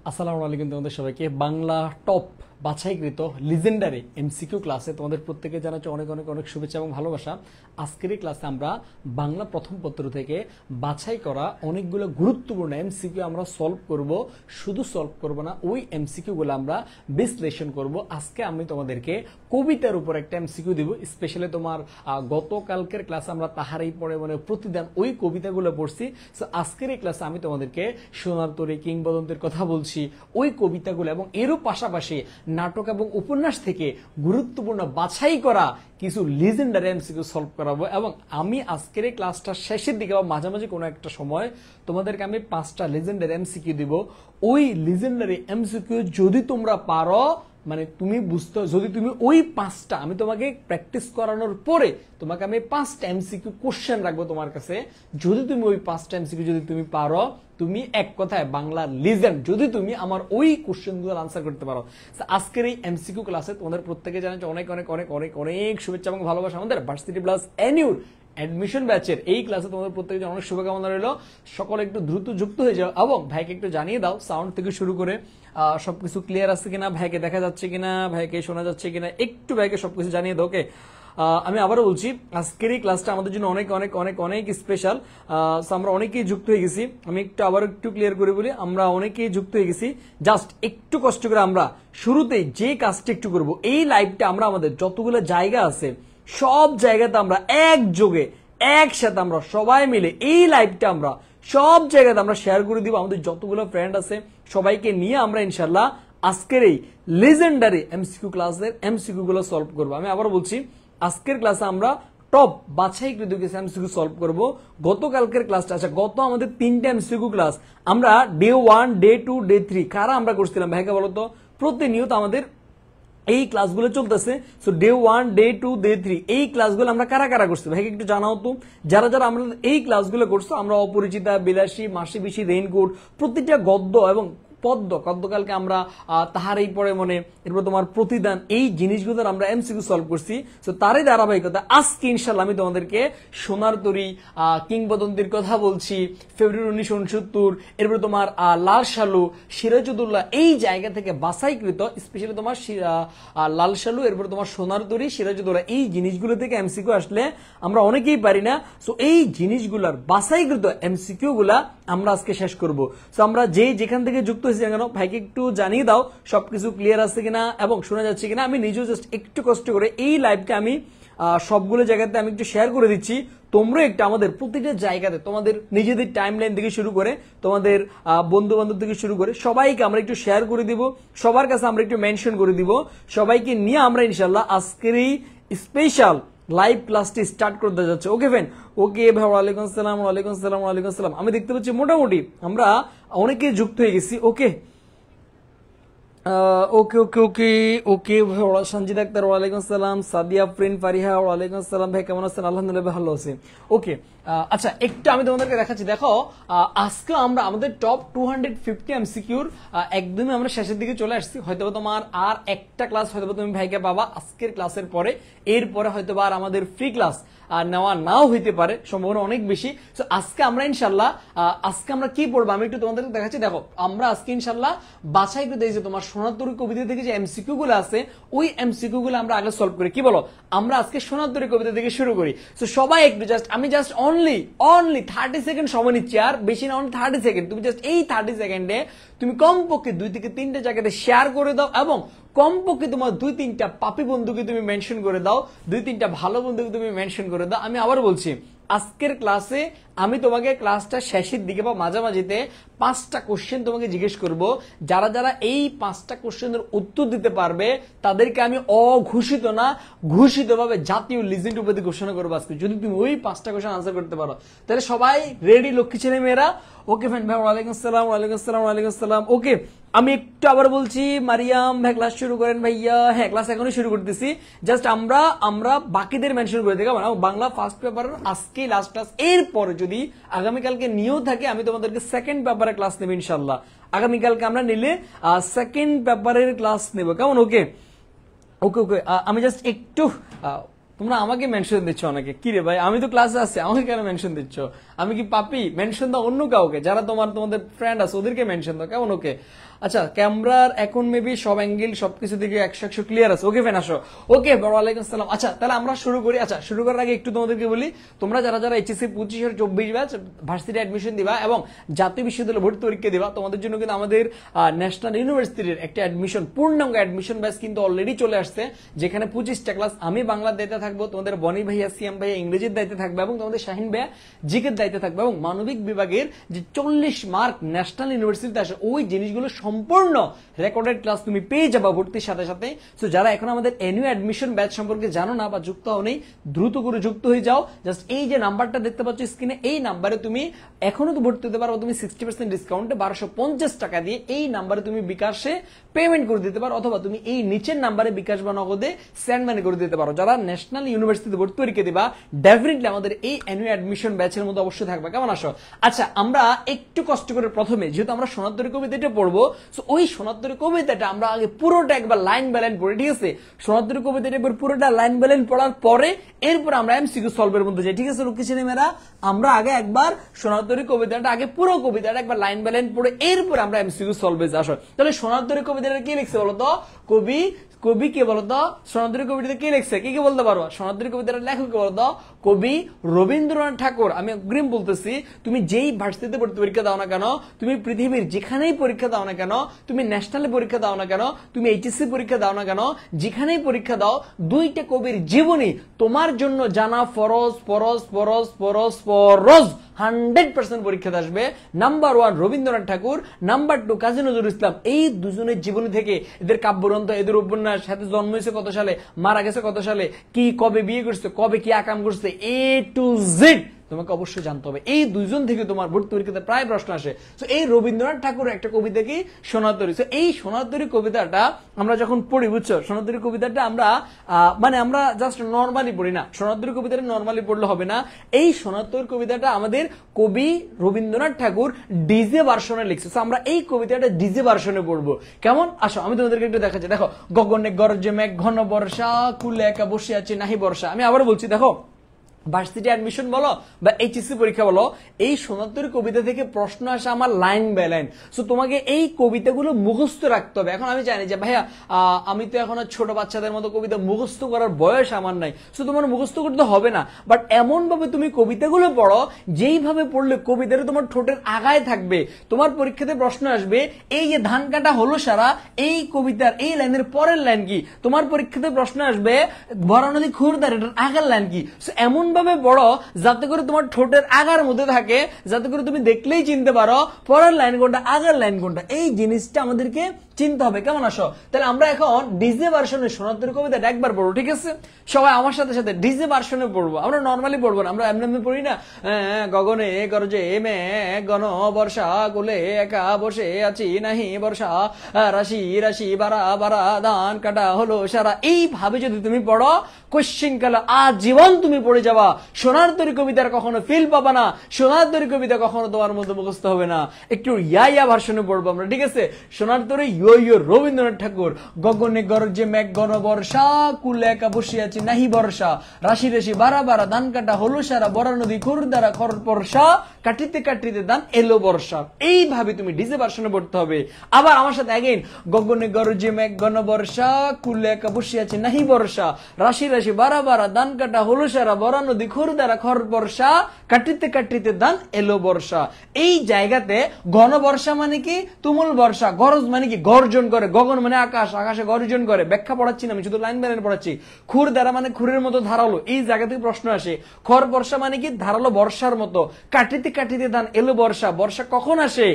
আসসালামু আলাইকুম তোমাদের সবাইকে বাংলা টপ বাছাইকৃত লিজেন্ডারি এমসিকিউ ক্লাসে তোমাদের প্রত্যেকে জানাচ্ছি অনেক অনেক অনেক শুভেচ্ছা এবং ভালোবাসা। আজকের এই ক্লাসে আমরা বাংলা প্রথম পত্র থেকে বাছাই করা অনেকগুলো গুরুত্বপূর্ণ এমসিকিউ আমরা সলভ করব। শুধু সলভ করব না, ওই এমসিকিউগুলো আমরা বিশ্লেষণ করব। আজকে আমি তোমাদেরকে কবিতার উপর একটা এমসিকিউ দিব। স্পেশালি তোমার গতকালকের ক্লাসে আমরা তাহারাই পড়ে মানে প্রতিদান ওই কবিতাগুলো পড়ছি। সো আজকের এই ক্লাসে আমি তোমাদেরকে সোনার তরী কিংবদন্তির কথা বলছি, ওই কবিতাগুলো এবং এরও পাশাপাশি নাটক এবং উপন্যাস থেকে গুরুত্বপূর্ণ বাছাই করা কিছু লিজেন্ডারি এমসিকিউ সলভ করাবো। এবং আমি আজকের এই ক্লাসটা শেষের দিকে বা মাঝামাঝি কোনো একটা সময় তোমাদেরকে আমি 5টা লিজেন্ডারি এমসিকিউ দিব। ওই লিজেন্ডারি এমসিকিউ যদি তোমরা পারো, মানে তুমি বুঝতে, যদি তুমি ওই 5টা আমি তোমাকে প্র্যাকটিস করানোর পরে তোমাকে আমি 5টা এমসিকিউ কোশ্চেন রাখবো তোমার কাছে, যদি তুমি ওই 5টা এমসিকিউ যদি তুমি পারো, তুমি এক কথায় বাংলা লিজেন্ড, যদি তুমি আমার ওই কোশ্চেনগুলোর আনসার করতে পারো। আজকের এই এমসিকিউ ক্লাসে তোমাদের প্রত্যেকে জানাচ্ছি অনেক অনেক অনেক অনেক অনেক শুভেচ্ছা এবং ভালোবাসা। আমাদের ভার্সিটি প্লাস এনইউর অ্যাডমিশন ব্যাচের এই ক্লাসে তোমাদের প্রত্যেকে অনেক শুভকামনা রইল। সকলে একটু দ্রুত যুক্ত হয়ে যাও এবং ভাইকে একটু জানিয়ে দাও সাউন্ড থেকে শুরু করে সবকিছু ক্লিয়ার আছে কিনা, ভাইকে দেখা যাচ্ছে কিনা, ভাইকে শোনা যাচ্ছে কিনা, একটু ভাইকে সবকিছু জানিয়ে দাও। ওকে, আমি আবারও বলছি আজকের এই ক্লাসটা আমাদের জন্য অনেক অনেক অনেক অনেক স্পেশাল। আমরা অনেকেই যুক্ত হয়ে গেছি, আমি একটু আবার একটু ক্লিয়ার করে বলি, আমরা অনেকেই যুক্ত হয়ে গেছি। জাস্ট একটু কষ্ট করে আমরা শুরুতেই যে কাজটা একটু করব, এই লাইভটা আমরা আমাদের যতগুলো জায়গা আছে সব জায়গাতে আমরা একযোগে একসাথে আমরা সবাই মিলে এই লাইভটা আমরা সব জায়গাতে আমরা শেয়ার করে দিব। আমাদের যতগুলো ফ্রেন্ড আছে সবাইকে নিয়ে আমরা ইনশাল্লাহ আজকের এই লিজেন্ডারি এমসিকিউ ক্লাসের এমসিকিউ গুলো সলভ করবো। আমি আবার বলছি আজকের ক্লাসে আমরা টপ বাছাইকৃত কিছু এমসিকিউ সলভ করব। গতকালকের ক্লাসটা, আচ্ছা গত আমাদের 3টা এমসিকিউ ক্লাস আমরা ডে 1, ডে 2, ডে 3 কারা আমরা করছিলাম ভাইকে বলতো? প্রতিনিয়ত আমাদের এই ক্লাসগুলো চলতেছে। সো ডে 1, ডে 2, ডে 3 এই ক্লাসগুলো আমরা কারা কারা করছি ভাইকে একটু জানাও তো। যারা যারা আমরা এই ক্লাসগুলো করছো, আমরা অপরিচিতা, বিলাসী, মাসি বিশি, রেইনকোট, প্রতিটা গদ্য এবং পদ্য, গতকালকে আমরা তাহারাই পড়ে মনে, এরপর তোমার প্রতিদান, এই জিনিসগুলোর আমরা এমসিকিউ সলভ করছি। তো তারই ধারাবাহিকতা আজকে ইনশাল্লাহ আমি তোমাদেরকে সোনার তরী কিংবদন্তির কথা বলছি, ফেব্রুয়ারি 1969, এরপর তোমার লাল সালু, সিরাজউদ্দৌলা, এই জায়গা থেকে বাছাইকৃত স্পেশালি তোমার লাল সালু, এরপর তোমার সোনার তরী, সিরাজউদ্দৌলা, এই জিনিসগুলো থেকে এমসিকিউ আসলে আমরা অনেকেই পারি না। সো এই জিনিসগুলার বাছাইকৃত এমসিকিউ গুলা আমরা আজকে শেষ করব। সো আমরা যেখান থেকে যুক্ত হয়েছি কেন ভাইকে একটু জানিয়ে দাও সবকিছু ক্লিয়ার আছে কিনা এবং শোনা যাচ্ছে কিনা। আমি নিজেও জাস্ট একটু কষ্ট করে এই লাইভকে আমি সবগুলো জায়গাতে আমি একটু শেয়ার করে দিচ্ছি। তোমরা একটু আমাদের প্রতিটা জায়গাতে তোমাদের নিজেদের টাইম লাইন থেকে শুরু করে তোমাদের বন্ধু বান্ধব থেকে শুরু করে সবাইকে আমরা একটু শেয়ার করে দিব, সবার কাছে আমরা একটু মেনশন করে দিব। সবাইকে নিয়ে আমরা ইনশাল্লাহ আজকের এই স্পেশাল লাইভ ক্লাসটি স্টার্ট করতে যাচ্ছে। ওকে ফ্রেন্ড, ওকে ভাই, ওয়ালাইকুম আসসালাম, ওয়ালাইকুম আসসালাম, ওয়ালাইকুম আসসালাম। আমি দেখতে পাচ্ছি মোটামুটি আমরা অনেকে যুক্ত হয়ে গেছি। ওকে ওকে ওকে ওকে ওকে ভাই, সঞ্জিত আক্তার ওয়ালাইকুম আসসালাম, সাদিয়া ফ্রেন্ড ফারিহা ওয়ালাইকুম আসসালাম। ভাই কেমন আছেন? আলহামদুলিল্লাহ ভালো আছি। ওকে, আচ্ছা একটু আমি তোমাদেরকে দেখাচ্ছি। দেখো আজকে আমরা আমাদের টপ 250 এমসিকিউর একদমই আমরা শেষের দিকে চলে আসছি। হয়তো তোমার আর একটা ক্লাস হয়তো তুমি ভাইকে পাবা আজকের ক্লাসের পরে, এরপরে হয়তো আর আমাদের ফ্রি ক্লাস নেওয়া নাও হইতে পারে, সম্ভাবনা অনেক বেশি। তো আজকে আমরা ইনশাল্লাহ আজকে আমরা কি পড়বো আমি একটু তোমাদেরকে দেখাচ্ছি। দেখো আমরা আজকে ইনশাল্লাহ বাছাই করে দেখছি তোমার সোনার তরী কবিতা থেকে যে এমসিকিউ গুলো আছে ওই এমসিকিউ গুলো আমরা আগে সলভ করি। কি বলো? আমরা আজকে সোনার তরী কবিতা থেকে শুরু করি। তো সবাই একটু জাস্ট আমি জাস্ট অনলি 30 সেকেন্ড সময় নিচ্ছি, আর বেশি না, অনলি 30 সেকেন্ড। তুমি জাস্ট এই 30 সেকেন্ডে তুমি কমপক্ষে 2 থেকে 3টে জায়গাতে শেয়ার করে দাও এবং কমপক্ষে তোমার 2-3টা পাপি বন্ধুকে তুমি মেনশন করে দাও, 2-3টা ভালো বন্ধুকে তুমি মেনশন করে দাও। আমি আবার বলছি আজকের ক্লাসে আমি তোমাকে ক্লাসটা শেষের দিকে বা মাঝামাঝিতে 5টা কোশ্চেন তোমাকে জিজ্ঞেস করব। যারা যারা এই 5টা কোশ্চেনের উত্তর দিতে পারবে তাদেরকে আমি অঘোষিত না ঘোষিতভাবে জাতীয় লিজেন্ড উপাধি ঘোষণা করবো আজকে, যদি তুমি ওই 5টা কোশ্চেন আনসার করতে পারো। তাহলে সবাই রেডি লক্ষ্মী ছেলে মেয়েরা? ওকে ফ্রেন্ড ভাই, ওয়ালাইকুম আসসালাম, ওয়ালাইকুম আসসালাম, ওয়ালাইকুম আসসালাম। ওকে, আমি একটু আবার বলছি মারিয়াম ভাই ক্লাস শুরু করেন ভাইয়া। হ্যাঁ, ক্লাস এখনই শুরু করতেছি। জাস্ট আমরা বাকিদের মেনশন করে দেবো। বাংলা ফার্স্ট পেপার আজকে লাস্ট ক্লাস, এরপরে যদি আগামীকালকে নিয়েও থাকে আমি তোমাদেরকে সেকেন্ড পেপারের ক্লাস নেব ইনশাল্লাহ। আগামীকালকে আমরা নিলে সেকেন্ড পেপারের ক্লাস নেব, কেমন? ওকে ওকে ওকে, আমি জাস্ট একটু তোমরা আমাকে মেনশন দিচ্ছ অনেকে, কি রে ভাই আমি তো ক্লাসে আছি, আমাকে কেন মেনশন দিচ্ছ? আমি কি পাপি? মেনশন দাও অন্য কাউকে, যারা তোমাদের ফ্রেন্ড আছে ওদেরকে মেনশন দাও, কেমন? ওকে আচ্ছা, ক্যামেরার এখন মেবি সব অ্যাঙ্গেল সবকিছু দিকে 100 ক্লিয়ার আছে। ওকে ফেন আসো। ওকে ওয়ালাইকুম আসসালাম। আচ্ছা তাহলে আমরা শুরু করি। আচ্ছা শুরু করার আগে একটু তোমাদেরকে বলি, তোমরা যারা যারা এইচএসসি 25 আর 24 ব্যাচ ভার্সিটি অ্যাডমিশন দিবা এবং জাতীয় বিশ্ববিদ্যালয়ে ভর্তি পরীক্ষা দিবা, তোমাদের জন্য কিন্তু আমাদের ন্যাশনাল ইউনিভার্সিটির একটা অ্যাডমিশন পূর্ণাঙ্গ অ্যাডমিশন ব্যাচ কিন্তু অলরেডি চলে আসছে, যেখানে 25টা ক্লাস আমি বাংলার দায়িত্বে থাকবো, তোমাদের বনি ভাইয়া সিএম ভাইয়া ইংরেজির দায়িত্বে থাকবে এবং তোমাদের শাহিন ভাইয়া জিকের দায়িত্বে থাকবে, এবং মানবিক বিভাগের যে 40 মার্ক ন্যাশনাল ইউনিভার্সিটিতে আসে ওই জিনিসগুলো সম্পূর্ণ রেকর্ডেড ক্লাস তুমি পেয়ে যাবা ভর্তির সাথে সাথে। সো যারা এখন আমাদের এনইউ অ্যাডমিশন ব্যাচ সম্পর্কে জানো না বা যুক্ত হও নেই, দ্রুত করে যুক্ত হয়ে যাও। জাস্ট এই যে নাম্বারটা দেখতে পাচ্ছ স্ক্রিনে, এই নাম্বারে তুমি এখনো তো ভর্তি হতে পারো, তুমি 60% ডিসকাউন্টে 1250 টাকা দিয়ে এই নাম্বারে তুমি বিকাশে পেমেন্ট করে দিতে পারো, অথবা তুমি এই নিচের নাম্বারে বিকাশ বা নগদে সেন্ড মানি করে দিতে পারো। যারা ন্যাশনাল ইউনিভার্সিটিতে ভর্তি পরীক্ষা দিবা ডেফিনেটলি আমাদের এই এনইউ অ্যাডমিশন ব্যাচের মধ্যে অবশ্যই থাকবে। কেমন আসো? আচ্ছা আমরা একটু কষ্ট করে প্রথমে, যেহেতু আমরা সোনারতরী কবিতাটা পড়বো, সো ওই সোনারতরী কবিতাটা আমরা আগে পুরোটা একবার লাইন বাই লাইন পড়ি, ঠিক আছে? সোনারতরী কবিতাটা একবার পুরোটা লাইন বাই লাইন পড়ার পরে এরপর আমরা এমসিকিউ সলভের মধ্যে যাই, ঠিক আছে লোক ছেলে মেয়েরা? আমরা আগে একবার সোনারতরী কবিতাটা, আগে পুরো কবিতাটা একবার লাইন বাই লাইন পড়ে এরপর আমরা এমসিকিউ সলভে আসো। তাহলে সোনারতরী কবিতাটা কি লিখছে বলতো? কবি কে বলতো? সোনারতরী কবিতাটা কে লিখছে? কি বলতে পারো? সোনারতরী কবিতার লেখক কে বলতো? কবি রবীন্দ্রনাথ ঠাকুর। আমি অগ্রিম বলতেছি, তুমি যেই ভার্সিটিতে ভর্তি পরীক্ষা দাও না কেন, তুমি পৃথিবীর যেখানেই পরীক্ষা দাও না কেন, তুমি ন্যাশনালে পরীক্ষা দাও না কেন, তুমি এইচএসসি পরীক্ষা দাও না কেন, যেখানেই পরীক্ষা দাও, দুইটা কবির জীবনী তোমার জন্য জানা ফরজ ফরজ ফরজ ফরজ ফরজ। 100% পরীক্ষাতে আসবে। নাম্বার 1 রবীন্দ্রনাথ ঠাকুর, নাম্বার 2 কাজী নজরুল ইসলাম। এই দুজনের জীবনী থেকে, এদের কাব্যগ্রন্থ, এদের উপন্যাস, সাথে জন্ম হয়েছে কত সালে, মারা গেছে কত সালে, কি কবে বিয়ে করছে, কবে কি আকাম করছে, এ টু জেড তোমাকে অবশ্যই জানতে হবে। এই দুইজন থেকে তোমার ভর্তি পরীক্ষাতে প্রায় প্রশ্ন আসে। তো এই রবীন্দ্রনাথ ঠাকুরের একটা কবিতা কি সোনারতরী। তো এই সোনারতরী কবিতাটা আমরা যখন পড়ি, বুঝছো, সোনারতরী কবিতাটা আমরা আমরা জাস্ট নর্মালি পড়ি না, সোনারতরী কবিতাটা নর্মালি পড়লে হবে না। এই সোনারতরী কবিতাটা আমাদের কবি রবীন্দ্রনাথ ঠাকুর ডিজে ভার্সনে লিখছে। আমরা এই কবিতাটা ডিজে ভার্সনে পড়বো। কেমন? আসো আমি তোমাদেরকে একটু দেখাচ্ছি। দেখো, গগনে গর্জে মেঘ ঘন বর্ষা, কুলে একা বসে আছে নাহি বর্ষা। আমি আবার বলছি, দেখো ভার্সিটি অ্যাডমিশন বলো বা এইচএসসি পরীক্ষা বলো, এই সোনারতরী কবিতা থেকে প্রশ্ন আসে আমার লাইন বাই লাইন। সো তোমাকে এই কবিতাগুলো মুখস্থ রাখতে হবে। এখন আমি জানি যে ভাইয়া আমি তো এখন ছোট বাচ্চাদের মতো কবিতা মুখস্থ করার বয়স আমার নাই, সো তোমার মুখস্থ করতে হবে না। বাট এমন ভাবে তুমি কবিতাগুলো পড়ো যেইভাবে পড়লে কবিতাটা তোমার ঠোঁটের আগায় থাকবে। তোমার পরীক্ষাতে প্রশ্ন আসবে, এই যে ধান কাটা হলো সারা, এই কবিতার এই লাইনের পরের লাইন কি? তোমার পরীক্ষাতে প্রশ্ন আসবে, ভরা নদী খুরদার, এটার আগের লাইন কি? সো এমন ভাবে পড়ো যাতে করে তোমার ঠোঁটের আগার মধ্যে থাকে, যাতে করে তুমি দেখলেই চিনতে পারো পরের লাইন কোনটা, আগের লাইন কোনটা। এই জিনিসটা আমাদেরকে চিনতে হবে। কেমন আসো? তাহলে আমরা এখন ডিজে ভার্সনে সোনারতরী কবিতাটা একবার পড়বো, ঠিক আছে? সবাই আমার সাথে সাথে ডিজে ভার্সনে পড়বো। আমরা নর্মালি পড়বো না, আমরা এমনি পড়ি না, গগনে গর্জে মেঘ ঘন বর্ষা, কুলে একা বসে আছি নাহি বর্ষা, রাশি রাশি বারা বারা ধান কাটা হলো সারা। এইভাবে যদি তুমি পড়ো, কোশ্চিন কালে আজীবন তুমি পড়ে যাবা। সোনারতরী কবিতার কখনো ফিল পাবা না, সোনারতরী কবিতা কখনো তোমার মধ্যে মুখস্থ হবে না। একটু ইয়া ভার্সনে পড়বো আমরা, ঠিক আছে? সোনারতরী ইয়ো রবীন্দ্রনাথ ঠাকুর। গগনে গর্জে মেঘ ঘন বর্ষা, কুলে একা বসে আছি নাহি বর্ষা, রাশি রাশি বারা বারা ধান কাটা হলো সারা, বরা নদী খুর দ্বারা খর বর্ষা, কাটিতে কাটিতে ধান এলো বর্ষা। এইভাবে তুমি ডিজে ভার্সনে পড়তে হবে। আবার আমার সাথে অ্যাগেন, গগনে গর্জে মেঘ ঘন বর্ষা, কুলে একা বসে আছি নাহি বর্ষা, রাশি রাশি বারা বারা ধান কাটা হলো সারা, বরা নদী খুর দ্বারা খর বর্ষা, কাটিতে কাটিতে ধান এলো বর্ষা। এই জায়গাতে ঘন বর্ষা মানে কি? তুমুল বর্ষা। গরজ মানে কি? গর্জন করে। গগন মানে আকাশ, আকাশে গর্জন করে। ব্যাখ্যা পড়াচ্ছি না আমি, শুধু লাইন বাই লাইন পড়াচ্ছি। খুর দ্বারা মানে খুরের মতো ধারালো। এই জায়গা থেকে প্রশ্ন আসে। খর বর্ষা মানে কি? ধারালো বর্ষার মতো। কাটিতে কাটিতে ধান এলো বর্ষা। বর্ষা কখন আসে?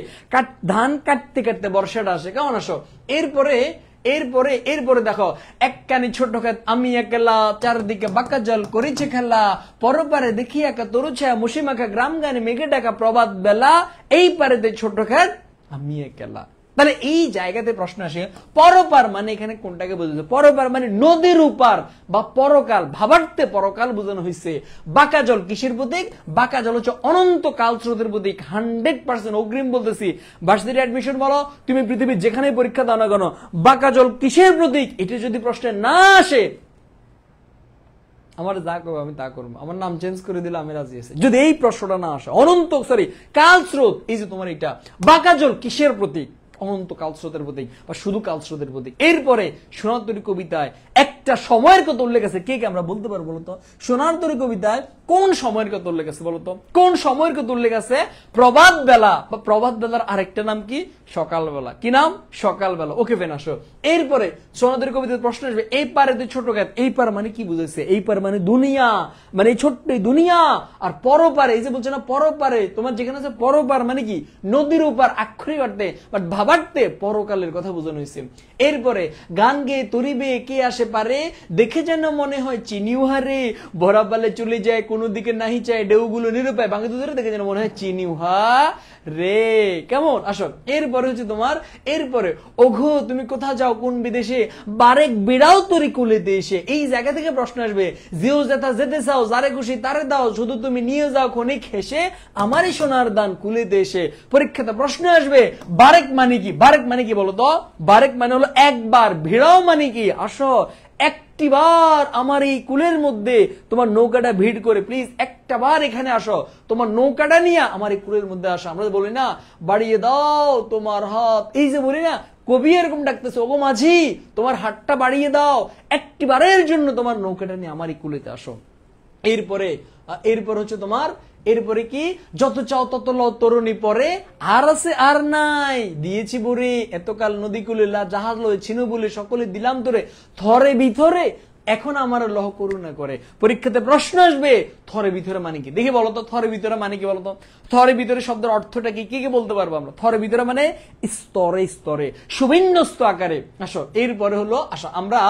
ধান কাটতে কাটতে বর্ষাটা আসে। কেমন আসো? এরপরে দেখো, একখানি ছোট ক্ষেত আমি একলা, চারদিকে বাঁকা জল করেছে খেলা, পরপারে দেখি একা তরু ছায়া, মুসিমাখা গ্রাম গানে মেঘে ডাকা প্রভাত বেলা, এই পারেতে ছোট ক্ষেত আমি একলা। তাহলে এই জায়গাতে প্রশ্ন আসে, পরপার মানে এখানে কোনটাকে বোঝাচ্ছে? পরপার মানে নদীর উপার বা পরকাল, ভাবার্থে পরকাল বোঝানো হয়েছে। বাঁকা জল কিসের প্রতীক? বাঁকা জল হচ্ছে অনন্ত কাল স্রোতের প্রতীক। 100% অগ্রিম বলতেছি, ভার্সিটি অ্যাডমিশন বলো, তুমি পৃথিবীর যেখানে পরীক্ষা দাও না কেন, বাঁকা জল কিসের প্রতীক? এটা যদি প্রশ্নে না আসে, আমার যা করবো আমি তা করবো, আমার নাম চেঞ্জ করে দিলে আমি রাজি আছি, যদি এই প্রশ্নটা না আসে। অনন্ত কালস্রোত, এই যে তোমার এটা বাঁকাজল কিসের প্রতীক? অনন্ত কালস্রোতের প্রতীক বা শুধু কালস্রোতের প্রতীক। এরপরে সোনার তরী কবিতায় একটা সময়ের কথা উল্লেখ আছে, কে কে আমরা বলতে পারবো বলতো? সোনার তরী কবিতায় কোন সময়ের কথা উল্লেখ আছে বলতো? কোন সময়ের কথা উল্লেখ আছে? প্রভাত বেলা, বা প্রভাত বেলার আরেকটা নাম কি? সকালবেলা। কি নাম? সকালবেলা। ওকে ফেন আসো। এরপরে সোনার তরী কবিতার প্রশ্ন আসবে, এই পারে তুই ছোট গাছ, এই পার মানে কি বুঝেছে? এই পার মানে দুনিয়া, মানে এই ছোট্ট দুনিয়া। আর পরপারে, এই যে বলছে না পরপারে, তোমার যেখানে আছে পরপার মানে কি? নদীর উপর আক্ষরিক অর্থে, বাট ভাবার্থে পরকালের কথা বোঝানো হয়েছে। এরপরে গান গেয়ে তরিবে কে আসে পারে, দেখে যেন মনে হয় চিনিউহারে, ভরা পালে চলে যায় কোনো দিকে নাহি চায়, ঢেউগুলো নিরুপায় ভাঙে দুধরে, দেখে যেন মনে হয় চিনিউহা রে। কেমন? আসো। এরপরে হচ্ছে তোমার, এরপরে ওঘো তুমি কোথা যাও কোন বিদেশে, বারেক বেড়াও তরি কুলে দেশে। এই জায়গা থেকে প্রশ্ন আসবে, জিও যেথা যেতে চাও, যারে খুশি তারে দাও, শুধু তুমি নিয়ে যাও ক্ষণিক হেসে, আমারই সোনার দান কুলে দেশে। পরীক্ষাতে প্রশ্ন আসবে, বারেক মানে কি? বারেক মানে কি বলো তো? বারেক মানে হলো একবার, ভিড়াও মানে কি? আসো একটিবার আমার এই কুলের মধ্যে তোমার নৌকাটা ভিড় করে, প্লিজ একটা বার এখানে আসো, তোমার নৌকাটা নিয়ে আমার এই কুলের মধ্যে আসো। আমরা বলি না বাড়িয়ে দাও তোমার হাত, এই যে বলি না, কবি এরকম ডাকতেছে, ওগো মাঝি তোমার হাতটা বাড়িয়ে দাও, একটিবারের জন্য তোমার নৌকাটা নিয়ে আমার এই কুলেতে আসো। এরপরে এরপর হচ্ছে তোমার, এরপরে কি? যত চাও তত লও তরুণী পরে, আর আছে আর নাই দিয়েছি বরে, এতকাল নদী কুলে জাহাজ লয় ছিনু বলে, সকলে দিলাম তোরে থরে ভিতরে, এখন আমার লহ করুণা করে। পরীক্ষাতে প্রশ্ন আসবে, থরে ভিতরে মানে কি? দেখি বলতো, থরে ভিতরে মানে কি বলতো? থরে ভিতরে শব্দের অর্থটা কি? কি বলতে পারবো আমরা? থরে ভিতরে মানে স্তরে স্তরে, সুবিন্যস্ত আকারে। আসো এরপরে হলো, আসো আমরা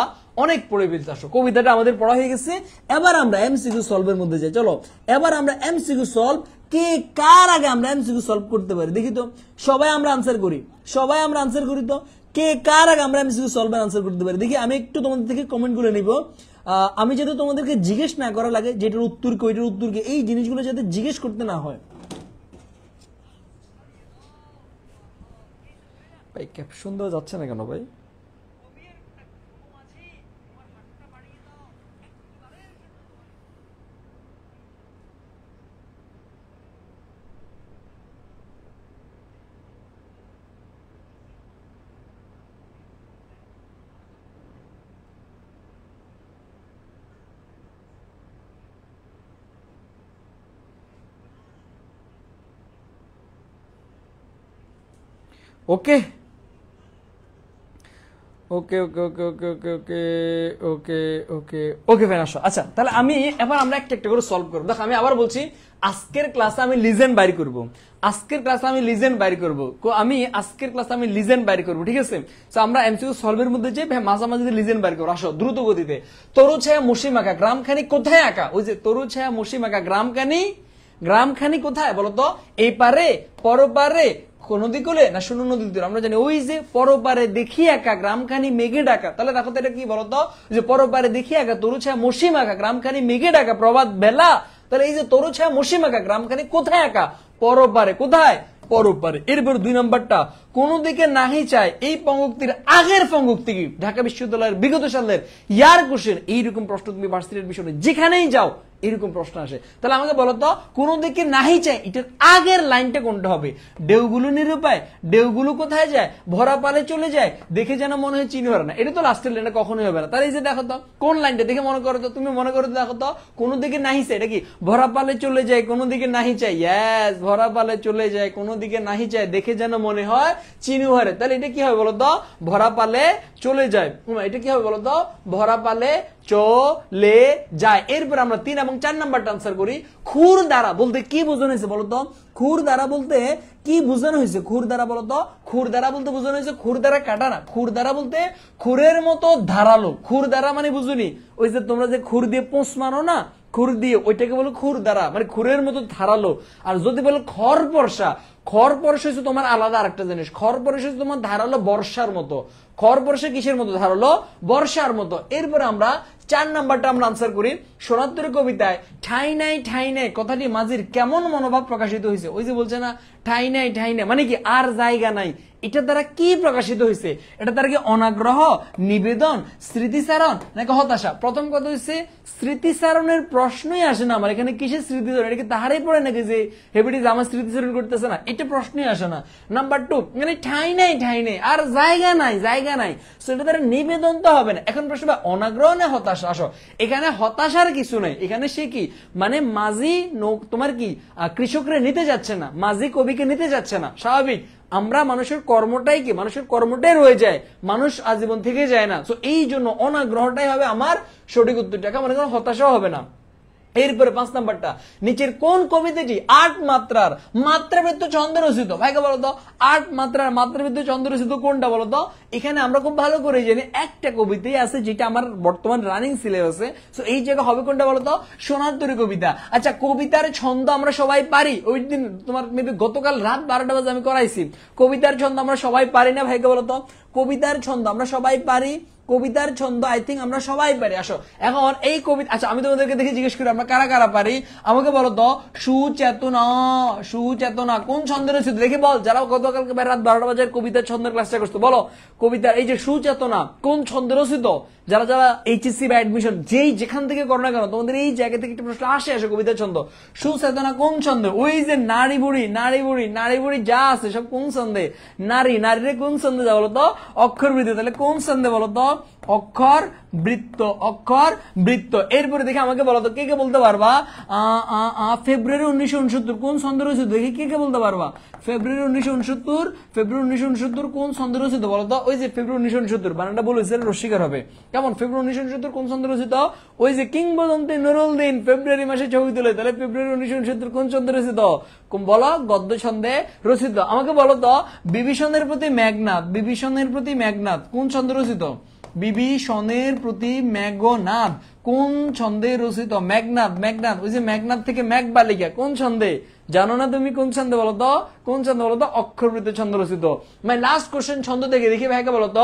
অনেক পড়ে ফেলতে, আসো কবিতাটা আমাদের পড়া হয়ে গেছে, এবার আমরা এমসিকিউ সলভের মধ্যে যাই। চলো এবার আমরা এমসিকিউ সলভ, কে কার আগে আমরা এমসিকিউ সলভ করতে পারি দেখি তো। সবাই আমরা আনসার করি, সবাই আমরা আনসার করি তো, কে কার আগে আমরা এমসিকিউ সলভের আনসার করতে পারি দেখি। আমি একটু তোমাদের থেকে কমেন্ট গুলো নিব, আমি যাতে তোমাদেরকে জিজ্ঞেস না করা লাগে যেটার উত্তর কি, ওইটার উত্তর কি, এই জিনিসগুলো যাতে জিজ্ঞেস করতে না হয়। ভাই ক্যাপশন দেওয়া যাচ্ছে না কেন ভাই? ওকে okay okay okay okay okay okay okay okay ওকে ফেন আসো। আচ্ছা তাহলে আমি এবার আমরা একটা একটা করে সলভ করবো। দেখো আমি আবার বলছি, আজকের ক্লাসে আমি লিজেন্ড বাইর করব, আজকের ক্লাসে আমি লিজেন্ড বাইর করব, আমি আজকের ক্লাসে আমি লিজেন্ড বাইর করব, ঠিক আছে? তো আমরা এমসিকিউ সলভের মধ্যে যে মাঝামাঝি লিজেন্ড বাইর করবো। আসো দ্রুত গতিতে। তরু ছায়া মুসিমাকা গ্রামখানি কোথায় আঁকা? ওই যে তরু ছায়া মুসিমাকা গ্রামখানি, গ্রামখানি কোথায় বলতো? এই পারে, পরপারে, নদী কোলে না শূন্য নদীর তীরে? আমরা জানি ওই যে পরপারে দেখি একা গ্রামখানি মেঘে ডাকা। তাহলে দেখো তো এটা কি বলতো? যে পরপারে দেখি একা তরু ছায়া মসিম আঁকা গ্রামখানি মেঘে ডাকা প্রভাত বেলা। তাহলে এই যে তরু ছায়া মসিম আঁকা গ্রামখানি কোথায় একা? পরপারে। কোথায়? পরপারে। এরপর 2 নম্বরটা, কোন দিকে নাহি চায়, এই পঙ্ক্তির আগের পঙ্ক্তি কি? ঢাকা বিশ্ববিদ্যালয়ের বিগত সালের ইয়ার কোশ্চেন। এইরকম প্রশ্ন তুমি ভার্সিটির বিষয়ে যেখানেই যাও এরকম প্রশ্ন আসে। তাহলে আমাকে বলতো, কোন দিকে নাহি চায় এটার আগের লাইনটা কোনটা হবে? ঢেউগুলো নিরুপায়, ঢেউগুলো কোথায় যায়? ভরা পালে চলে যায়, দেখে যেন মনে হয় চিনি ভরা না। এটা তো লাস্টের লাইনটা কখনোই হবে না। তাহলে এই যে দেখো তো কোন লাইনটা দেখে মনে করো তো, তুমি মনে করো তো, দেখো তো কোন দিকে নাহি চায়, এটা কি? ভরা পালে চলে যায়, কোন দিকে নাহি চায়, ইয়েস ভরা পালে চলে যায়, কোন দিকে নাহি চায়, দেখে যেন মনে হয় চিনি ভরে। তাহলে এটা কি হবে বলতো? ভরা পালে চলে যায়। এটা কি হবে বলতো? ভরা পালে চলে যায়। এরপর আমরা 3 এবং 4 নাম্বারটা আনসার করি। খুর দ্বারা বলতে কি বোঝানো হয়েছে বলতো? খুর দ্বারা বলতে কি বোঝানো হয়েছে? খুর দ্বারা বলতো? খুর দ্বারা বলতে বোঝানো হয়েছে খুর দ্বারা কাটা না, খুর দ্বারা বলতে খুরের মতো ধারালো। খুর দ্বারা মানে বুঝুনি ওই যে তোমরা যে খুর দিয়ে পোঁছ মারো না, খুর দিয়ে, ওইটাকে বলো খুর দ্বারা, মানে খুরের মতো ধারালো। আর যদি বলো খড় পরশা, খড় পরশা হচ্ছে তোমার আলাদা আরেকটা জিনিস। খড় পরশা হচ্ছে তোমার ধারালো বর্ষার মতো। খড় পরশা কিসের মতো? ধারালো বর্ষার মতো। এরপরে আমরা 4 নাম্বারটা আমরা আনসার করি। সোনার কবিতায় ঠাই নাই কথাটি মাঝির কেমন মনোভাব প্রকাশিত হয়েছে? ওই যে বলছে না ঠাই নাই মানে কি আর জায়গা নাই, এটা দ্বারা কি প্রকাশিত হয়েছে? এটা দ্বারা কি অনাগ্রহ, নিবেদন, স্মৃতিচারণ নাকি হতাশা? প্রথম কথা হচ্ছে স্মৃতিচারণের প্রশ্নই আসে না আমার এখানে। কিসের স্মৃতিচারণ? এটা কি তাহারাই পড়ে নাকি যে হেবিটিজ আমার স্মৃতিচারণ করতেছে না? এটা প্রশ্নই আসে না। নাম্বার 2 মানে ঠাই নাই আর জায়গা নাই, সো এটা দ্বারা নিবেদন তো হবে না। এখন প্রশ্ন অনাগ্রহ না হতাশা? আসো, এখানে হতাশার কিছু নাই। এখানে সে কি মানে মাঝি তোমার কি কৃষকরা নিতে যাচ্ছে না, মাঝি কবিকে নিতে যাচ্ছে না। স্বাভাবিক, আমরা মানুষের কর্মটাই কি মানুষের কর্মটাই রয়ে যায়, মানুষ আজীবন থেকে যায় না। তো এই জন্য অনাগ্রহটাই হবে আমার সঠিক উত্তরটা, মনে করেন হতাশাও হবে না। এরপরে 5 নাম্বারটা, নিচের কোন কবিতাটি 8 মাত্রার মাত্রাবৃত্ত ছন্দ রচিত? ভাইকে বলতো 8 মাত্রার মাত্রাবৃত্ত ছন্দ রচিত কোনটা বলতো? এখানে আমরা খুব ভালো করে জানি একটা কবিতাই আছে যেটা আমার বর্তমান রানিং সিলেবাসে। সো এই জায়গা হবে কোনটা বলতো? সোনার তরী কবিতা। আচ্ছা, কবিতার ছন্দ আমরা সবাই পারি? ওই দিন তোমার মেবি গতকাল রাত 12টা বাজে আমি করাইছি। কবিতার ছন্দ আমরা সবাই পারি না ভাইকে বলতো? কবিতার ছন্দ আমরা সবাই পারি, কবিতার ছন্দ আই থিঙ্ক আমরা সবাই পারি। আসো এখন এই কবিতা, আচ্ছা আমি তোমাদেরকে দেখে জিজ্ঞেস করি আমরা কারা কারা পারি, আমাকে বলো তো। সুচেতনা কোন ছন্দে রচিত? দেখি বল, যারা গতকালকে রাত 12টা বাজে কবিতার ছন্দের ক্লাসটা করছো, বলো কবিতা এই যে সুচেতনা কোন ছন্দে রচিত? যারা যারা এইচএসসি বা অ্যাডমিশন যেই যেখান থেকে করো না কেন, তোমাদের এই জায়গা থেকে একটা প্রশ্ন আসে কবিতার ছন্দ। সুচেতনা কোন ছন্দে? ওই যে নারী বুড়ি যা আছে সব কোন ছন্দে? নারীরে কোন ছন্দে যা বলতো? অক্ষর বৃত্ত। তাহলে কোন ছন্দে বলতো? অক্ষর বৃত্ত। এরপরে দেখে আমাকে বলতো কে কে বলতে পারবা? ফেব্রুয়ারি 1969 কোন ছন্দে রচিত? দেখি কে কে বলতে পারবা? ফেব্রুয়ারি 1969 কোন ছন্দে রচিত বলতো? ওই যে ফেব্রুয়ারি 1969 বানানটা বলেছে রসিকার হবে। কেমন? ফেব্রুয়ারি 1969 কোন ছন্দে রচিত? ওই যে কিংবদন্তি নুরুল দিন ফেব্রুয়ারি মাসে ছবি তুলে। তাহলে ফেব্রুয়ারি 1969 কোন ছন্দে রচিত? বলো, গদ্য ছন্দে রচিত। আমাকে বলো তো বিভীষণের প্রতি মেঘনাদ কোন ছন্দে রচিত? বিভীষণের প্রতি মেঘনাদ কোন ছন্দে রচিত? মেঘনাদ ওই যে মেঘনাদ থেকে মেঘ বালিকা কোন ছন্দে? জানো না তুমি কোন ছন্দে বলতো? কোন ছন্দে বলতো? অক্ষরবৃত্ত ছন্দ রচিত। মাই লাস্ট কোশ্চেন ছন্দ থেকে দেখি ভাইকে বলতো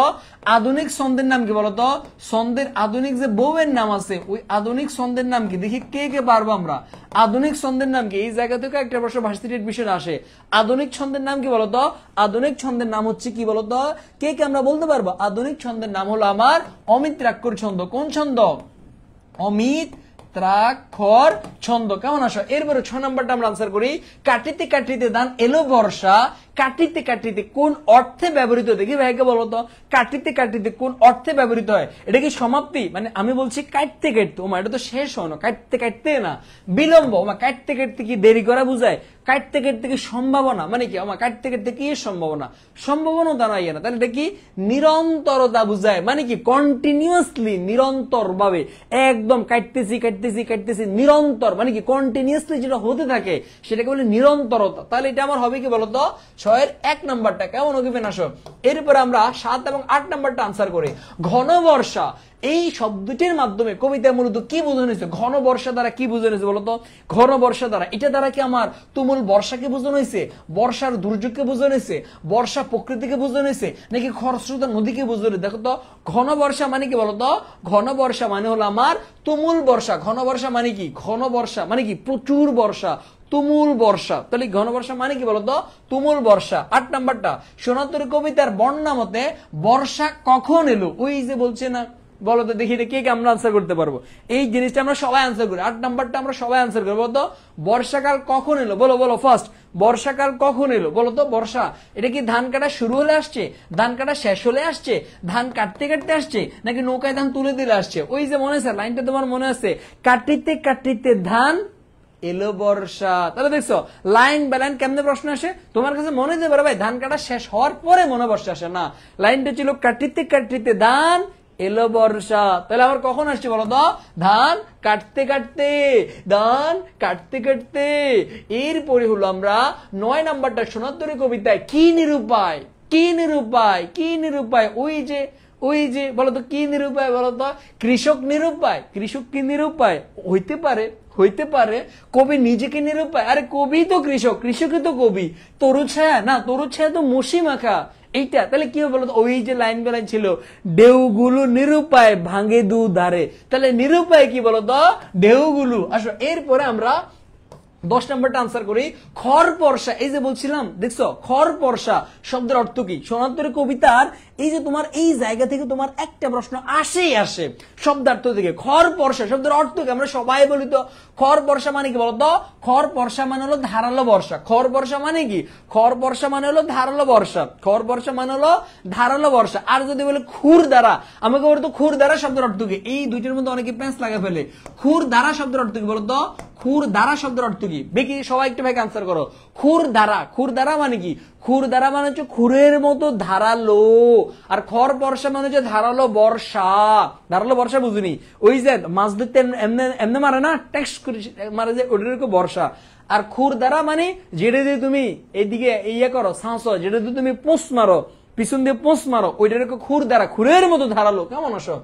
আধুনিক ছন্দের নাম কি বলতো? ছন্দের আধুনিক যে বউয়ের নাম আছে ওই আধুনিক ছন্দের নাম কি? দেখি কে কে পারবো আমরা। আধুনিক ছন্দের নাম কি? এই জায়গা থেকে একটা প্রশ্ন ভার্সিটি এডমিশন আসে। আধুনিক ছন্দের নাম কি বলতো? আধুনিক ছন্দের নাম হচ্ছে কি বলতো? কে কে আমরা বলতে পারবো? আধুনিক ছন্দের নাম হলো আমার অমিত্রাক্ষর ছন্দ। কোন ছন্দ? অমিত্রাক্ষর ছন্দ। কেমন আসো? এরপরে 6 নাম্বারটা আমরা আনসার করি। কাটিতে ধান এলো বর্ষা কাটিতে কোন অর্থে ব্যবহৃত? দেখি ভাইকে বলতো কাটিতে কোন অর্থে ব্যবহৃত হয়? এটা কি সমাপ্তি? মানে আমি বলছি কাটতে ওমা এটা তো শেষ হয় না, কাটতে না বিলম্ব। ওমা কাটতে কি দেরি করা বুঝায়? কাটতে কি সম্ভাবনা? মানে কি আমার কাটতে কি সম্ভাবনা দাঁড়াই না, তাহলে এটা কি নিরন্তরতা বুঝায়? মানে কি কন্টিনিউয়াসলি, নিরন্তর ভাবে একদম কাটতেছি নিরন্তর, মানে কি কন্টিনিউয়াসলি যেটা হতে থাকে সেটাকে বলে নিরন্তরতা। তাহলে এটা আমার হবে কি বলতো? 6 1 নাম্বারটা। কেমন ওকে আসো? এরপরে আমরা 7 এবং 8 নাম্বারটা আনসার করি। ঘন বর্ষা এই শব্দটির মাধ্যমে কবিতায় মূলত কি বোঝানো হয়েছে? ঘন বর্ষা দ্বারা কি বোঝানো হয়েছে বলতো? ঘন বর্ষা দ্বারা এটা দ্বারা কি আমার তুমুল বর্ষাকে বোঝানো হয়েছে? বর্ষার দুর্যোগকে বোঝানো হয়েছে? বর্ষা প্রকৃতিকে বোঝানো হয়েছে নাকি খরস্রোতা নদীকে বোঝানো? দেখো তো ঘন বর্ষা মানে কি বলতো? ঘন বর্ষা মানে হলো আমার তুমুল বর্ষা। ঘন বর্ষা মানে কি? ঘন বর্ষা মানে কি প্রচুর বর্ষা, তুমুল বর্ষা। তাহলে ঘন বর্ষা মানে কি বলতো? তুমুল বর্ষা। 8 নাম্বারটা সোনার কবিতার বর্ণনা মতে বর্ষা কখন এলো? ওই যে বলছে না, বলো তো দেখি কে আমরা আনসার করতে পারবো? এই জিনিসটা আমরা সবাই আনসার করি। 8 নাম্বারটা আমরা সবাই আনসার করবো। বলতো বর্ষাকাল কখন এলো? বলো ফার্স্ট বর্ষাকাল কখন এলো? বলো তো বর্ষা এটা কি ধান কাটা শুরু হলে আসছে, ধান কাটা শেষ হলে আসছে, ধান কাটতে আসছে নাকি নৌকায় ধান তুলে দিলে আসছে? ওই যে মনে আছে লাইনটা তোমার মনে আছে, কাটিতে ধান এলো বর্ষা। তাহলে দেখছো লাইন বাই লাইন কেমনে প্রশ্ন আসে? তোমার কাছে মনে হতে পারে ভাই ধান কাটা শেষ হওয়ার পরে মনে বর্ষা আসে না, লাইনটা ছিল কাটিতে ধান এলো বর্ষা। তাহলে আবার কখন আসছে বলো তো? ধান কাটতে ধান কাটতে। এরপরে হলো আমরা 9 নাম্বারটা সোনার কবিতায় কি নিরূপায়? ওই যে বলতো কি নিরূপায়? বলতো কৃষক নিরূপায়। কৃষক কি নিরূপায়? হইতে পারে কবি নিজেকে নিরূপায়। আরে কবি তো কৃষকই তো কবি। তরু ছায়া তো মসি মাখা, এইটা তাহলে কি হবে বলতো, ওই যে লাইন বেলাইন ছিল ঢেউগুলো নিরুপায় ভাঙে দু ধারে, তাহলে নিরুপায় কি বলতো, ঢেউগুলো। আসো এরপরে আমরা 10 নম্বরটা আনসার করি। খড় পরশা, এই যে বলছিলাম দেখছো খড় পরশা শব্দের অর্থ কি? সোনার কবিতার এই যে তোমার এই জায়গা থেকে তোমার একটা প্রশ্ন আসে শব্দার্থ থেকে। খড় পরশা শব্দের অর্থ কি? আমরা সবাই বলি তো খড় পরশা মানে কি বলতো, খড় পরশা মানে হলো ধারালো বর্ষা। খড় বর্ষা মানে কি? খড় বর্ষা মানে হলো ধারালো বর্ষা। খড় বর্ষা মানে হলো ধারালো বর্ষা। আর যদি বলে খুর দ্বারা, আমাকে বলতো খুর দ্বারা শব্দের অর্থ কি? এই দুইটার মধ্যে অনেকে প্যাঁচ লাগা ফেলে। খুর দ্বারা শব্দের অর্থ কি বলতো? খুর দ্বারা শব্দের অর্থ কি? বেকি সবাই একটু ভাই আনসার করো। খুর দ্বারা, খুর দ্বারা মানে কি? খুর দ্বারা মানে হচ্ছে খুরের মতো ধারালো। আর খড় বর্ষা মানে হচ্ছে ধারালো বর্ষা। ধারালো বর্ষা বুঝুনি? ওই যে মাছ ধরতে এমনি এমনি মারে না, টেক্সট করে মারে যে, ওটার বর্ষা। আর খুর দ্বারা মানে যেটা দিয়ে তুমি এইদিকে ইয়ে করো সাঁস, যেটা দিয়ে তুমি পোঁস মারো, পিছন দিয়ে পোঁস মারো, ওইটার খুর দ্বারা, খুরের মতো ধারালো। কেমন আসো?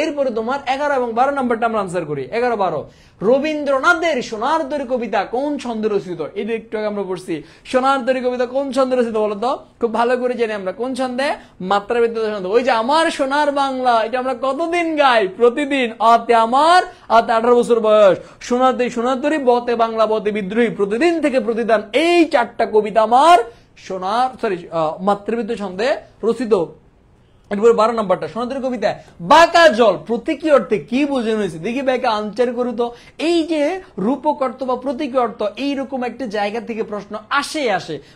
এরপরে তোমার 11 এবং 12 নম্বরটা আমরা আনসার করি। 11-12 রবীন্দ্রনাথের সোনার তরী কবিতা কোন ছন্দে রচিত? এটা একটু আগে আমরা পড়ছি। সোনার তরী কবিতা কোন ছন্দে রচিত বলতো? খুব ভালো করে জানি আমরা কোন ছন্দে, মাত্রাবৃত্ত ছন্দে। ওই যে আমার সোনার বাংলা, এটা আমরা কতদিন গাই? প্রতিদিন। আতে আমার, আতে 18 বছর বয়স, সোনাতে সোনার তরী, বতে বাংলা, বতে বিদ্রোহী, প্রতিদিন থেকে প্রতিদান, এই 4টা কবিতা আমার সোনার মাত্রাবৃত্ত ছন্দে রচিত। এরপরে 12 নম্বরটা সোনার কবিতায় বাঁকা জল প্রতীকী অর্থে কি বোঝানো হয়েছে? দেখি ব্যাকে আনসার করু তো। এই যে রূপক অর্থ বা প্রতীকী অর্থ, এইরকম একটা জায়গা থেকে প্রশ্ন আসে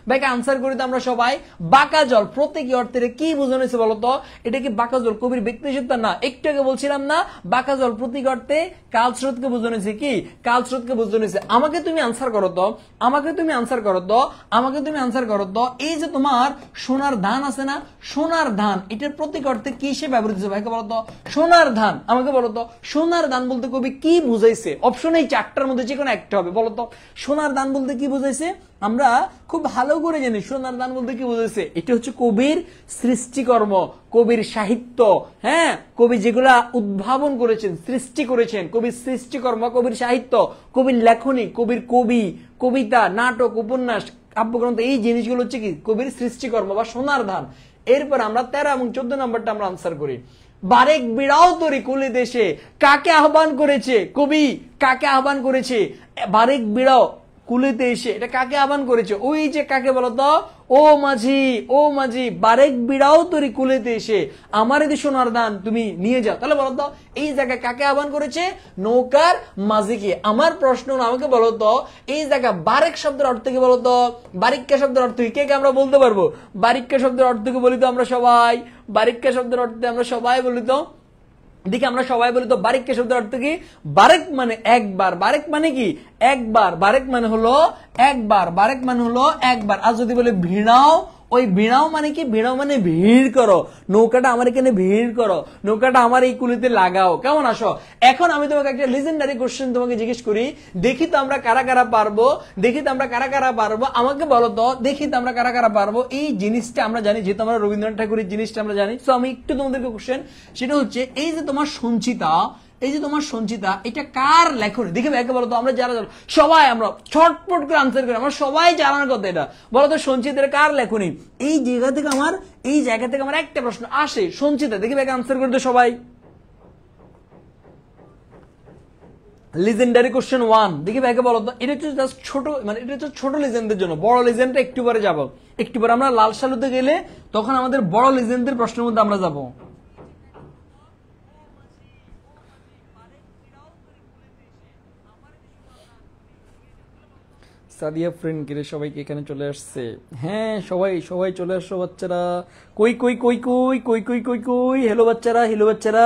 ব্যাকে আনসার করি তো আমরা সবাই। বাঁকা জল প্রতীকী অর্থে কি বোঝানো হয়েছে বলতো? এটা কি বাঁকা জল কবির ব্যক্তিসত্তা? না, একটু আগে বলছিলাম না বাঁকা জল প্রতীকী অর্থে কালস্রোতকে বোঝানো হয়েছে। কি কালস্রোতকে বোঝানো হয়েছে? আমাকে তুমি আনসার করো তো, আমাকে তুমি আনসার করো তো, আমাকে তুমি আনসার করো তো। এই যে তোমার সোনার ধান আছে না, সোনার ধান, এটার প্রতীক অর্থে কি সে ব্যবহৃত হয়েছে? ভাইকে বলতো সোনার ধান। আমাকে বলতো সোনার ধান বলতে কবি কি বুঝাইছে? অপশন এই 4টার মধ্যে যে কোনো একটা হবে। বলতো সোনার ধান বলতে কি বুঝাইছে? আমরা খুব ভালো করে জানি সোনার ধান বলতে কি বুঝাইছে। এটা হচ্ছে কবির সৃষ্টিকর্ম, কবির সাহিত্য। হ্যাঁ, কবি যেগুলা উদ্ভাবন করেছেন, সৃষ্টি করেছেন, কবির সৃষ্টিকর্ম, কবির সাহিত্য, কবির লেখনী, কবির কবিতা, নাটক, উপন্যাস, কাব্যগ্রন্থ, এই জিনিসগুলো হচ্ছে কি কবির সৃষ্টিকর্ম বা সোনার ধান। এরপর আমরা 13 এবং 14 নম্বরটা আমরা আনসার করি। বারেক বিড়াও তরি কুলে দেশে কাকে আহ্বান করেছে? কবি কাকে আহ্বান করেছে? বারেক বিড়াও কুলেতে এসে, এটা কাকে আহ্বান করেছে? ওই যে কাকে বলতো, ও মাঝি, ও মাঝি, বারেক বিড়াও তরি কুলেতে এসে আমার এই সোনার দান তুমি নিয়ে যাও। তাহলে বলতো এই জায়গায় কাকে আহ্বান করেছে? নৌকার মাঝিকে। আমার প্রশ্ন আমাকে বলতো এই জায়গা বারেক শব্দের অর্থ কি বলতো? বারিক্কা শব্দের অর্থ কি? কে আমরা বলতে পারবো? বারিক্কা শব্দের অর্থ কি বলি তো আমরা সবাই? বারিক্কা শব্দের অর্থে আমরা সবাই বলি তো, দেখি আমরা সবাই বলি তো বারিক শব্দের অর্থ কি? বারেক মানে একবার। বারেক মানে কি? একবার। বারেক মানে হলো একবার। বারেক মানে হলো একবার। আর যদি বলে ভিড়াও, ওই ভিড়াও মানে কি? ভিড়াও মানে ভিড় করো, নৌকাটা আমার এখানে ভিড় করো, নৌকাটা আমার এই কুলিতে লাগাও। কেমন আসো? এখন আমি তোমাকে একটা লিজেন্ডারি কোশ্চেন তোমাকে জিজ্ঞেস করি, দেখি তো আমরা কারা কারা পারবো, দেখি তো আমরা কারা কারা পারবো। আমাকে বলো তো, দেখি তো আমরা কারা কারা পারবো। এই জিনিসটা আমরা জানি, যেহেতু আমরা রবীন্দ্রনাথ ঠাকুরের জিনিসটা আমরা জানি। তো আমি একটু তোমাদেরকে কোশ্চেন, সেটা হচ্ছে এই যে তোমার সঞ্চিতা, এই যে তোমার সঞ্চিতা, এটা কার লেখনী? দেখে একে বলতো আমরা যারা সবাই আমরা ছটপট করে আনসার করি, আমরা সবাই জানার কথা এটা। বলতো সঞ্চিতার কার লেখনী? এই জায়গা থেকে আমার, এই জায়গা থেকে আমার একটা প্রশ্ন আসে, সঞ্চিতা। দেখে একে আনসার করে তো সবাই। লিজেন্ডারি কোশ্চেন 1, দেখি একে বলতো। এটা হচ্ছে জাস্ট ছোট, মানে এটা হচ্ছে ছোট লিজেন্ডদের জন্য। বড় লিজেন্ডটা একটু পরে যাবো। একটু পরে আমরা লাল সালুতে গেলে তখন আমাদের বড় লিজেন্ডদের প্রশ্নের মধ্যে আমরা যাবো। সাদিয়া ফ্রেন্ড কিরে সবাইকে এখানে চলে আসছে। হ্যাঁ, সবাই সবাই চলে আসো বাচ্চারা। কই কই কই কই কই কই কই কই হ্যালো বাচ্চারা, হ্যালো বাচ্চারা।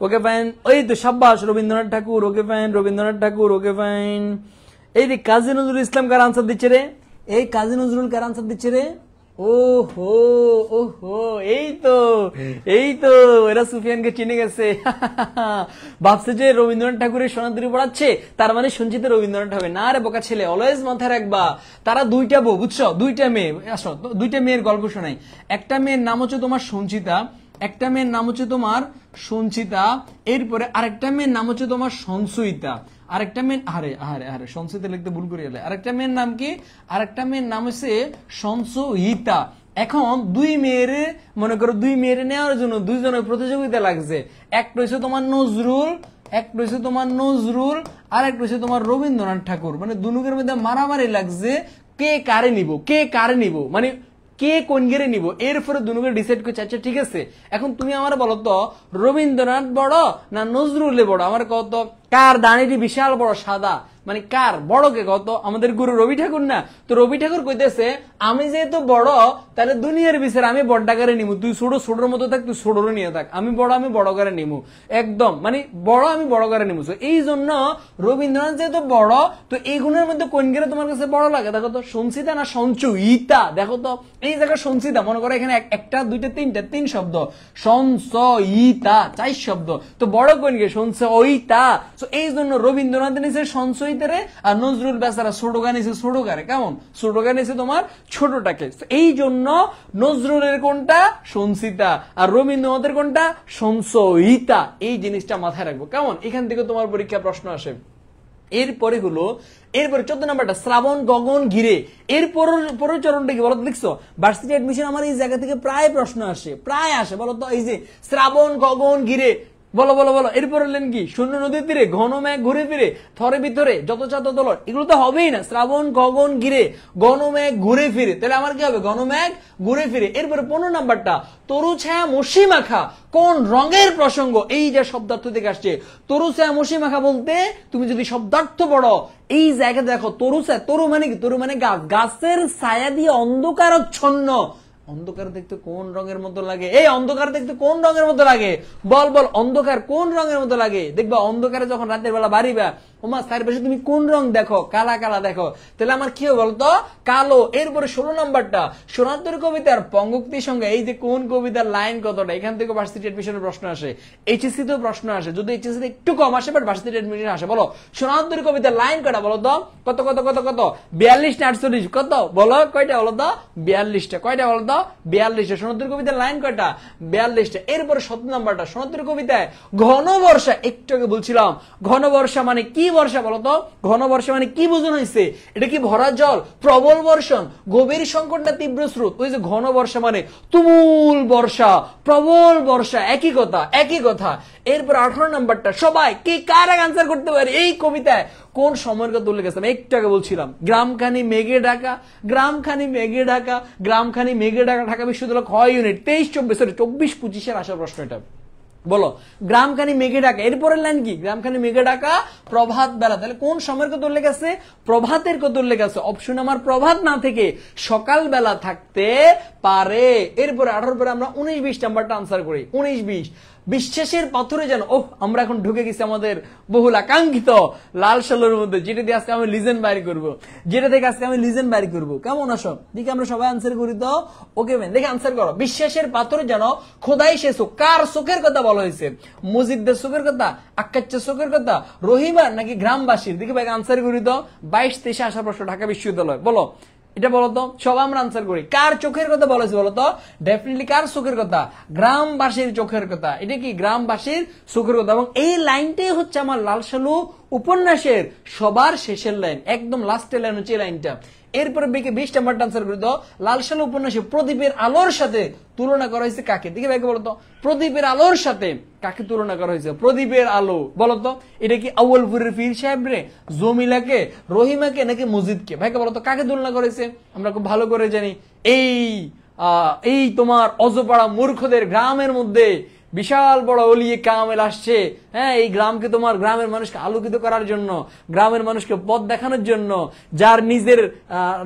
ওকে ফাইন, ওই তো সাব্বাস Rabindranath Thakur. Okay fine, Rabindranath Thakur. Okay fine. এই রে কাজী নজরুল ইসলাম কার আনসার দিচ্ছে রে? এই কাজী নজরুল কার আনসার দিচ্ছে রে? ওহো ওহো, এই তো এই তো এরা সুফিয়ানকে চিনে গেছে। ভাবছে যে রবীন্দ্রনাথ ঠাকুরের সোনাদ্রি পড়াচ্ছে, তার মানে সঞ্চিত রবীন্দ্রনাথ হবে না। রে বোকা ছেলে, অলওয়েজ মাথায় রাখবা তারা দুইটা বউ, বুঝছো? দুইটা মেয়ে। আসো দুইটা মেয়ের গল্প শোনাই। একটা মেয়ের নাম হচ্ছে তোমার সঞ্চিতা, একটা মেয়ের নাম হচ্ছে তোমার সঞ্চিতা। এরপরে আরেকটা মেয়ের নাম হচ্ছে তোমার সঞ্চয়িতা। আরেকটা মেয়ে, আরে আরে আরে সঞ্চয়িতা লিখতে ভুল করে গেলে। আরেকটা মেয়ের নাম কি? আরেকটা মেয়ের নাম হচ্ছে সঞ্চয়িতা। এখন দুই মেয়ের মনে করো দুই মেয়ের নেওয়ার জন্য দুইজনের প্রতিযোগিতা লাগছে, একটা হচ্ছে তোমার নজরুল, একটা হচ্ছে তোমার নজরুল, আর একটা হচ্ছে তোমার রবীন্দ্রনাথ ঠাকুর, মানে দুনুকের মধ্যে মারামারি লাগছে কে কারে নিব, কে কারে নিব, মানে কে কোন গেরে নিব, এরপরে দুনুকে ডিসাইড করছে। আচ্ছা ঠিক আছে, এখন তুমি আমার বলো তো রবীন্দ্রনাথ বড় না নজরুলে বড়, আমার কত কার দাঁড়িয়ে বিশাল বড় সাদা, মানে কার বড় কে কত, আমাদের গুরু রবি ঠাকুর না? তো রবি ঠাকুর কইতেছে আমি যেহেতু বড় তাহলে দুনিয়ার বিচার আমি বড়ডাকারে নিমু, তুই ছোট ছোটর মতো থাক, তুই ছোটর নিয়ে থাক, আমি বড় করে নিমু, একদম মানে বড় আমি বড় করে নিমু। এই জন্য রবীন্দ্রনাথ যেহেতু বড়, তো এই গুণের মধ্যে কোন গেলে তোমার কাছে বড় লাগে? দেখো তো সঞ্চিতা না সঞ্চয়িতা, দেখো তো এই জায়গায় সঞ্চিতা, মনে করো এখানে একটা দুইটা তিনটা তিন শব্দ, সঞ্চয়িতা চার শব্দ, তো বড় কোন গে? সঞ্চয়িতা। এই জন্য রবীন্দ্রনাথ নিচে সঞ্চয়িতারে, আর নজরুল বেচারা ছোট গান নিচে ছোট গারে, কেমন ছোট গান নিচে তোমার ছোটটাকে। এই জন্য নজরুলের কোনটা? সঞ্চিতা, আর রবীন্দ্রনাথের কোনটা? সঞ্চয়িতা। এই জিনিসটা মাথায় রাখবো, কেমন? এখান থেকে তোমার পরীক্ষা প্রশ্ন আসে। এরপরে হলো, এরপরে 14 নাম্বারটা শ্রাবণ গগন ঘিরে, এর পরের চরণটা কি বলো? দেখছো ভার্সিটি অ্যাডমিশন আমার এই জায়গা থেকে প্রায় প্রশ্ন আসে, প্রায় আসে, বলো তো এই যে শ্রাবণ গগন ঘিরে, বলো বলো বলো, এরপর হলেন কি? শূন্য নদীর তীরে ঘন মেঘ ঘুরে ফিরে, থরে ভিতরে যত চাত দল, এগুলো তো হবেই না। শ্রাবণ গগন ঘিরে ঘন মেঘ ঘুরে ফিরে, তাহলে আমার কি হবে? ঘন মেঘ ঘুরে ফিরে। এরপরে 15 নাম্বারটা তরু ছায়া মসি মাখা, কোন রঙের প্রসঙ্গ? এই যে শব্দার্থ থেকে আসছে, তরু ছায়া মসি মাখা বলতে তুমি যদি শব্দার্থ পড়ো এই জায়গা দেখো, তরু ছায়া, তরু মানে কি? তরু মানে গাছ, গাছের ছায়া দিয়ে অন্ধকারচ্ছন্ন। অন্ধকার দেখতে কোন রঙের মতো লাগে? এই অন্ধকার দেখতে কোন রঙের মতো লাগে? বল বল, অন্ধকার কোন রঙের মতো লাগে? দেখবা অন্ধকারে যখন রাতের বেলা বাড়িবা, ওমা চারপাশে তুমি কোন রং দেখো? কালা কালা দেখো, তাহলে আমার কি হবে বলতো? কালো। এরপরে 16 নাম্বারটা সোনান্তর কবিতার পঙ্গক্তির সঙ্গে, এই যে কোন কবিতার লাইন কতটা? এখান থেকে ভার্সিটি এডমিশনের প্রশ্ন আসে, এইচএসসি তেও প্রশ্ন আসে, যদি এইচএসসি তে একটু কম আসে বাট ভার্সিটি এডমিশন আসে। বলো সোনান্তর কবিতার লাইন কয়টা বলো তো? কত কত কত কত? 42 না 48? কত বলো, কয়টা বলো তো? 42টা। কয়টা বলো তো? 42টা। সোনান্তর কবিতার লাইন কয়টা? 42টা। এরপরে 17 নাম্বারটা সোনান্তর কবিতায় ঘন বর্ষা, একটু আগে বলছিলাম ঘন বর্ষা মানে কি বর্ষা বলতো? ঘন বর্ষা মানে কি বোঝানো হয়েছে? এটা কি ভরা জল, প্রবল বর্ষণ, গভীর সংকট না তীব্র স্রোত? ওই যে ঘন বর্ষা মানে তুমুল বর্ষা, প্রবল বর্ষা, একই কথা একই কথা। এরপর 18 নাম্বারটা সবাই কে কার আনসার করতে পারে এই কবিতায় কোন সময়ের কথা উল্লেখ আছে? আমি একটু আগে বলছিলাম গ্রামখানি মেঘে ঢাকা, গ্রামখানি মেঘে ঢাকা, গ্রামখানি মেঘে ঢাকা, ঢাকা বিশ্ববিদ্যালয় 6 ইউনিট 23-24 আসা প্রশ্ন এটা। বলো গ্রামখানি মেঘে ঢাকা, এরপরের লাইন কি? গ্রামখানি মেঘে ঢাকা প্রভাত বেলা, তাহলে কোন সময়ের কথা উল্লেখ আছে? প্রভাতের কথা উল্লেখ আছে। অপশন আমার প্রভাত না থেকে সকাল বেলা থাকতে পারে। এরপরে 18 পরে আমরা 19-20 নাম্বারটা আনসার করি। 19-20 বিশ্বাসের পাথরে যেন, ওহ আমরা এখন ঢুকে গেছি আমাদের বহুল আকাঙ্ক্ষিত লাল সালোর মধ্যে, যেটা দিয়ে আজকে আমি লিজেন্ড বাইর করবো, যেটা থেকে আজকে আমি লিজেন্ড বাইর করবো। কেমন আসো? দেখি আমরা সবাই আনসার করি তো। ওকে ম্যান, দেখে আনসার করো। বিশ্বাসের পাথরে যেন খোদাই সে চোখ, কার চোখের কথা বলা হয়েছে? মজিদদের চোখের কথা, আক্কাচ্চের চোখের কথা, রহিমার নাকি গ্রামবাসীর? দেখি ভাই আনসার করি তো। 22-23 আসা প্রশ্ন ঢাকা বিশ্ববিদ্যালয়। বলো এটা বলো তো, সব আমরা আনসার করি। কার চোখের কথা বলেছে বলো তো? ডেফিনেটলি কার চোখের কথা? গ্রামবাসীর চোখের কথা। এটা কি গ্রামবাসীর চোখের কথা। এবং এই লাইনটাই হচ্ছে আমার লাল সালু উপন্যাসের সবার শেষের লাইন, একদম লাস্টের লাইন হচ্ছে এই লাইনটা। এরপরে 20 নাম্বারটা আনসার করি তো। লাল সালু উপন্যাসে প্রদীপের আলোর সাথে তুলনা করা হয়েছে কাকে? দেখি ভাইকে বলতো, প্রদীপের আলোর সাথে কাকে তুলনা করা হয়েছে? প্রদীপের আলো বলতো, এটা কি আউয়ালপুরের পীর সাহেব রে, জমিলাকে, রহিমাকে নাকি মসজিদকে? ভাইকে বলতো কাকে তুলনা করেছে? আমরা খুব ভালো করে জানি এই তোমার অজপাড়া মূর্খদের গ্রামের মধ্যে বিশাল বড় ওলিয়ে কামেল আসছে। হ্যাঁ, এই গ্রামকে তোমার গ্রামের মানুষকে আলোকিত করার জন্য, গ্রামের মানুষকে পথ দেখানোর জন্য, যার নিজের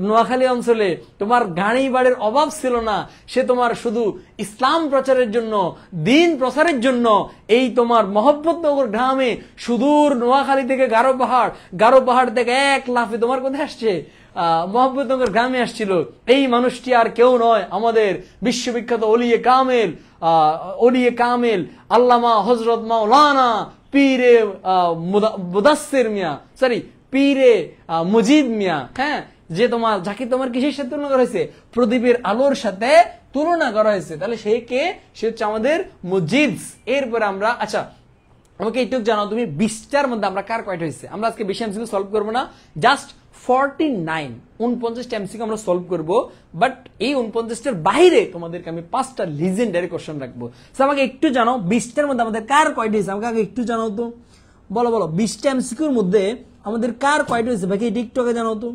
নোয়াখালী অঞ্চলে তোমার গাড়ি বাড়ির অভাব ছিল না, সে তোমার শুধু ইসলাম প্রচারের জন্য, দিন প্রচারের জন্য এই তোমার মহব্বতনগর গ্রামে সুদূর নোয়াখালী থেকে গারো পাহাড় থেকে এক লাফে তোমার কোথায় আসছে? মহব্বতনগর গ্রামে আসছিল। এই মানুষটি আর কেউ নয়, আমাদের বিশ্ববিখ্যাত ওলিয়ে কামেল আল্লামা হযরত মাওলানা পীরে মুদাসসির মিয়া, সরি পীরে মুজিদ মিয়া। হ্যাঁ, যে যাকে তোমার কিসের সাথে তুলনা করা হয়েছে? প্রদীপের আলোর সাথে তুলনা করা হয়েছে। তাহলে সে কে? সে হচ্ছে আমাদের মুজিদ। এরপরে আমরা, আচ্ছা আমাকে এইটুকু জানাও তুমি 20টার মধ্যে আমরা কার কয়টা হয়েছে? আমরা আজকে 20 এমসিকিউ সলভ করবো না, জাস্ট 49 49টা এমসিকিউ আমরা সলভ করব, বাট এই 49টার বাইরে তোমাদেরকে আমি 5টা লিজেন্ডারি কোশ্চেন রাখবো। আমাকে একটু জানাও 20টার মধ্যে আমাদের কার কয়টা হয়েছে, আমাকে আগে একটু জানাও তো, বলো বলো 20টা এমসিকিউর মধ্যে আমাদের কার কয়টা হয়েছে ভাই, টিকটকে জানাও তো,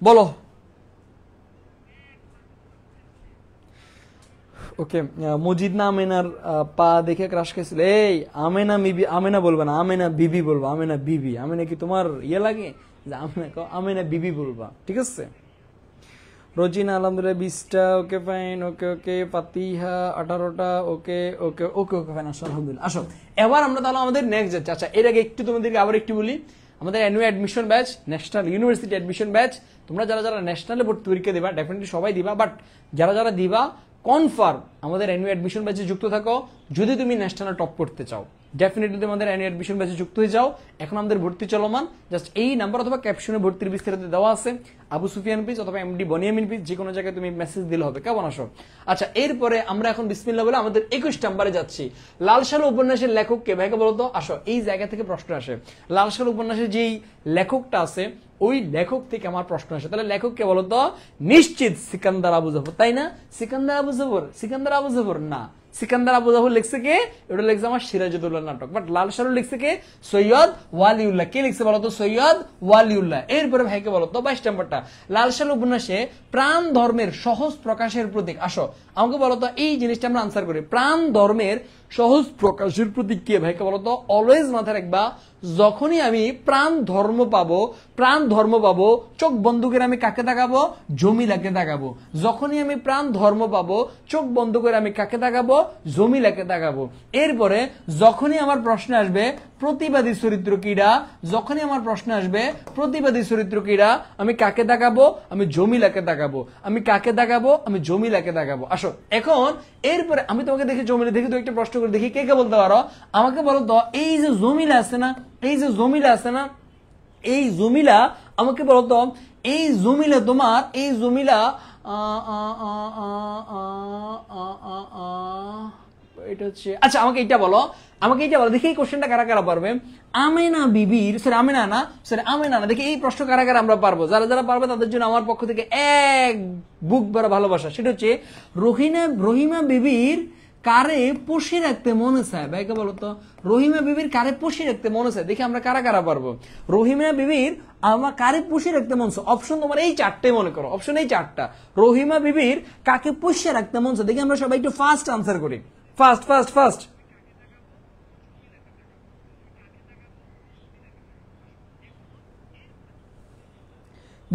বলো। ওকে, মজিদ না আমেনার পা দেখে ক্রাশ খেয়েছিল। এই আমেনা বিবি, আমেনা বলবা না, আমেনা বিবি বলবা, আমেনা বিবি। আমেনা কি তোমার ইয়ে লাগে যে আমেনা কও, আমেনা বিবি বলবা, ঠিক আছে। রোজিনা আলহামদুলিল্লাহ 20টা, ওকে ফাইন, ওকে ওকে। ফাতিহা 18টা, ওকে ওকে ওকে ওকে ফাইন, আসো আলহামদুলিল্লাহ। আসো এবার আমরা তাহলে আমাদের নেক্সট যাচ্ছি। আচ্ছা এর আগে একটু তোমাদেরকে আবার একটু বলি, আমাদের annual admission batch, national university admission batch, তোমরা যারা যারা ন্যাশনালে ভর্তি পরীক্ষা দিবা ডেফিনেটলি সবাই দিবা, বাট যারা যারা দিবা কনফার্ম আমাদের অ্যানুয়াল অ্যাডমিশন ব্যাচে যুক্ত থাকো। যদি তুমি ন্যাশনালে টপ করতে চাও ডেফিনেটলি তোমাদের অ্যানুয়াল অ্যাডমিশন ব্যাচে যুক্ত হয়ে যাও। এখন আমাদের ভর্তি চলমান, জাস্ট এই নাম্বার অথবা ক্যাপশনে ভর্তির বিস্তারিত দেওয়া আছে, আবু সুফিয়ান পিজ অথবা এমডি বনিয়ামিন পিজ, যে কোনো জায়গায় তুমি মেসেজ দিলে হবে। কেমন আসো? আচ্ছা এরপরে আমরা এখন বিসমিল্লাহ বলে আমাদের 21 নম্বরে যাচ্ছি। লাল সালু উপন্যাসের লেখক কে ভাইকে বলতো? আসো এই জায়গা থেকে প্রশ্ন আসে, লাল সালু উপন্যাসের যেই লেখকটা আছে ওই লেখক থেকে আমার প্রশ্ন আসে। তাহলে লেখক কে বলতো? নিশ্চিত সিকান্দার আবু জাফর, তাই না? সিকান্দার আবু জাফর, সিকান্দার আবু জাফর না, সিকান্দার আবু জাফর লিখছে কে? এটা লিখছে আমার সিরাজউদ্দৌলা নাটক, বাট লাল সালু লিখছে কে? সৈয়দ ওয়ালিউল্লাহ। কে লিখছে বলতো? সৈয়দ ওয়ালিউল্লাহ। এরপরে ভাইকে বলতো 22 নম্বরটা, লাল সালু উপন্যাসে প্রাণ ধর্মের সহজ প্রকাশের প্রতীক। আসো আমাকে বলতো এই জিনিসটা আমরা আনসার করি, প্রাণ ধর্মের সহজ প্রকাশের প্রতীক কে ভাইকে বলতো? অলওয়েজ মাথায় রাখবা, যখনই আমি প্রাণ ধর্ম পাবো, প্রাণ ধর্ম পাবো, চোখ বন্ধ করে আমি কাকে তাকাবো? জমিলাকে তাকাবো। যখনই আমি প্রাণ ধর্ম পাবো, চোখ বন্ধ করে আমি কাকে তাকাবো? জমিলাকে তাকাবো। এরপরে যখনই আমার প্রশ্ন আসবে প্রতিবাদী চরিত্র কিরা, যখনই আমার প্রশ্ন আসবে প্রতিবাদী চরিত্র কিরা, আমি কাকে তাকাবো? আমি জমিলাকে তাকাবো। আমি কাকে তাকাবো? আমি জমিলাকে তাকাবো। আসো এখন এরপরে আমি তোমাকে দেখি জমিলা, দেখি তো একটা প্রশ্ন করে দেখি কে কে বলতে পারো। আমাকে বলো তো এই যে জমিলা আছে না, এই যে জমিলা আছে না, এই জমিলা আমাকে বলো তো এই জমিলা তোমার, এই জমিলা এটা হচ্ছে, আচ্ছা আমাকে এটা বলো, আমাকে এটা বলো দেখি এই কোশ্চেনটা কারা কারা পারবে। আমেনা বিবির, সরি আমেনা না, সরি আমেনা না, দেখি এই প্রশ্ন কারা কারা আমরা পারবো। যারা যারা পারবে তাদের জন্য আমার পক্ষ থেকে এক বুক ভরা ভালোবাসা। সেটা হচ্ছে রহিমা বিবির কারে পুষে রাখতে মনে চায়, ভাইকে বলো তো রহিমা বিবির কারে পুষে রাখতে মনে চায়, দেখি আমরা কারা কারা পারবো। রহিমা বিবির আমার কারে পুষে রাখতে মন চায়, অপশন তোমার এই চারটে মনে করো, অপশন এই চারটা। রহিমা বিবির কাকে পুষে রাখতে মন চায়, দেখি আমরা সবাই একটু ফাস্ট আনসার করি, ফাস্ট ফাস্ট ফাস্ট।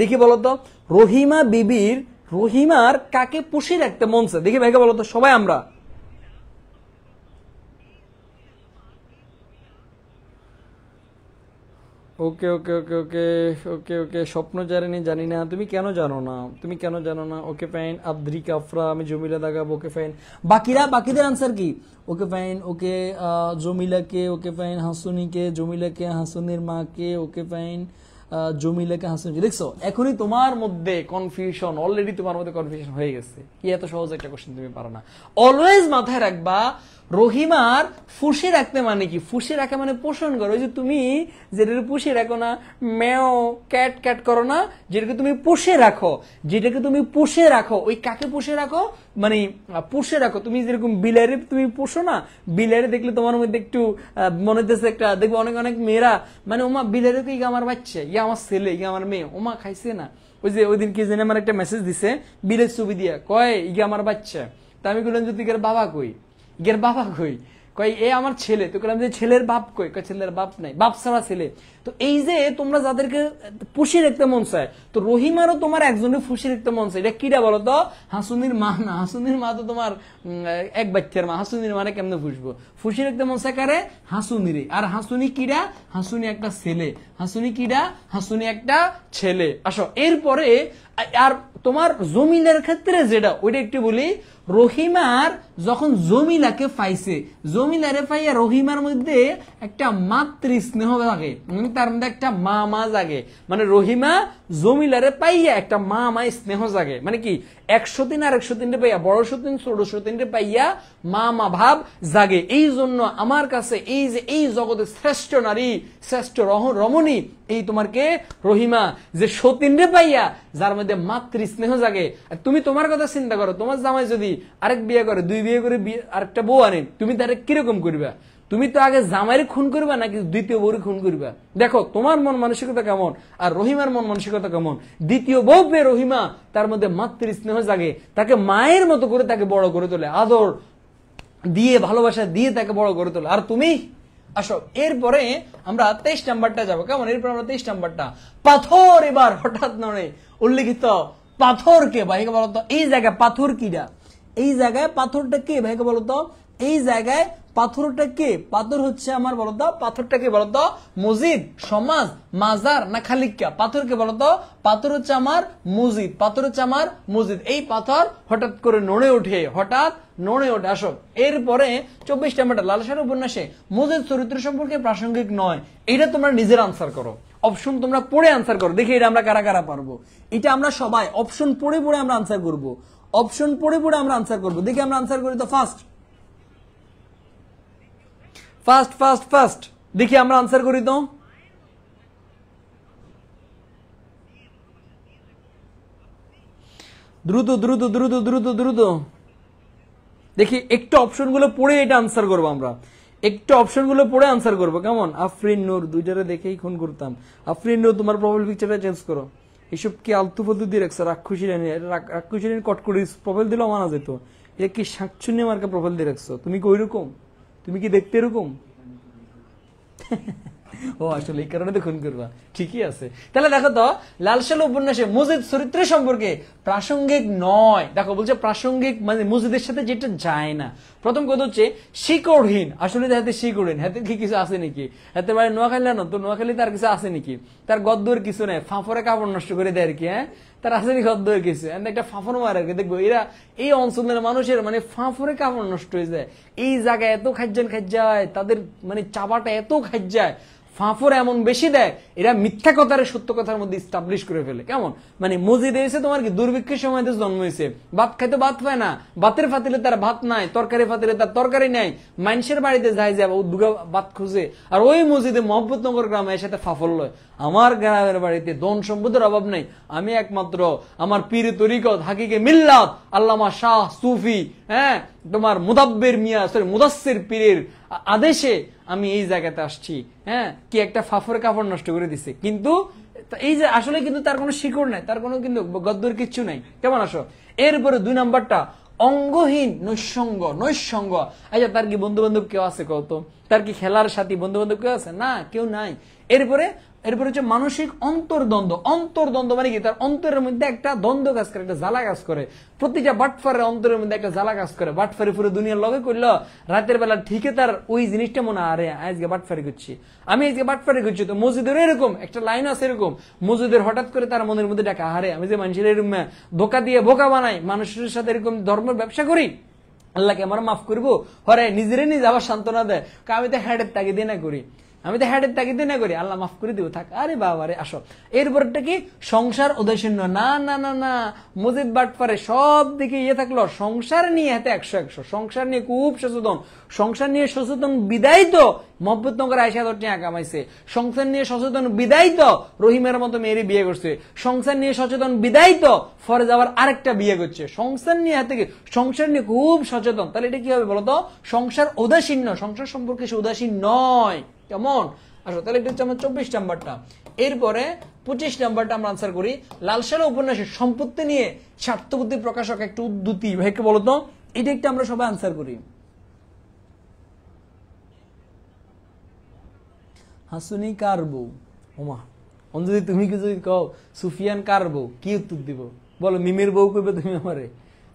দেখি বলতো রহিমা বিবির, রহিমার কাকে পুষে রাখতে মন চায়, দেখি ভাইকে বলতো সবাই আমরা। ওকে ওকে ওকে ওকে ওকে ওকে স্বপ্ন জানি জানি না, তুমি কেন জানো না, তুমি কেন জানো না? Okay fine. আবদ্রিকা আফরা, আমি জমিলা দাগাবো। Okay fine. বাকিরা, বাকিদের আনসার কি? ওকে ফাইন। ওকে জমিলাকে, ওকে ফাইন। হাসুনিকে, জমিলাকে, হাসুনির মাকে, ওকে ফাইন। জমিলাকে, হাসুনি। দেখছো এখনই তোমার মধ্যে কনফিউশন, অলরেডি তোমার মধ্যে কনফিউশন হয়ে গেছে। কি এত সহজ একটা কোশ্চেন তুমি পারো না? অলওয়েজ মাথায় রাখবা রহিমার ফুসে রাখতে মানে কি? ফুসে রাখা মানে পোষণ করো। ওই যে তুমি যেটাকে পুষে রাখো না, ম্যাও ক্যাট ক্যাট করো না, যেটাকে তুমি পুষে রাখো, যেটাকে তুমি পুষে রাখো, ওই কাকে পুষে রাখো মানে পুষে রাখো। তুমি যেরকম বিলারে তুমি পোষো না, বিলারে দেখলে তোমার মধ্যে একটু মনে হচ্ছে একটা, দেখবে অনেক অনেক মেয়েরা মানে ওমা বিলারে তো ইয়ে আমার বাচ্চা, ইয়ে আমার ছেলে, ইয়ে আমার মেয়ে, ওমা খাইছে না। ওই যে ওই দিন কি জানি আমার একটা মেসেজ দিছে বিলের ছবি দিয়া, কয় ইয়ে আমার বাচ্চা। তা আমি বললাম যে তুই বাবা কই, ইয়ের বাবা কই? কয় এ আমার ছেলে। তো বললাম যে ছেলের বাপ কই? কয় ছেলের বাপ নাই, বাপ ছাড়া ছেলে। তো এই যে তোমরা যাদেরকে পুষিয়ে রাখতে মন চায়, তো রহিমারও তোমার একজনের ফুসিয়ে রাখতে মন চায়, এটা কিরা বলো তো? হাসুনির মা না, হাসুনির মা তো তোমার এক বাচ্চার মা, হাসুনির মানে কেমনে ফুসবো? ফুসিয়ে রাখতে মন চায় কারে? হাসুনিরে। আর হাসুনি কিরা? হাসুনি একটা ছেলে। হাসুনি কিরা? হাসুনি একটা ছেলে। আসো এরপরে আর তোমার জমিলার ক্ষেত্রে যেটা ওইটা একটু বলি, রহিমার যখন জমিলাকে পাইছে, জমিলারে পাইয়া রহিমার মধ্যে একটা মাতৃ স্নেহ জাগে, মানে তার মধ্যে একটা মা মা জাগে, মানে রহিমা জমিলারে পাইয়া একটা মা মা স্নেহ জাগে, মানে কি 103 আর 103 পাইয়া, বড় সতীন ছোট সতীন পাইয়া মা মা ভাব জাগে। এই জন্য আমার কাছে এই যে এই জগতের শ্রেষ্ঠ নারী, শ্রেষ্ঠ রমণী এই তোমার কে রহিমা, যে সতীনরে পাইয়া যার মধ্যে মাতৃ স্নেহ জাগে। তুমি তোমার কথা চিন্তা করো, তোমার জামাই যদি আরেক বিয়ে করে, 2 বিয়ে করে আরেকটা বউ আনেন, তুমি তারে কিরকম করবা? তুমি তো আগে জামাইরে খুন করবা নাকি দ্বিতীয় বউরে খুন করবা? দেখো তোমার মন মানসিকতা কেমন আর রহিমার মন মানসিকতা কেমন। দ্বিতীয় বউ পেয়ে রহিমা তার মধ্যে মাতৃ স্নেহ জাগে, তাকে মায়ের মতো করে তাকে বড় করে তোলে, আদর দিয়ে ভালোবাসা দিয়ে তাকে বড় করে তোলে। আর তুমি আসো, এরপরে আমরা 23 নাম্বারটা যাবো, কেমন? এরপর আমরা 23 নাম্বারটা, পাথর এবার হঠাৎ নড়ে উল্লেখিত পাথরকে ভাইকে বলতো, এই জায়গায় পাথর কিরা, এই জায়গায় পাথরটা কে ভাইকে বলতো, এই জায়গায় পাথরটা কে? পাথর হচ্ছে আমার বলতো, পাথরটা কে বলতো? মসজিদ, সমাজ, মাজার না খালিকা? পাথরকে বলতো, পাথর হচ্ছে আমার মসজিদ, পাথর হচ্ছে আমার মসজিদ। এই পাথর হঠাৎ করে নড়ে ওঠে, হঠাৎ নড়ে ওঠে। আসো এরপরে 24 নাম্বারটা, লালসার উপন্যাসে মসজিদ চরিত্র সম্পর্কে প্রাসঙ্গিক নয়, এটা তোমরা নিজের আনসার করো, অপশন তোমরা পড়ে আনসার করো, দেখি এটা আমরা কারা কারা পারবো। এটা আমরা সবাই অপশন পড়ে পড়ে আমরা আনসার করব, অপশন পড়ে পড়ে আমরা আনসার করব। দেখি আমরা আনসার করি তো, ফার্স্ট ফার্স্ট ফার্স্ট ফার্স্ট দেখি আমরা আনসার করি তো। দ্রুত দ্রুত দ্রুত দ্রুত দ্রুত দেখি, একটু অপশনগুলো পড়ে এটা আনসার করবো আমরা, একটু অপশনগুলো পড়ে আনসার করবো, কেমন? আফরিন নূর, দুইটারে দেখেই খুন করতাম। আফরিন নূর, তোমার প্রোফাইল পিকচারটা চেঞ্জ করো। এসব কি আলতু ফালতু দিয়ে রাখছো? রাক্ষসী রানী কটকরি প্রোফাইল দিলেও মানা যেত, এটা কি শাকচুন্নি মার্কা প্রোফাইল দিয়ে রাখছো? তুমি কি ওইরকম? তুমি কি দেখতে এরকম? ও আসলে এই কারণে তো খুন করবা, ঠিকই আছে। তাহলে দেখো তো, লালসাল উপন্যাসে মসজিদ চরিত্র সম্পর্কে প্রাসঙ্গিক নয়। দেখো বলছে প্রাসঙ্গিক, মানে মসজিদের সাথে যেটা যায় না। প্রথম কথা হচ্ছে শিকড়হীন, আসলে হাতে শিকড়হীন, হাতে কি কিছু আছে নাকি? হাতে বাড়ি নোয়াখালী না তো, নোয়াখালী তার কিছু আছে নাকি? তার গদ্দর কিছু নেই, ফাঁফরে কাপড় নষ্ট করে দেয় আর কি। হ্যাঁ, তার আসেনি গদ্দর কিছু, একটা ফাঁফর মারে আর কি। দেখবো এরা এই অঞ্চলের মানুষের মানে ফাঁফরে কাপড় নষ্ট হয়ে যায়, এই জায়গায় এত খাজ্জান খাজ্জায়, তাদের মানে চাবাটা এত খাজ্জায়, ফাঁফর এমন বেশি দেয়, এরা মিথ্যা কথার সত্য কথার মধ্যে স্টাবলিশ করে ফেলে। কেমন? মানে মসজিদে এসে তোমার কি দুর্ভিক্ষের সময় জন্ম হয়েছে, ভাত খাইতে ভাত পায় না, ভাতের ফাতিলে তার ভাত নাই, তরকারি ফাতিলে তার তরকারি নাই, মানুষের বাড়িতে যাই যাবো দুগা ভাত খুঁজে, আর ওই মসজিদে মোহাম্মদনগর গ্রামে এর সাথে ফাফর লয়। আমার গ্রামের বাড়িতে ধন সম্পদের অভাব নেই, আমি একমাত্র আমার পীর তরিকত হাকিকে মিল্লাত আল্লামা শাহ সুফি, হ্যাঁ তোমার মুদাব্বির মিয়া সরি মুদাসসির পীরের আদেশে আমি এই জায়গাতে আসছি। হ্যাঁ, কি একটা ফাফর কাপড় নষ্ট করে দিছে, কিন্তু এই যে আসলে কিন্তু তার কোনো শিকড় নাই, তার কোনো কিন্তু গদ্দর কিচ্ছু নাই। কেমন? আসো এরপরে 2 নাম্বারটা, অঙ্গহীন নৈসঙ্গ, নৈসঙ্গ। আচ্ছা তার কি বন্ধু বান্ধব কেউ আছে কত? তার কি খেলার সাথী বন্ধু বান্ধব কেউ আছে? না, কেউ নাই। এরপরে হচ্ছে মানসিক অন্তর্দ্বন্দ্ব। অন্তর্দ্বন্দ্ব মানে কি? তার অন্তরের মধ্যে একটা দ্বন্দ্ব কাজ করে, একটা জ্বালা কাজ করে। প্রতিটা বাটফারের অন্তরের মধ্যে একটা জ্বালা কাজ করে। বাটফারি পুরো দুনিয়ার লগে করলো, রাতের বেলা ঠিকই তার ওই জিনিসটা মনে, আরে আজকে বাটফারি করছি, আমি আজকে বাটফারি করছি। তো মসজিদের এরকম একটা লাইন আছে, এরকম মসজিদের হঠাৎ করে তার মনের মধ্যে ডাকা, আরে আমি যে মানুষের এরকম ধোকা দিয়ে বোকা বানাই, মানুষের সাথে এরকম ধর্মের ব্যবসা করি, আল্লাহকে আমার মাফ করবো। হরে নিজেরে নিজে আবার সান্ত্বনা দেয়, আমি তো হেডের তাগিদে না করি, আমি তো হেডের তাগিদে না করি, আল্লাহ মাফ করে দিব, থাক। আরে বাবা রে, আসো এরপরটা কি? সংসার উদাসীন্য। না না না না, মসজিদ বাটপারে সব দিকে ইয়ে থাকলো, সংসার নিয়ে হাতে 100 সংসার নিয়ে খুব সচেতন, সংসার নিয়ে সচেতন বিদায় তো মোহাম্মদনগর আয়েশা 10 টাকা কামাইছে, সংসার নিয়ে সচেতন বিদায় তো রহিমের মতো মেয়েরই বিয়ে করছে, সংসার নিয়ে সচেতন বিদায় তো ফরে যাওয়ার আরেকটা বিয়ে করছে। সংসার নিয়ে হাতে সংসার নিয়ে খুব সচেতন, তাহলে এটা কি হবে বলতো? সংসার উদাসীন্য, সংসার সম্পর্কে সে উদাসীন নয়। কেমন? আসো তাহলে এটা হচ্ছে আমার 24 নাম্বারটা। এরপরে 25 নাম্বারটা আমরা আনসার করি, লালসাল উপন্যাসের সম্পত্তি নিয়ে স্বার্থবুদ্ধি প্রকাশক একটা উদ্ধৃতি, ভাইকে বলতো, এটা একটা আমরা সবাই আনসার করি। হাসুনি কার বউ? ওমা, যদি তুমি কিছু কও সুফিয়ান কার বউ, কি উত্তর দিব বলো? মিমের বউ কইবে তুমি আমারে?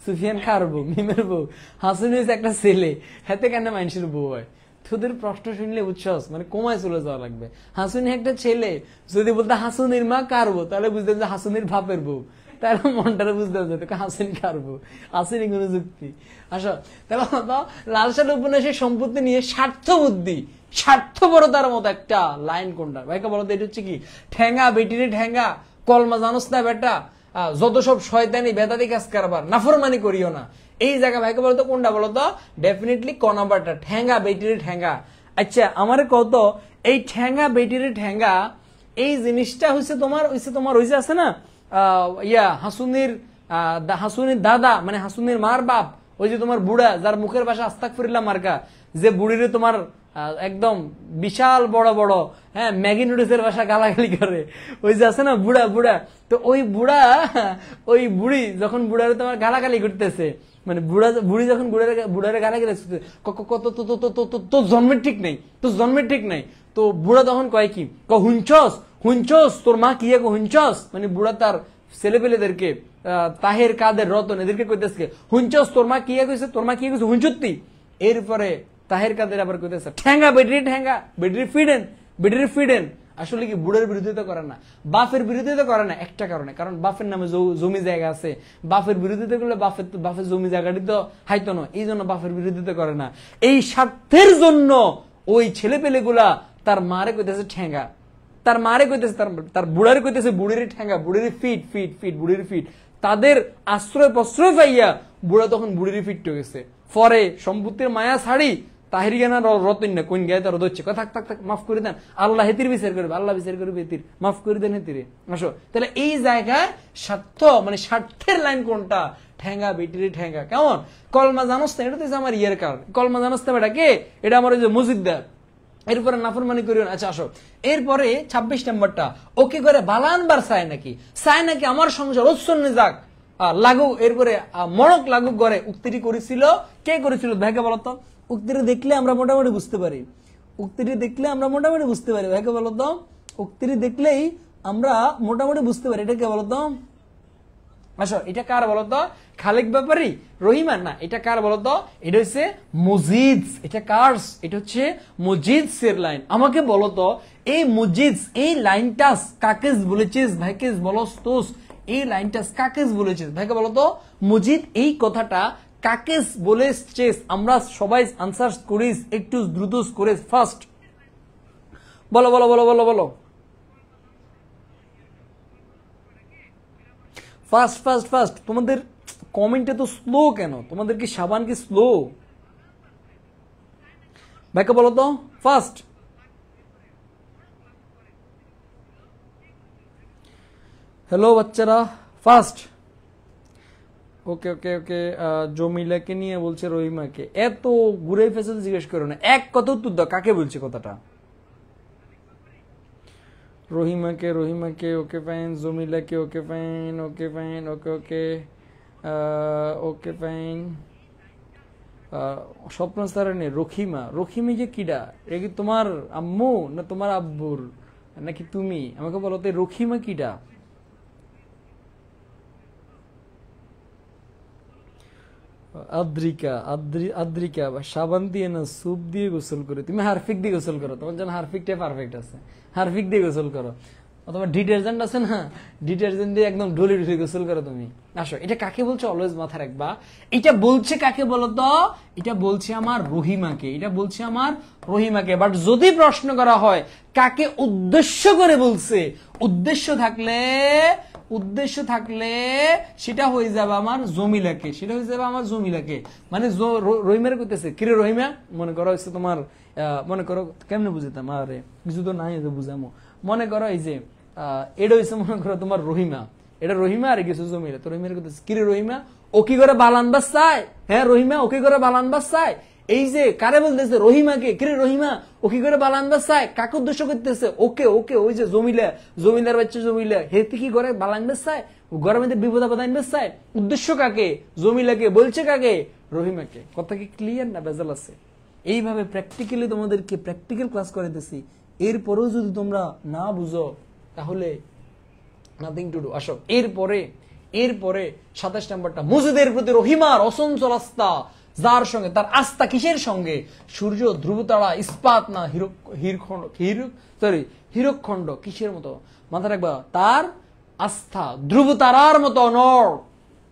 সুফিয়ান কার বউ? মিমের বউ। হাসুনি হচ্ছে একটা ছেলে, হাতে কেন মানুষের বউ হয়? তোদের প্রশ্ন শুনলে উচ্ছ্বাস মানে কমায় চলে যাওয়া লাগবে। হাসুনি একটা ছেলে, যদি বলতে হাসুনির মা কার বউ, তাহলে বুঝতেন যে হাসুনির বাপের বউ। তাহলে মনটারে বুঝতে হবে তোকে হাসিনি কারবো, হাসিনি কোনো যুক্তি। আসো তাহলে লালসার উপন্যাসের সম্পত্তি নিয়ে স্বার্থ বুদ্ধি, স্বার্থপরতার মতো একটা লাইন কোনটা ভাইকে বলতো? এটা হচ্ছে কি, ঠেঙ্গা বেটিরে ঠেঙ্গা, কলমা জানোস না বেটা, যত সব শয়তানি বেদাতি কাজ কারবার, নাফরমানি করিও না। এই জায়গা ভাইকে বলতো কোনটা বলতো? ডেফিনেটলি ক নাম্বারটা, ঠেঙ্গা বেটিরে ঠেঙ্গা। আচ্ছা আমার কত এই ঠেঙ্গা বেটিরে ঠেঙ্গা এই জিনিসটা হচ্ছে তোমার হয়েছে আছে না হাসুনির দাদা মানে হাসুনির মার বাপ, ওই যে তোমার বুড়া যার মুখের ভাষা আস্তাগফিরুল্লাহ মার্কা, যে বুড়িরে তোমার একদম বিশাল বড় বড় হ্যাঁ ম্যাগি নুডলসের ভাষা গালাগালি করে, ওই যে আছে না বুড়া। তো ওই বুড়ি যখন বুড়ারে তোমার গালাগালি করতেছে, মানে বুড়ি যখন বুড়ারে গালাগালি তোর জন্মের ঠিক নেই, তোর জন্মের ঠিক নেই। তো বুড়া তখন কয় কি, হুঞ্চস তোর মা কি হুঞ্চস, মানে বুড়া তার ছেলেপেলেদেরকে তাহের কাদের রতন এদেরকে কইতেছে হুঞ্চস তোর মা কি কইছে, তোর মা কি কইছে হুঞ্চুত্তি। এরপরে তাহের কাদের আবার কইতেছে ঠেঙ্গা বেটির ফিডেন। আসলে কি বুড়ের বিরোধিতা করে না, বাপের বিরোধিতা করে না একটা কারণে, কারণ বাপের নামে জমি জায়গা আছে, বাপের বিরোধিতা করলে বাপের জমি জায়গাটি তো হাইতো না, এই জন্য বাপের বিরোধিতা করে না। এই স্বার্থের জন্য ওই ছেলে পেলেগুলা তার মারে কইতেছে ঠেঙ্গা, তার মারে কইতেছে তার বুড়ারে কইতেছে বুড়ির ঠেঙ্গা, বুড়ির ফিট। তাদের আশ্রয় প্রশ্রয় পাইয়া বুড়া তখন বুড়ির ফিট হয়ে গেছে। পরে সম্পত্তির মায়া ছাড়ি তাহির জ্ঞান রতন না কোন গায়ে তার ধরছে থাক মাফ করে দেন, আল্লাহ হেতির বিচার করবে, আল্লাহ বিচার করবে হেতির, মাফ করে দেন হেতিরে। আসো তাহলে এই জায়গায় স্বার্থ মানে স্বার্থের লাইন কোনটা? ঠেঙ্গা বেটিরে ঠেঙ্গা। কেমন কলমা জানোস না, এটা তো আমার ইয়ের কারণ, কলমা জানোস না বেটা কে, এটা আমার ওই যে মসজিদদার। এরপরে নাফরমানি করিও না। আচ্ছা আসো এরপরে 26 নম্বরটা, ওকে করে বালানবার চায় নাকি আমার সংসার উচ্ছন্নে যাক লাগুক, এরপরে মড়ক লাগুক ঘরে। উক্তিটি করেছিল কে করেছিল ভাইকে বলতো? উক্তিটি দেখলে আমরা মোটামুটি বুঝতে পারি, ভাইকে বলতো? উক্তিটি দেখলেই আমরা মোটামুটি বুঝতে পারি, এটা কে বলতো? আসো এটা কার বলতো? খালেক ব্যাপারী, রহিমান না, এটা কার বলতো? এটা হচ্ছে মুজিদ। এটা কার? এটা হচ্ছে মুজিদস এর লাইন। আমাকে বলতো এই মুজিদস এই লাইনটা কাকে বলেছিস ভাইকে বলস তোস, এই লাইনটা কাকে বলেছিস ভাইকে বলতো? মুজিদ এই কথাটা কাকে বলেছিস? আমরা সবাই আনসার করিস একটু দ্রুত করে, ফার্স্ট বলো বলো বলো বলো বলো ফার্স্ট। তোমাদের কমেন্টে তো স্লো কেন? তোমাদের কি সাবান কি স্লো? ভাইকে বলো তো ফার্স্ট। হ্যালো বাচ্চারা, ফার্স্ট। ওকে ওকে ওকে। জমিলাকে নিয়ে বলছে রহিমাকে, এত ঘুরে ফেসে জিজ্ঞেস করো না, এক কথা উত্তর দাও, কাকে বলছে কথাটা? রহিমাকে ওকে ফাইন, জমিলাকে ওকে ফাইন, ওকে ফাইন। স্বপ্ন সারানি রখিমা যে কিডা? এ কি তোমার আম্মু না তোমার আব্বুর নাকি তুমি? আমাকে বলো তো রখিমা কিডা? আদ্রিকা সাবান দিয়ে না স্যুপ দিয়ে গোসল করে, তুমি হারফিক দিয়ে গোসল করো, তোমার জন্য হারফিকটা পারফেক্ট আছে, হারফিক দিয়ে গোসল করো। অথবা ডিটারজেন্ট আছে না, ডিটারজেন্ট দিয়ে একদম ঢুলি গোসল করো তুমি। আসো এটা কাকে বলছে অলওয়েজ মাথায় রাখবা। এটা বলছে কাকে বলতো? এটা বলছে আমার রহিমাকে। বাট যদি প্রশ্ন করা হয় কাকে উদ্দেশ্য করে বলছে, উদ্দেশ্য থাকলে সেটা হয়ে যাবে আমার জমিলাকে, মানে রহিমার করতেছে কিরে রহিমা, মনে করো হচ্ছে তোমার মনে করো কেমনে বুঝিতাম, আরে কিছু তো নাই বুঝামো, মনে করো এই যে এটা হচ্ছে মনে করো তোমার রহিমা, এটা রহিমা আর কিছু জমিলা, তো রহিমার করতেছে কিরে রহিমা ও কি করে বালানবাস চায়, হ্যাঁ রহিমা ও কি করে বালানবাস চায়। এই যে কারে বলতেছে? রহিমাকে। কিরে রহিমা ও কি করে বালানবাস চায়, কাকে উদ্দেশ্য করতেছে? ওকে ওই যে জমিলার বাচ্চা জমিলা, হেতে কি করে বালানবাস চায়, ঘরের মধ্যে বিপদ আপদ আনবাস চায়। উদ্দেশ্য কাকে? জমিলাকে। বলছে কাকে? রহিমাকে। কথা কি ক্লিয়ার না বেজাল আছে? এইভাবে প্র্যাকটিক্যালি তোমাদেরকে প্র্যাকটিক্যাল ক্লাস করাইতেছি, এরপরেও যদি তোমরা না বুঝো তাহলে নাথিং টু ডু। আসো এরপরে 27 নম্বরটা, মুজিদের প্রতি রহিমার অসঞ্চল আস্থা, যার সঙ্গে তার আস্থা কিসের সঙ্গে? সূর্য, ধ্রুবতারা, ইস্পাত না হীরকখণ্ড কিসের মতো? মাথা রাখবা, তার আস্থা ধ্রুব তারার মতো অনড়।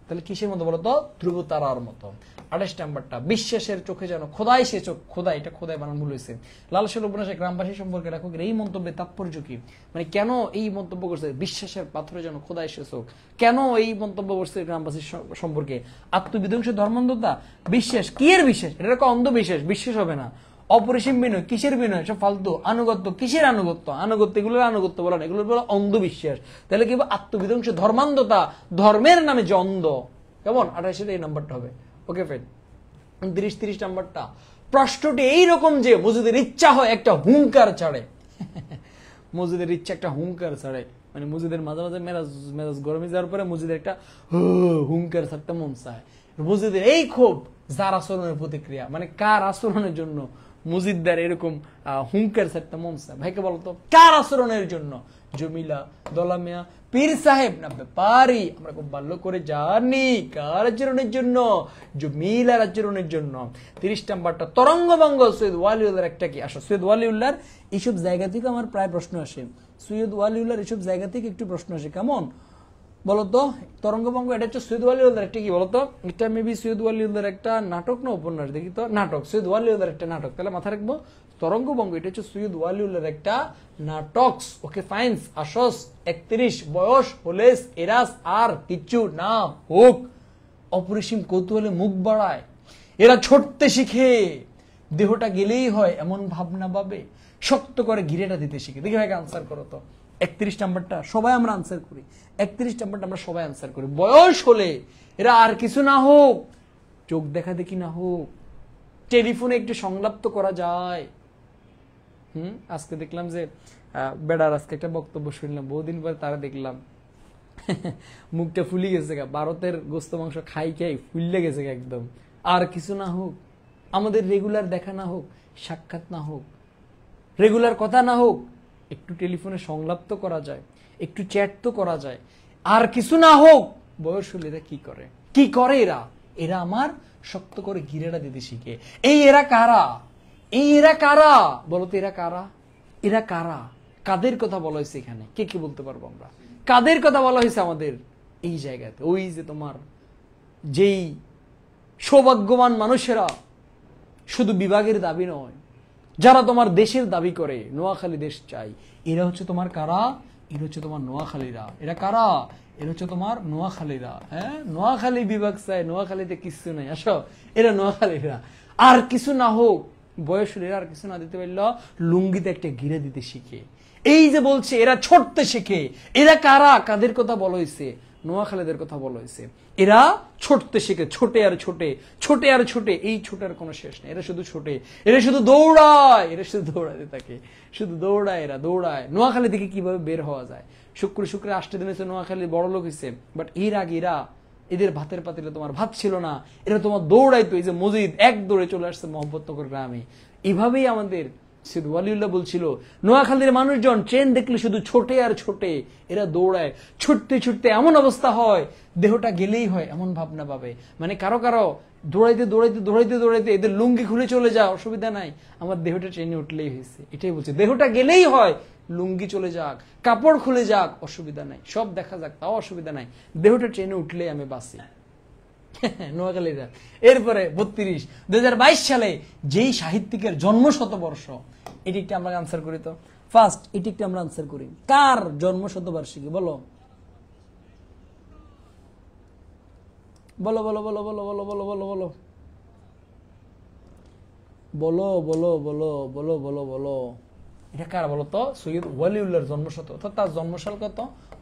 তাহলে কিসের মতো বলতো? ধ্রুব তারার মতো। 28 নাম্বারটা, বিশ্বাসের চোখে যেন খোদাই সে চোখ। খোদাই, এটা খোদাই বানান ভুল হয়েছে। লালসার উপন্যাসে গ্রামবাসী সম্পর্কে লেখকের এই মন্তব্যের তাৎপর্য কি? মানে কেন এই মন্তব্য করছে বিশ্বাসের পাথরে যেন খোদাই সে চোখ? কেন এই মন্তব্য করছে গ্রামবাসী সম্পর্কে? আত্মবিধ্বংসী ধর্মান্ধতা, বিশ্বাস কি এর বিশ্বাস? এটা একটা অন্ধবিশ্বাস, বিশ্বাস হবে না। অপরিসীম বিনয়, কিসের বিনয়? সব ফালতু। আনুগত্য, কিসের আনুগত্য? আনুগত্য, এগুলোর আনুগত্য বলা না, এগুলো বলা অন্ধবিশ্বাস। তাহলে কি আত্মবিধ্বংসী ধর্মান্ধতা, ধর্মের নামে যে অন্ধ। কেমন? 28 এই নাম্বারটা হবে। ওকে ফ্রেন্ড। 29-30 নাম্বারটা, প্রশ্নটি এইরকম যে মসজিদের ইচ্ছা হয় একটা হুঙ্কার ছাড়ে। মসজিদের ইচ্ছা একটা হুঙ্কার ছাড়ে, মানে মসজিদের মাঝে মাঝে মেজাজ গরমে যাওয়ার পরে মসজিদের একটা হুঙ্কার ছাড়তে মন চায়। মসজিদের এই ক্ষোভ যার আচরণের প্রতিক্রিয়া, মানে কার আচরণের জন্য মসজিদদার এরকম হুঙ্কার ছাড়তে মন চায়? ভাইকে বলতো কার আচরণের জন্য? জমিলা, দলামিয়া, পীর সাহেব না ব্যাপারী, আমরা খুব ভালো করে জানি কার আচরণের জন্য? জমিলার আচরণের জন্য। 30 নাম্বারটা, তরঙ্গভঙ্গ সৈয়দ ওয়ালিউল্লাহর একটা কি? আসো, সৈয়দ ওয়ালিউল্লাহর এইসব জায়গা থেকে আমার প্রায় প্রশ্ন আসে। সৈয়দ ওয়ালিউল্লাহর এইসব জায়গা থেকে একটু প্রশ্ন আসে। কেমন বলতো? তরঙ্গভঙ্গ, এটা হচ্ছে সৈয়দ ওয়ালিউল্লাহর একটা কি বলতো? এটা মেবি সৈয়দ ওয়ালিউল্লাহর একটা নাটক না উপন্যাস? দেখি তো, নাটক। সৈয়দ ওয়ালিউল্লাহর একটা নাটক, তাহলে মাথা রাখবো তরঙ্গভঙ্গ এটা হচ্ছে সৈয়দ ওয়ালিউল্লাহর একটা নাটক। ওকে ফাইন্স। আসস 31, বয়স হলেস এরাস আর কিছু না হোক, অপরিসীম কৌতূহলে মুখ বাড়ায়, এরা ছড়তে শিখে, দেহটা গেলেই হয় এমন ভাবনা ভাবে, শক্ত করে ঘিরেটা দিতে শিখে। দেখি ভাই আনসার করো তো। 31 নাম্বারটা সবাই আমরা আনসার করি। 31 নাম্বারটা আমরা সবাই আনসার করি। বয়স হলে এরা আর কিছু না হোক, চোখ দেখা দেখি না হোক, টেলিফোনে একটু সংলাপ করা যায়। আজকে দেখলাম যে বেড়ার আজকে একটা বক্তব্য শুনলাম, বহুদিন পরে তারা দেখলাম মুখটা ফুলি গেছে গা, ভারতের গোস্ত মাংস খাই খাই ফুললে গেছে গা একদম। আর কিছু না হোক, আমাদের রেগুলার দেখা না হোক, সাক্ষাৎ না হোক, রেগুলার কথা না হোক, একটু টেলিফোনে সংলাপ তো করা যায়, একটু চ্যাট তো করা যায়। আর কিছু না হোক, বয়স হলে এরা কি করে? কি করে এরা? এরা আমার শক্ত করে ঘিরেটা দিতে শিখে। এই এরা কারা? এই এরা কারা বলতো? এরা কারা? এরা কারা? কাদের কথা বলা হয়েছে এখানে? কে কি বলতে পারবো আমরা? কাদের কথা বলা হয়েছে আমাদের এই জায়গাতে? ওই যে তোমার যেই সৌভাগ্যবান মানুষেরা, শুধু বিভাগের দাবি নয়, যারা তোমার দেশের দাবি করে, নোয়াখালী দেশ চাই, এরা হচ্ছে তোমার কারা? এরা হচ্ছে তোমার নোয়াখালীরা। এরা কারা? এরা হচ্ছে তোমার নোয়াখালীরা। হ্যাঁ, নোয়াখালী বিভাগ চাই, নোয়াখালীতে কিছু নাই, আসো, এরা নোয়াখালীরা। আর কিছু না হোক, বয়স এরা আর কিছু না দিতে পারলো, লুঙ্গিতে একটা ঘিরে দিতে শিখে। এই যে বলছে এরা ছড়তে শেখে, এরা কারা? কাদের কথা বলা হয়েছে? নোয়াখালীদের কথা বলা হয়েছে। এরা ছুটতে শিখে, ছোটে আর ছোটে, ছোটে আর ছোটে, এই ছোটার কোনো শেষ নেই। এরা শুধু ছোটে, এরা শুধু দৌড়ায়, এরা শুধু দৌড়াতে থাকে, শুধু দৌড়ায়, এরা দৌড়ায়। নোয়াখালী থেকে কিভাবে বের হওয়া যায়? শুক্রে শুক্রে 8 দিন হয়েছে নোয়াখালী বড় লোক হয়েছে, বাট এর আগে এরা, এদের ভাতের পাতিলে তোমার ভাত ছিল না, এরা তোমার দৌড়াইতো। এই যে মসজিদ, এক দৌড়ে চলে আসছে মোহাম্মদনগর গ্রামে। এভাবেই আমাদের সৈয়দ ওয়ালিউল্লাহ বলছিল, নোয়াখালীর মানুষজন ট্রেন দেখলে শুধু ছোটে আর ছোটে, এরা দৌড়ায়, ছুটতে ছুটতে এমন অবস্থা হয়, দেহটা গেলেই হয় এমন ভাবনা পাবে। মানে কারো কারো দৌড়াইতে দৌড়াইতে দৌড়াইতে দৌড়াইতে এদের লুঙ্গি খুলে চলে যাও, অসুবিধা নাই, আমার দেহটা ট্রেনে উঠলেই হয়েছে। এটাই বলছে, দেহটা গেলেই হয়, লুঙ্গি চলে যাক, কাপড় খুলে যাক, অসুবিধা নাই, সব দেখা যাক, তাও অসুবিধা নাই, দেহটা ট্রেনে উঠলেই আমি বাঁচি। নোয়াখালীরা। এরপরে 32, 2022 সালে যেই সাহিত্যিকের জন্ম শতবর্ষ, এটি একটা আমরা আনসার করি তো। ফার্স্ট এটি একটা আমরা আনসার করি। কার জন্ম শতবার্ষিকী? বলো বলো বলো বলো বলো বলো বলো বলো বলো বলো বলো বলো বলো বলো বলো এটা কার বলো তো? সৈয়দ ওয়ালিউল্লাহর জন্মশত, অর্থাৎ তার জন্মসাল কত?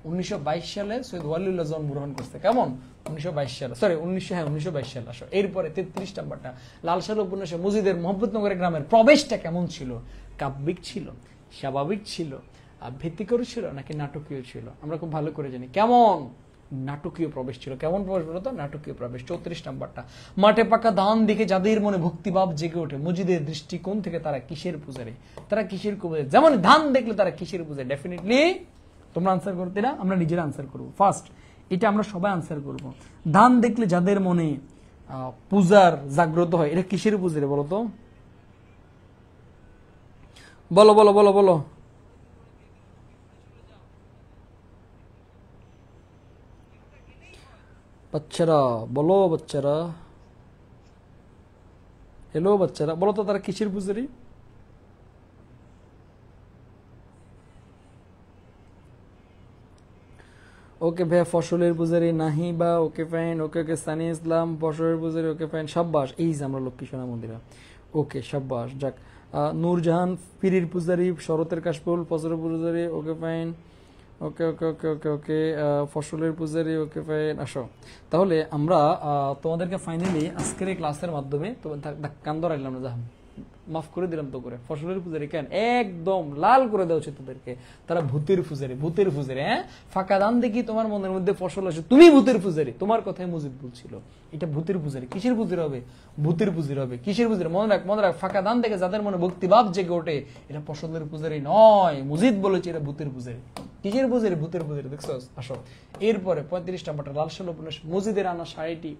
1922 সালে সৈয়দ ওয়ালিউল্লাহ জন্মগ্রহণ করছে। কেমন? 1922 সালে, সরি 1922 সালে। আসো এরপরে 33 নাম্বারটা, লালসার উপন্যাসে মসজিদের মোহাম্মদনগর গ্রামের প্রবেশটা কেমন ছিল? কাব্যিক ছিল, স্বাভাবিক ছিল, ভীতিকর ছিল, নাকি নাটকীয় ছিল? আমরা খুব ভালো করে জানি কেমন নাটকীয় প্রবেশ ছিল। কেমন প্রবেশ বলতো? নাটকীয় প্রবেশ। 34 নাম্বারটা, মাঠে পাকা ধান দেখে যাদের মনে ভক্তিভাব জেগে ওঠে, মসজিদের দৃষ্টিকোণ থেকে তারা কিসের পূজারে? তারা কিসের পূজারে? যেমন ধান দেখলে তারা কিসের পূজারে? ডেফিনেটলি তোমরা আনসার করতে না, আমরা নিজেরা আনসার করবো। ফার্স্ট এটা আমরা সবাই আনসার করব। ধান দেখলে যাদের মনে পূজার জাগ্রত হয়, এটা কিসের পূজারে বলো তো? বলো বলো বলো বলো বাচ্চারা বলো, বাচ্চারা হ্যালো বাচ্চারা বলো তো তারা কিসের পূজারি? ওকে ভাইয়া ফসলের পূজারি নাহি বা ওকে ফাইন, ওকে ওকে সানি ইসলাম ফসলের পূজারি, ওকে ফাইন সাব্বাস, এই যে আমরা লক্ষ্মী সোনা মন্দিরা, ওকে সাব্বাস যাক। নূরজাহান পীরির পূজারি, শরতের কাশফুল ফসলের পূজারি, ওকে fine, okay okay okay okay ওকে ফসলের পূজারি, ওকে ফাইন। আসো তাহলে আমরা তোমাদেরকে ফাইনালি আজকের এই ক্লাসের মাধ্যমে কান ধরাইলাম না, যা মাফ করে দিলাম তো করে। ফসলের পূজারি কেন একদম লাল করে দেওয়া উচিত তাদেরকে, তারা ভূতের পূজারি, ভূতের পূজারি। হ্যাঁ, ফাঁকা দান দেখি তোমার মনের মধ্যে ফসল আসে, তুমি ভূতের পূজারি। তোমার কথাই মজিদ বলছিল, এটা ভূতের পূজারি। কিসের পূজারি হবে? ভূতের পূজারি হবে। কিসের পূজারি? মনে রাখ, মনে রাখ, ফাঁকা দান দেখে যাদের মনে ভক্তিভাব জেগে ওঠে, এটা ফসলের পূজারি নয়, মজিদ বলেছে এটা ভূতের পূজারি। কিসের পূজারি? ভূতের পূজারি। দেখছো? আসো এরপরে 35 নম্বরটা লাল সাল উপন্যাস, মজিদের আনা শাড়িটি।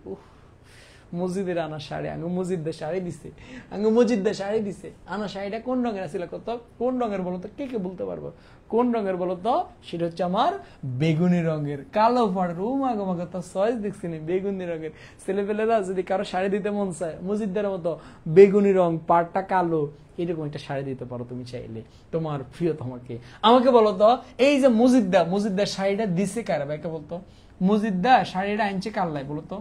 মসজিদের আনা শাড়ি, আঙ্গু মসজিদে শাড়ি দিছে, আঙ্গু মসজিদে শাড়ি দিছে। আনা শাড়িটা কোন রঙের আছিল কত? কোন রঙের বলতো? কে কে বলতে পারবো কোন রঙের বলতো? সেটা হচ্ছে আমার বেগুনি রঙের। কালো পাড় রুম আগো মাগো তো সয়েস দেখছি নি, বেগুনি রঙের। ছেলেপেলেরা যদি কারো শাড়ি দিতে মন চায় মসজিদের মতো বেগুনি রং, পাড়টা কালো, এরকম একটা শাড়ি দিতে পারো তুমি চাইলে তোমার প্রিয় তোমাকে। আমাকে বলো তো, এই যে মসজিদা শাড়িটা দিছে কারা? ভাইকে বলতো, মসজিদা শাড়িটা আনছে কাল্লাই বলতো,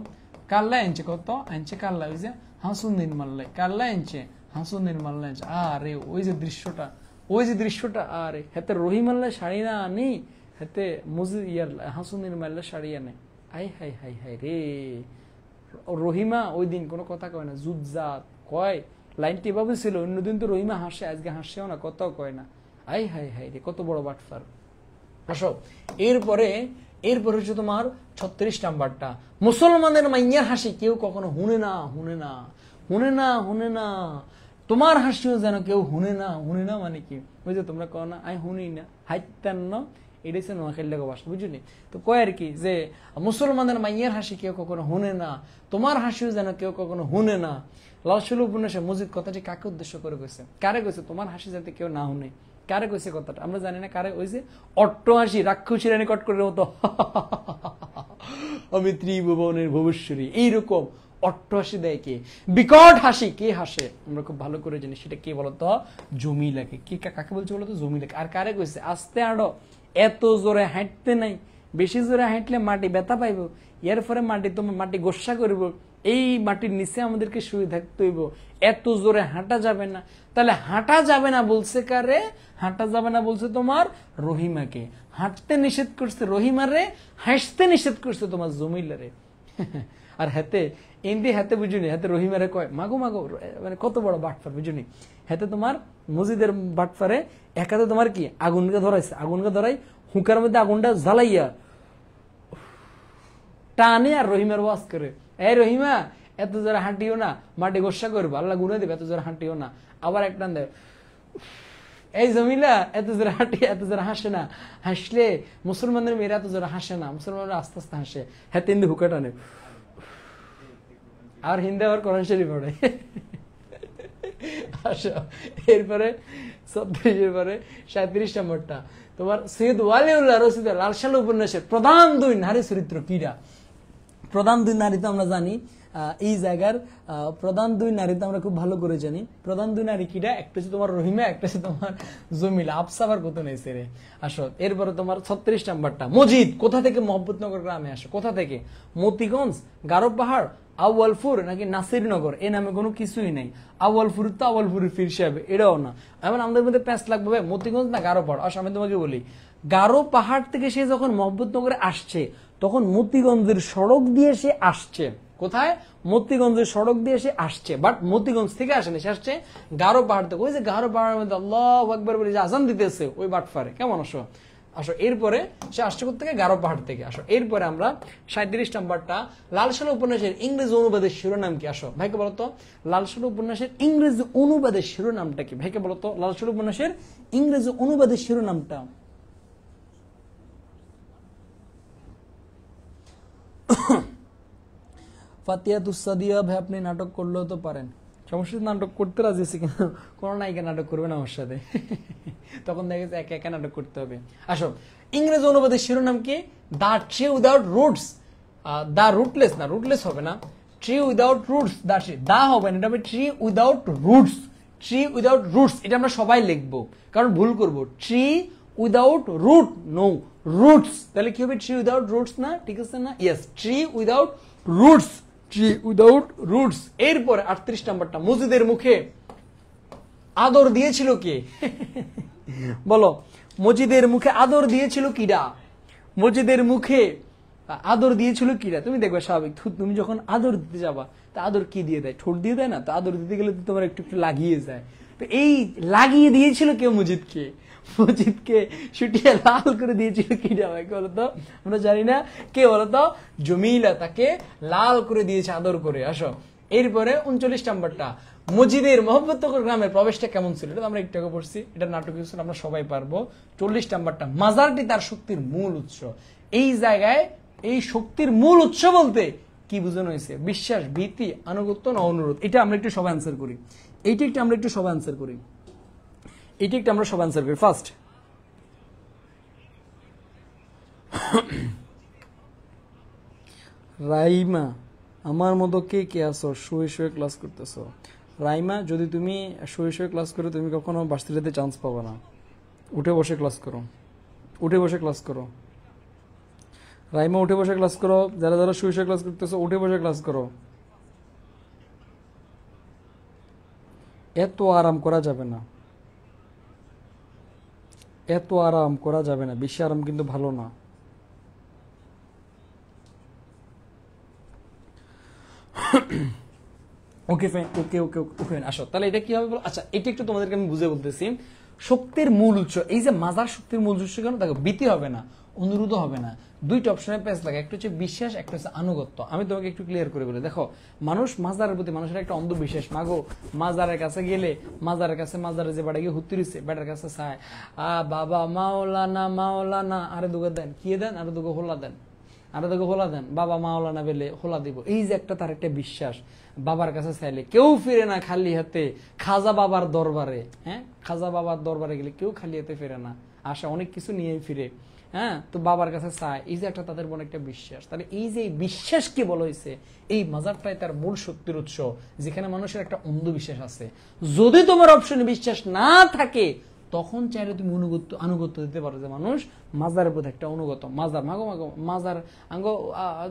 কাল্লা আনছে কত? আনছে কাল্লা ওই যে হাসুন্দিন মাল্লাই, কাল্লা আনছে হাসুন্দিন মাল্লা আনছে। আরে ওই যে দৃশ্যটা, ওই যে দৃশ্যটা, আরে হাতে রহিমাল্লাই শাড়ি না আনি, হাতে মসজিদ ইয়ার হাসুন্দিন মাল্লা শাড়ি আনে। আই হাই হাই হাই রে, রহিমা ওই দিন কোনো কথা কয় না, জুৎজাত কয়, লাইনটি এভাবে ছিল। অন্যদিন তো রহিমা হাসে, আজকে হাসছেও না, কথাও কয় না। আই হাই হাই রে, কত বড় বাটফার। আসো এরপরে হচ্ছে তোমার 36 নাম্বারটা, মুসলমানের মাইয়ার হাসি কেউ কখনো হুনে না, হুনে না, হুনে না, হুনে না। তোমার হাসিও যেন কেউ হুনে না। হুনে না মানে কি? ওই যে তোমরা কও না আই হুনি না, হাইতান না, এটা হচ্ছে নোয়াখালী লেখা ভাষা, বুঝলি? তো কয় আর কি যে মুসলমানের মাইয়ার হাসি কেউ কখনো হুনে না, তোমার হাসিও যেন কেউ কখনো হুনে না। লাল উপন্যাসে মজিদ কথাটি কাকে উদ্দেশ্য করে কইছে? কারে কইছে তোমার হাসি যাতে কেউ না হুনে? কারে কইছে কথাটা আমরা জানি না, কারে? ওই যে অট্ট হাসি, রাক্ষসী রানী কটকটের মতো আমি ত্রিভুবনের ভবিষ্যরী, এইরকম অট্ট হাসি দেয় কে? বিকট হাসি কে হাসে? আমরা খুব ভালো করে জানি সেটা কে বলতো? জমিলাকে। কে কাকে বলছে বলতো? জমিলাকে। আর কারে কইছে আস্তে আড়ো, এত জোরে হাঁটতে নাই, বেশি জোরে হাঁটলে মাটি ব্যথা পাইব, এর পরে মাটি তোমার মাটি গোসা করবো, এই মাটির নিচে আমাদেরকে শুয়ে থাকতে হইব, এত জোরে হাঁটা যাবে না। তাহলে হাঁটা যাবে না বলছে কারে? হাঁটা যাবে না বলছে তোমার রহিমাকে। হাঁটতে নিষেধ করছে রহিমারে, হাসতে নিষেধ করছে তোমার জমিলারে। আর হাতে এমনি হাতে বুঝুনি, হাতে রহিমারে কয় মাগো মাগো, মানে কত বড় বাটফার বুঝুনি। হাতে তোমার মসজিদের বাটফারে একাতে তোমার কি আগুনকে ধরাইছে, আগুনকে ধরাই হুঁকার মধ্যে আগুনটা জ্বালাইয়া টানে আর রহিমার ওয়াজ করে, এই রহিমা এত জোরে হাঁটিও না, মাটি গোসা করবো, আল্লাহ গুনে দেবে, এত জোরে হাঁটিও না। আবার একটা দেয়, এই জমিলা এত জোরে হাঁটি, এত জোরে হাসে না, হাসলে মুসলমানদের মেয়েরা এত জোরে হাসে না, মুসলমানরা আস্তে আস্তে হাসে। হ্যাঁ তিন হুকা টানে, আর হিন্দে আবার কোরআন শরীফ পড়ে। আসো এরপরে 36 পরে 37 নম্বরটা তোমার সৈয়দ ওয়ালিউল্লাহ রশিদ লাল সাল উপন্যাসের প্রধান দুই নারী চরিত্র কিরা? প্রধান দুই নারী তো আমরা জানি, এই জায়গার প্রধান দুই নারী তো আমরা খুব ভালো করে জানি। প্রধান দুই নারী কিরা? একটা হচ্ছে তোমার রহিমা, একটা হচ্ছে তোমার জমিলা। আফসাবার কত নেইছে রে। আসো এরপরে তোমার 36 নাম্বারটা মজিদ কোথা থেকে? মোহাম্মদনগর গ্রামে আসে। কোথা থেকে? মতিগঞ্জ, গারো পাহাড়, আউয়ালপুর নাকি নাসিরনগর? এ নামে কোনো কিছুই নাই। আউয়ালপুর তো আউয়ালপুরের পীর সাহেব, এটাও না। এখন আমাদের মধ্যে প্যাঁচ লাগবে মতিগঞ্জ না গারো পাহাড়? আসো আমি তোমাকে বলি, গারো পাহাড় থেকে সে যখন মোহাম্মদনগরে আসছে তখন মতিগঞ্জের সড়ক দিয়ে সে আসছে। কোথায়? মতিগঞ্জের সড়ক দিয়ে সে আসছে, বাট মতিগঞ্জ থেকে আসেনি, সে আসছে গারো পাহাড় থেকে। ওই যে গারো পাহাড়ের মধ্যে আল্লাহু আকবার বলে যে আজান দিতেছে ওই বাটফারে। কেমন আসো? আসো এরপরে সে আসছে থেকে গারো পাহাড় থেকে। আসো এরপরে আমরা 37 নম্বরটা লালসাল উপন্যাসের ইংরেজি অনুবাদের শিরোনাম কি? আসো ভাইকে বলতো লালসাল উপন্যাসের ইংরেজি অনুবাদের শিরোনামটা কি? ভাইকে বলতো লালসাল উপন্যাসের ইংরেজি অনুবাদের শিরোনামটা। ফাতিয়াতুস সাদিয়া ভাই আপনি নাটক করলেও তো পারেন, সমস্যা, নাটক করতে রাজি আছি, কিন্তু কোনো নায়িকা নাটক করবে না আমার সাথে, তখন দেখা গেছে একা একা নাটক করতে হবে। আসো ইংরেজি অনুবাদের শিরোনাম কি? The tree without roots, the rootless না, রুটলেস হবে না, ট্রি উইদাউট রুটস, দা হবে না, এটা হবে tree without roots, tree without roots, এটা আমরা সবাই লিখবো কারণ ভুল করব। Tree without root, no roots, তাহলে কি হবে ট্রি উইদাউট রুটস না, ঠিক আছে না, yes tree without roots, tree without roots. এরপরে 38 নাম্বারটা, মসজিদের মুখে আদর দিয়েছিল কে? বলো, মসজিদের মুখে আদর দিয়েছিল কিরা? মসজিদের মুখে আদর দিয়েছিল কিরা? তুমি দেখবে স্বাভাবিক তুমি যখন আদর দিতে যাবা তা আদর কি দিয়ে দেয়? ঠোঁট দিয়ে দেয় না? তো আদর দিতে গেলে তো তোমার একটু একটু লাগিয়ে যায়। তো এই লাগিয়ে দিয়েছিল কেউ মসজিদকে? মসজিদকে শুটিয়ে লাল করে দিয়েছিল কিরা? ভাই বলতো, আমরা জানি না, কে বলতো? জমিলা তাকে লাল করে দিয়েছে আদর করে। আসো এরপরে 39 নাম্বারটা, মসজিদের মোহাম্মদনগর গ্রামের প্রবেশটা কেমন ছিল? এটা আমরা একটু আগে পড়ছি, এটা নাটক ছিল, আমরা সবাই পারবো। 40 নাম্বারটা, মাজারটি তার শক্তির মূল উৎস। এই জায়গায় এই শক্তির মূল উৎস বলতে কি বোঝানো হয়েছে? বিশ্বাস, ভীতি, আনুগত্য না অনুরোধ? এটা আমরা একটু সবাই অ্যান্সার করি, এইটা একটু আমরা একটু সবাই অ্যান্সার করি, এইটা একটু আমরা সবাই অ্যান্সার করি। ফার্স্ট রাইমা, আমার মতো কে কে আসো শুয়ে শুয়ে ক্লাস করতেছো? রাইমা, যদি তুমি শুয়ে শুয়ে ক্লাস করো তুমি কখনো ভার্সিটিতে চান্স পাবে না, উঠে বসে ক্লাস করো, উঠে বসে ক্লাস করো। রাইমা উঠে বসে ক্লাস করো, যারা যারা শুয়ে শুয়ে ক্লাস করতেছো উঠে বসে ক্লাস করো। এত আরাম করা যাবে না, এত আরাম করা যাবে না, বেশি আরাম কিন্তু ভালো না। ওকে ফাইন, ওকে ওকে ওকে আসো তাহলে এটা কি হবে বলো। আচ্ছা এটা একটু তোমাদেরকে আমি বুঝে বলতেছি। শক্তির মূল উৎস, এই যে মাজার শক্তির মূল উৎস কেন? দেখো ভীতি হবে না, অনুরোধ হবে না, দুইটা অপশনে পেজ লাগে, একটা হচ্ছে বিশ্বাস, একটা হচ্ছে আনুগত্য। আমি তোমাকে একটু ক্লিয়ার করে বলি, দেখো মানুষ মাজারের প্রতি মানুষের একটা অন্ধবিশ্বাস, মাগো মাজারের কাছে গেলে, মাজারের কাছে মাজারে যে বাড়া গিয়ে হুত্তি রয়েছে বেটার কাছে চায় বাবা মাওলানা মাওলানা, আরে দুগো দেন, কি দেন, আরে দুগো হোলা দেন, আরে দুগো হোলা দেন, বাবা মাওলানা বেলে হোলা দিব, এই যে একটা তার একটা বিশ্বাস। বাবার কাছে চাইলে কেউ ফিরে না খালি হাতে, খাজা বাবার দরবারে, হ্যাঁ খাজা বাবার দরবারে গেলে কেউ খালি হাতে ফিরে না, আসে অনেক কিছু নিয়ে ফিরে। হ্যাঁ, তো বাবার কাছে চায়, এই যে একটা তাদের মনে একটা বিশ্বাস। তাহলে এই যে বিশ্বাসকে বলা হয়েছে, এই মাজারটাই তার মূল শক্তির উৎস, যেখানে মানুষের একটা অন্ধবিশ্বাস আছে। যদি তোমার অপশনে বিশ্বাস না থাকে তখন চাইলে তুমি আনুগত্য দিতে পারো, যে মানুষ মাজারের প্রতি একটা অনুগত, মাজার মাগো মাগো মাজার আঙ্গ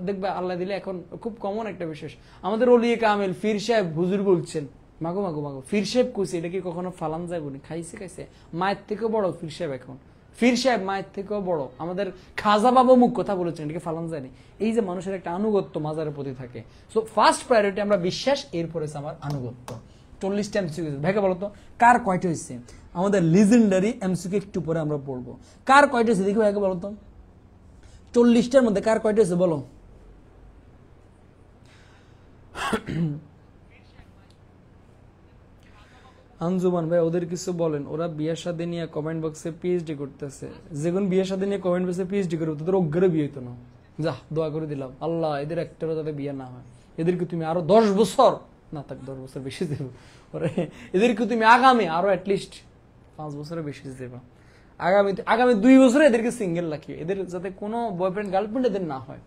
দেখবে আল্লাহ দিলে। এখন খুব কমন একটা বিশেষ, আমাদের ওলিয়ে কামেল ফির সাহেব হুজুর বলছেন মাগো মাগো মাগো, ফির সাহেব কইছে, এটা কি কখনো ফালান যায় বলি? খাইছে খাইছে, মায়ের থেকেও বড় ফির সাহেব, এখন ফির সাহেব মায়ের থেকেও বড়, আমাদের খাজা বাবা মুখ কথা বলেছেন, এটাকে ফালান যায়নি। এই যে মানুষের একটা আনুগত্য মাজারের প্রতি থাকে, সো ফার্স্ট প্রায়োরিটি আমরা বিশ্বাস, এরপরে আমার আনুগত্য। 40টা এমসিকিউ ভাইকে বলতো কার কয়টা হয়েছে? আমাদের লিজেন্ডারি এমসিকিউ একটু পরে আমরা পড়বো, কার কয়টা হয়েছে দেখি ভাইকে বলতো। 40টার মধ্যে কার কয়টা হয়েছে বলো? আঞ্জুমান ভাই ওদের কিছু বলেন, ওরা বিয়ের সাথে নিয়ে কমেন্ট বক্সে পিএইচডি করতেছে। যেগুন বিয়ের সাথে নিয়ে কমেন্ট বক্সে পিএইচডি করে তোদের অজ্ঞারে বিয়ে হইতো না। যা দোয়া করে দিলাম, আল্লাহ এদের একটারও যাতে বিয়ে না হয়, এদেরকে তুমি আরো 10 বছর না থাক, 10 বছর বেশি দেবো, এদেরকে তুমি আগামী আরো অ্যাটলিস্ট 5 বছরের বেশি দেবা। আগামী 2 বছরে এদেরকে সিঙ্গেল রাখি, এদের যাতে কোনো বয়ফ্রেন্ড গার্লফ্রেন্ড এদের না হয়,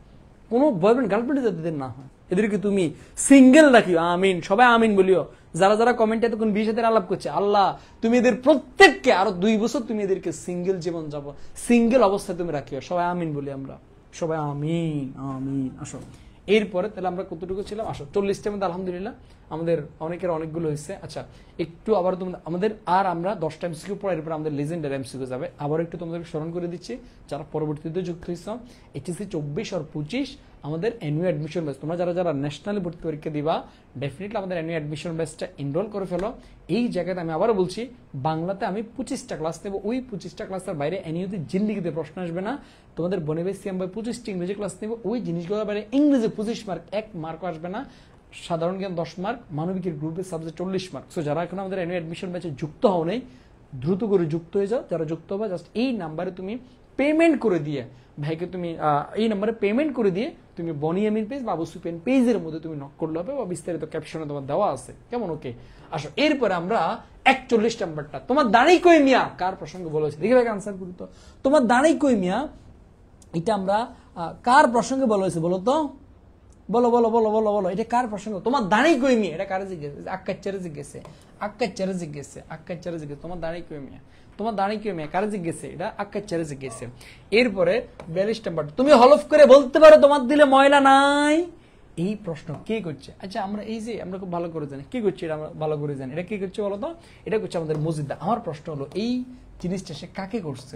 কোনো বয়ফ্রেন্ড গার্লফ্রেন্ড যাদের না হয়, এদেরকে তুমি সিঙ্গেল রাখিও। আমিন, সবাই আমিন বলিও। যারা যারা কমেন্টে এতক্ষণ বিয়ের সাথে আলাপ করছে, আল্লাহ তুমি এদের প্রত্যেককে আরো 2 বছর তুমি এদেরকে সিঙ্গেল জীবন যাবো, সিঙ্গেল অবস্থায় তুমি রাখিও। সবাই আমিন বলি আমরা, সবাই আমিন আমিন। আসো এরপরে তাহলে আমরা কতটুকু ছিলাম? আসো 40টার মধ্যে আলহামদুলিল্লাহ আমাদের অনেকের অনেকগুলো হয়েছে। আচ্ছা একটু আবার আমাদের আর আমরা 10টা এমসিকিউ পড়ে এরপর আমাদের লেজেন্ডারি এমসিকিউ যাবে। আবার একটু তোমাদেরকে স্মরণ করে দিচ্ছি যারা পরবর্তীতে যুক্ত হয়েছে, এইচএসসি 24 আর 25 আমাদের অ্যানুয়াল অ্যাডমিশন ব্যাচ, তোমরা যারা যারা ন্যাশনালি ভর্তি পরীক্ষা দিবা ডেফিনেটলি আমাদের অ্যানুয়াল অ্যাডমিশন ব্যাচটা এনরোল করে ফেলো। এই জায়গাতে আমি আবারও বলছি, বাংলাতে আমি 25টা ক্লাস নেবো, ওই 25টা ক্লাসের বাইরে এনিউতে জিন্দিগিতে প্রশ্ন আসবে না। তোমাদের বনেবে সিএম বাই 25টি ইংরেজি ক্লাস নেবো, ওই জিনিসগুলোর বাইরে ইংরেজি 25 মার্ক, 1 মার্কও আসবে না। সাধারণ জ্ঞান 10 মার্ক, মানবিকের গ্রুপের সাবজেক্ট 40 মার্ক। সো যারা এখন আমাদের অ্যানুয়াল অ্যাডমিশন ব্যাচে যুক্ত হও নেই, দ্রুত করে যুক্ত হয়ে যাও। যারা যুক্ত হবে জাস্ট এই নাম্বারে তুমি পেমেন্ট করে দিয়ে ভাইকে তুমি এই নাম্বারে পেমেন্ট করে দিয়ে তুমি বনিয়ামিন পেজ বা আবু সুফিয়ান পেজের মধ্যে তুমি নক করলে হবে, বা বিস্তারিত ক্যাপশনে তোমার দেওয়া আছে, কেমন? ওকে আসো এরপরে আমরা 41 নাম্বারটা, তোমার দাঁড়াই কই মিয়া কার প্রসঙ্গে বলেছে দেখি ভাই আনসার করি তো। তোমার দাঁড়াই কই মিয়া, এটা আমরা কার প্রসঙ্গে বলা হয়েছে বলো তো? বলো বলো বলো বলো বলো, এটা কার প্রসঙ্গ? তোমার দাঁড়িয়ে কই মিয়া, এটা কারে জিজ্ঞেস? আক্কাচ্চারে জিজ্ঞেসে, আক্কাচ্চারে জিজ্ঞেসে, আক্কাচ্চারে জিজ্ঞেস। তোমার দাঁড়িয়ে কই মিয়া, তোমার দাঁড়িয়ে কই মিয়া, কারে জিজ্ঞেসে? এটা আক্কাচ্চারে জিজ্ঞেসে। এরপরে 42 নাম্বার, তুমি হলফ করে বলতে পারো তোমার দিলে ময়লা নাই? এই প্রশ্ন কে করছে? আচ্ছা আমরা এই যে আমরা খুব ভালো করে জানি কি করছে, এটা আমরা ভালো করে জানি। এটা কি করছে বলো তো? এটা করছে আমাদের মসজিদা। আমার প্রশ্ন হলো এই জিনিসটা সে কাকে করছে?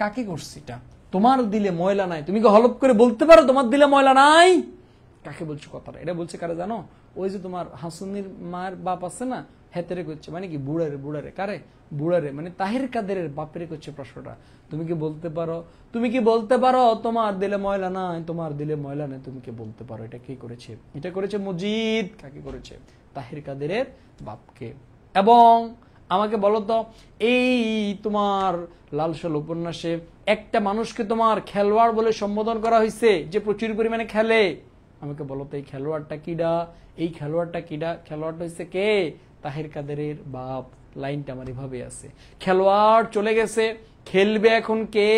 কাকে করছে এটা? তোমার দিলে ময়লা নাই, তুমি কি হলফ করে বলতে পারো তোমার দিলে ময়লা নাই? কাকে বলছো কথাটা? এটা বলছে কারে জানো? ওই যে তোমার হাসুনির মায়ের বাপ আছে না, হেতেরে করছে, মানে কি বুড়ারে, বুড়ারে কারে? বুড়ারে, মানে তাহির কাদেরের বাপেরে করছে প্রশ্নটা। তুমি কি বলতে পারো, তুমি কি বলতে পারো তোমার দিলে ময়লা নাই? তোমার দিলে ময়লা নাই, তুমি কি বলতে পারো? এটা কে করেছে? এটা করেছে মজিদ। কাকে করেছে? তাহির কাদেরের বাপকে। এবং আমাকে বলো তো, এই তোমার লালসাল উপন্যাসে একটা মানুষকে তোমার খেলোয়াড় বলে সম্বোধন করা হয়েছে যে প্রচুর পরিমাণে খেলে। আমাকে বলো তো এই খেলোয়াড়টা কিডা? এই খেলোয়াড়টা কিডা? খেলোয়াড়টা হচ্ছে কে? তাহির কাদেরের বাপ। লাইনটা আমার এভাবে আছে, খেলোয়াড় চলে গেছে, খেলবে এখন কে?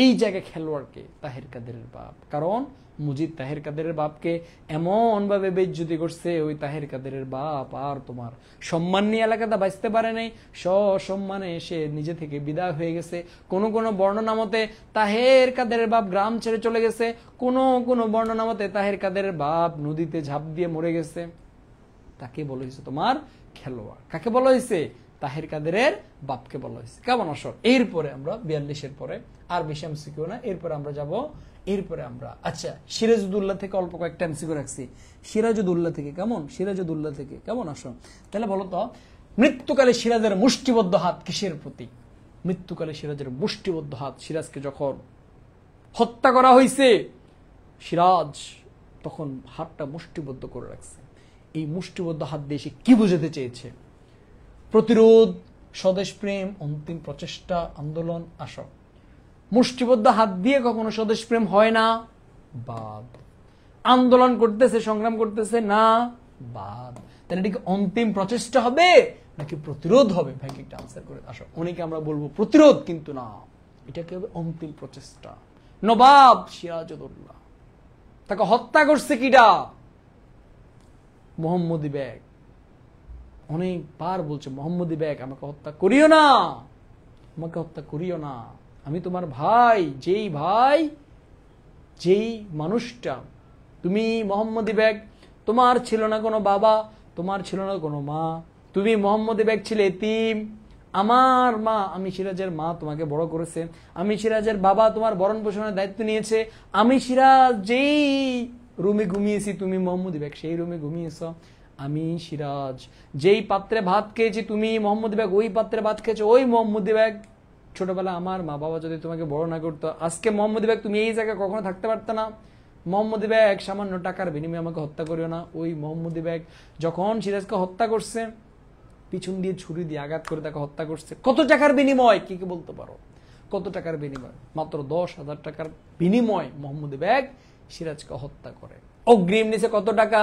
এই জায়গায় খেলোয়াড় কে? তাহির কাদেরের বাপ। কারণ মুজিদ তাহির কাদেরের বাপকে এমন ভাবে বেইজ্জতি করছে, ওই তাহির কাদেরের বাপ আর তোমার সম্মান নিয়ে এলাকাটা বাঁচতে পারে নাই, সসম্মানে এসে নিজে থেকে বিদায় হয়ে গেছে। কোন কোন বর্ণনা মতে তাহের কাদেরের বাপ গ্রাম ছেড়ে চলে গেছে, কোন কোন বর্ণনা মতে তাহের কাদেরের বাপ নদীতে ঝাঁপ দিয়ে মরে গেছে। তাকে বলা হয়েছে তোমার খেলোয়াড়। কাকে বলা হয়েছে? তাহির কাদেরের বাপকে বলা হয়েছে। কেমন আসর? এরপরে আমরা 42-এর পরে আর বেশি এমসিকিউ না, এরপরে আমরা যাব, এরপরে আমরা আচ্ছা সিরাজউদ্দৌলা থেকে অল্প কয়েকটা এমসিকিউ রাখছি। সিরাজউদ্দৌলা থেকে কেমন? সিরাজউদ্দৌলা থেকে কেমন আসো? তাহলে বলো তো, মৃত্যুকালে সিরাজের মুষ্টিবদ্ধ হাত কিসের প্রতীক? মৃত্যুকালে সিরাজের মুষ্টিবদ্ধ হাত, সিরাজকে যখন হত্যা করা হয়েছে সিরাজ তখন হাতটা মুষ্টিবদ্ধ করে রাখছে। এই মুষ্টিবদ্ধ হাত দিয়ে সে কি বুঝাতে চেয়েছে? প্রতিরোধ, স্বদেশ প্রেম, অন্তিম প্রচেষ্টা, আন্দোলন? আসো, মুষ্টিবদ্ধ হাত দিয়ে কখনো স্বদেশ প্রেম হয় না, বাদ। আন্দোলন করতেছে, সংগ্রাম করতেছে না, বাদ। তাহলে এটাকে অন্তিম প্রচেষ্টা হবে নাকি প্রতিরোধ হবে? ভাই একটা আনসার করে আসো। অনেকে আমরা বলবো প্রতিরোধ, কিন্তু না, এটাকে হবে অন্তিম প্রচেষ্টা। নবাব সিরাজউদ্দৌলা, তাকে হত্যা করছে কিডা? মোহাম্মদী বেগ। অনেকবার বলছে মোহাম্মদী বেগ আমাকে হত্যা করিও না, আমাকে হত্যা করিও না, আমি তোমার ভাই। যেই মানুষটা তুমি মোহাম্মদী বেগ, তোমার ছিল না কোনো বাবা, তোমার ছিল না কোনো মা, তুমি মোহাম্মদী বেগ ছিলে এতিম। আমার মা, আমি সিরাজের মা তোমাকে বড় করেছে, আমি সিরাজের বাবা তোমার ভরণ পোষণের দায়িত্ব নিয়েছে, আমি সিরাজ যেই রুমে ঘুমিয়েছি তুমি মোহাম্মদী বেগ সেই রুমে ঘুমিয়েছ, আমি সিরাজ যেই পাত্রে ভাত খেয়েছি তুমি মোহাম্মদী বেগ ওই পাত্রে ভাত খেয়েছো, ওই মোহাম্মদী বেগ। ছোটবেলা আমার মা বাবা যদি তোমাকে বড় না করতো, আজকে মোহাম্মদী বেগ তুমি এই জায়গায় কখনো থাকতে পারতে না। মোহাম্মদী বেগ সামান্য টাকার বিনিময়ে আমাকে হত্যা করিও না। ওই মোহাম্মদী বেগ যখন সিরাজকে হত্যা করছে, পিছন দিয়ে ছুরি দিয়ে আঘাত করে তাকে হত্যা করছে, কত টাকার বিনিময়? কি কি বলতে পারো? কত টাকার বিনিময়? মাত্র 10,000 টাকার বিনিময় মোহাম্মদী বেগ সিরাজকে হত্যা করে। অগ্রিম নিচে কত টাকা?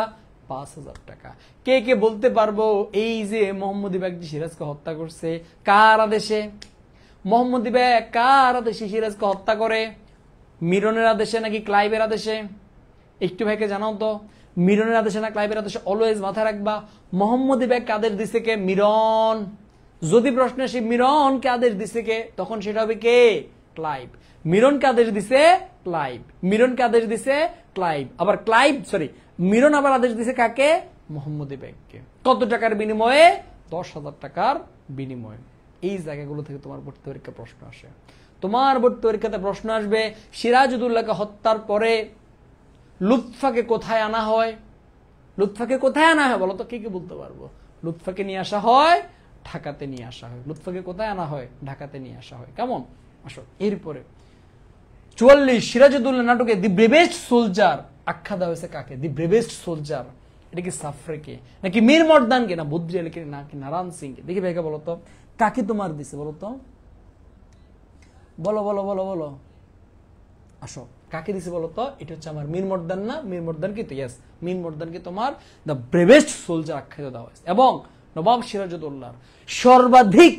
5,000 টাকা। কে কে বলতে পারবো এই যে মোহাম্মদী বেগ যে সিরাজকে হত্যা করছে কার আদেশে? মোহাম্মদী বেগ কার আদেশে সিরাজকে হত্যা করে? মিরনের আদেশে নাকি ক্লাইভের আদেশে? একটু ভাইকে জানাও তো, মিরনের আদেশে না ক্লাইভের আদেশে? অলওয়েজ মাথায় রাখবা মোহাম্মদী বেগ আদেশ দিছে কে? মিরন। যদি প্রশ্ন আসে মিরনকে আদেশ দিছে কে, তখন সেটা হবে কে? ক্লাইভ। মিরনকে আদেশ দিছে ক্লাইভ, মিরনকে আদেশ দিছে ক্লাইভ। আবার ক্লাইভ সরি মিরন আবার আদেশ দিছে কাকে? মোহাম্মদী বেগকে। কত টাকার বিনিময়ে? 10,000 টাকার বিনিময়ে। এই জায়গাগুলো থেকে তোমার ভর্তি পরীক্ষা প্রশ্ন আসে। তোমার ভর্তি পরীক্ষাতে প্রশ্ন আসবে সিরাজউদ্দৌলাকে হত্যার পরে লুৎফাকে কোথায় আনা হয়? লুৎফাকে কোথায় আনা হয় বলো তো? কে কে বলতে পারবো? লুৎফাকে নিয়ে আসা হয় ঢাকাতে, নিয়ে আসা হয়। লুৎফাকে কোথায় আনা হয়? ঢাকাতে নিয়ে আসা হয়। কেমন? আসো এরপরে 44 সিরাজউদ্দৌলা নাটকে দি ব্রেভেস্ট সোলজার আখ্যা দেওয়া হয়েছে কাকে? দি ব্রেভেস্ট সোলজার এটা কি সাফরেকে নাকি মীর মর্দানকে না বদ্রি আলীকে নাকি নারায়ণ সিংকে? দেখি ভাইকে বলো তো কাকে তোমার দিছে বলো তো? বলো বলো বলো বলো, আসো কাকে দিছে বলো তো? এটা হচ্ছে আমার মীর মর্দান না? মীর মর্দানকে তো, ইয়েস মীর মর্দানকে তোমার দ্য ব্রেভেস্ট সোলজার আখ্যা দেওয়া হয়েছে। এবং নবাব সিরাজউদ্দৌলার সর্বাধিক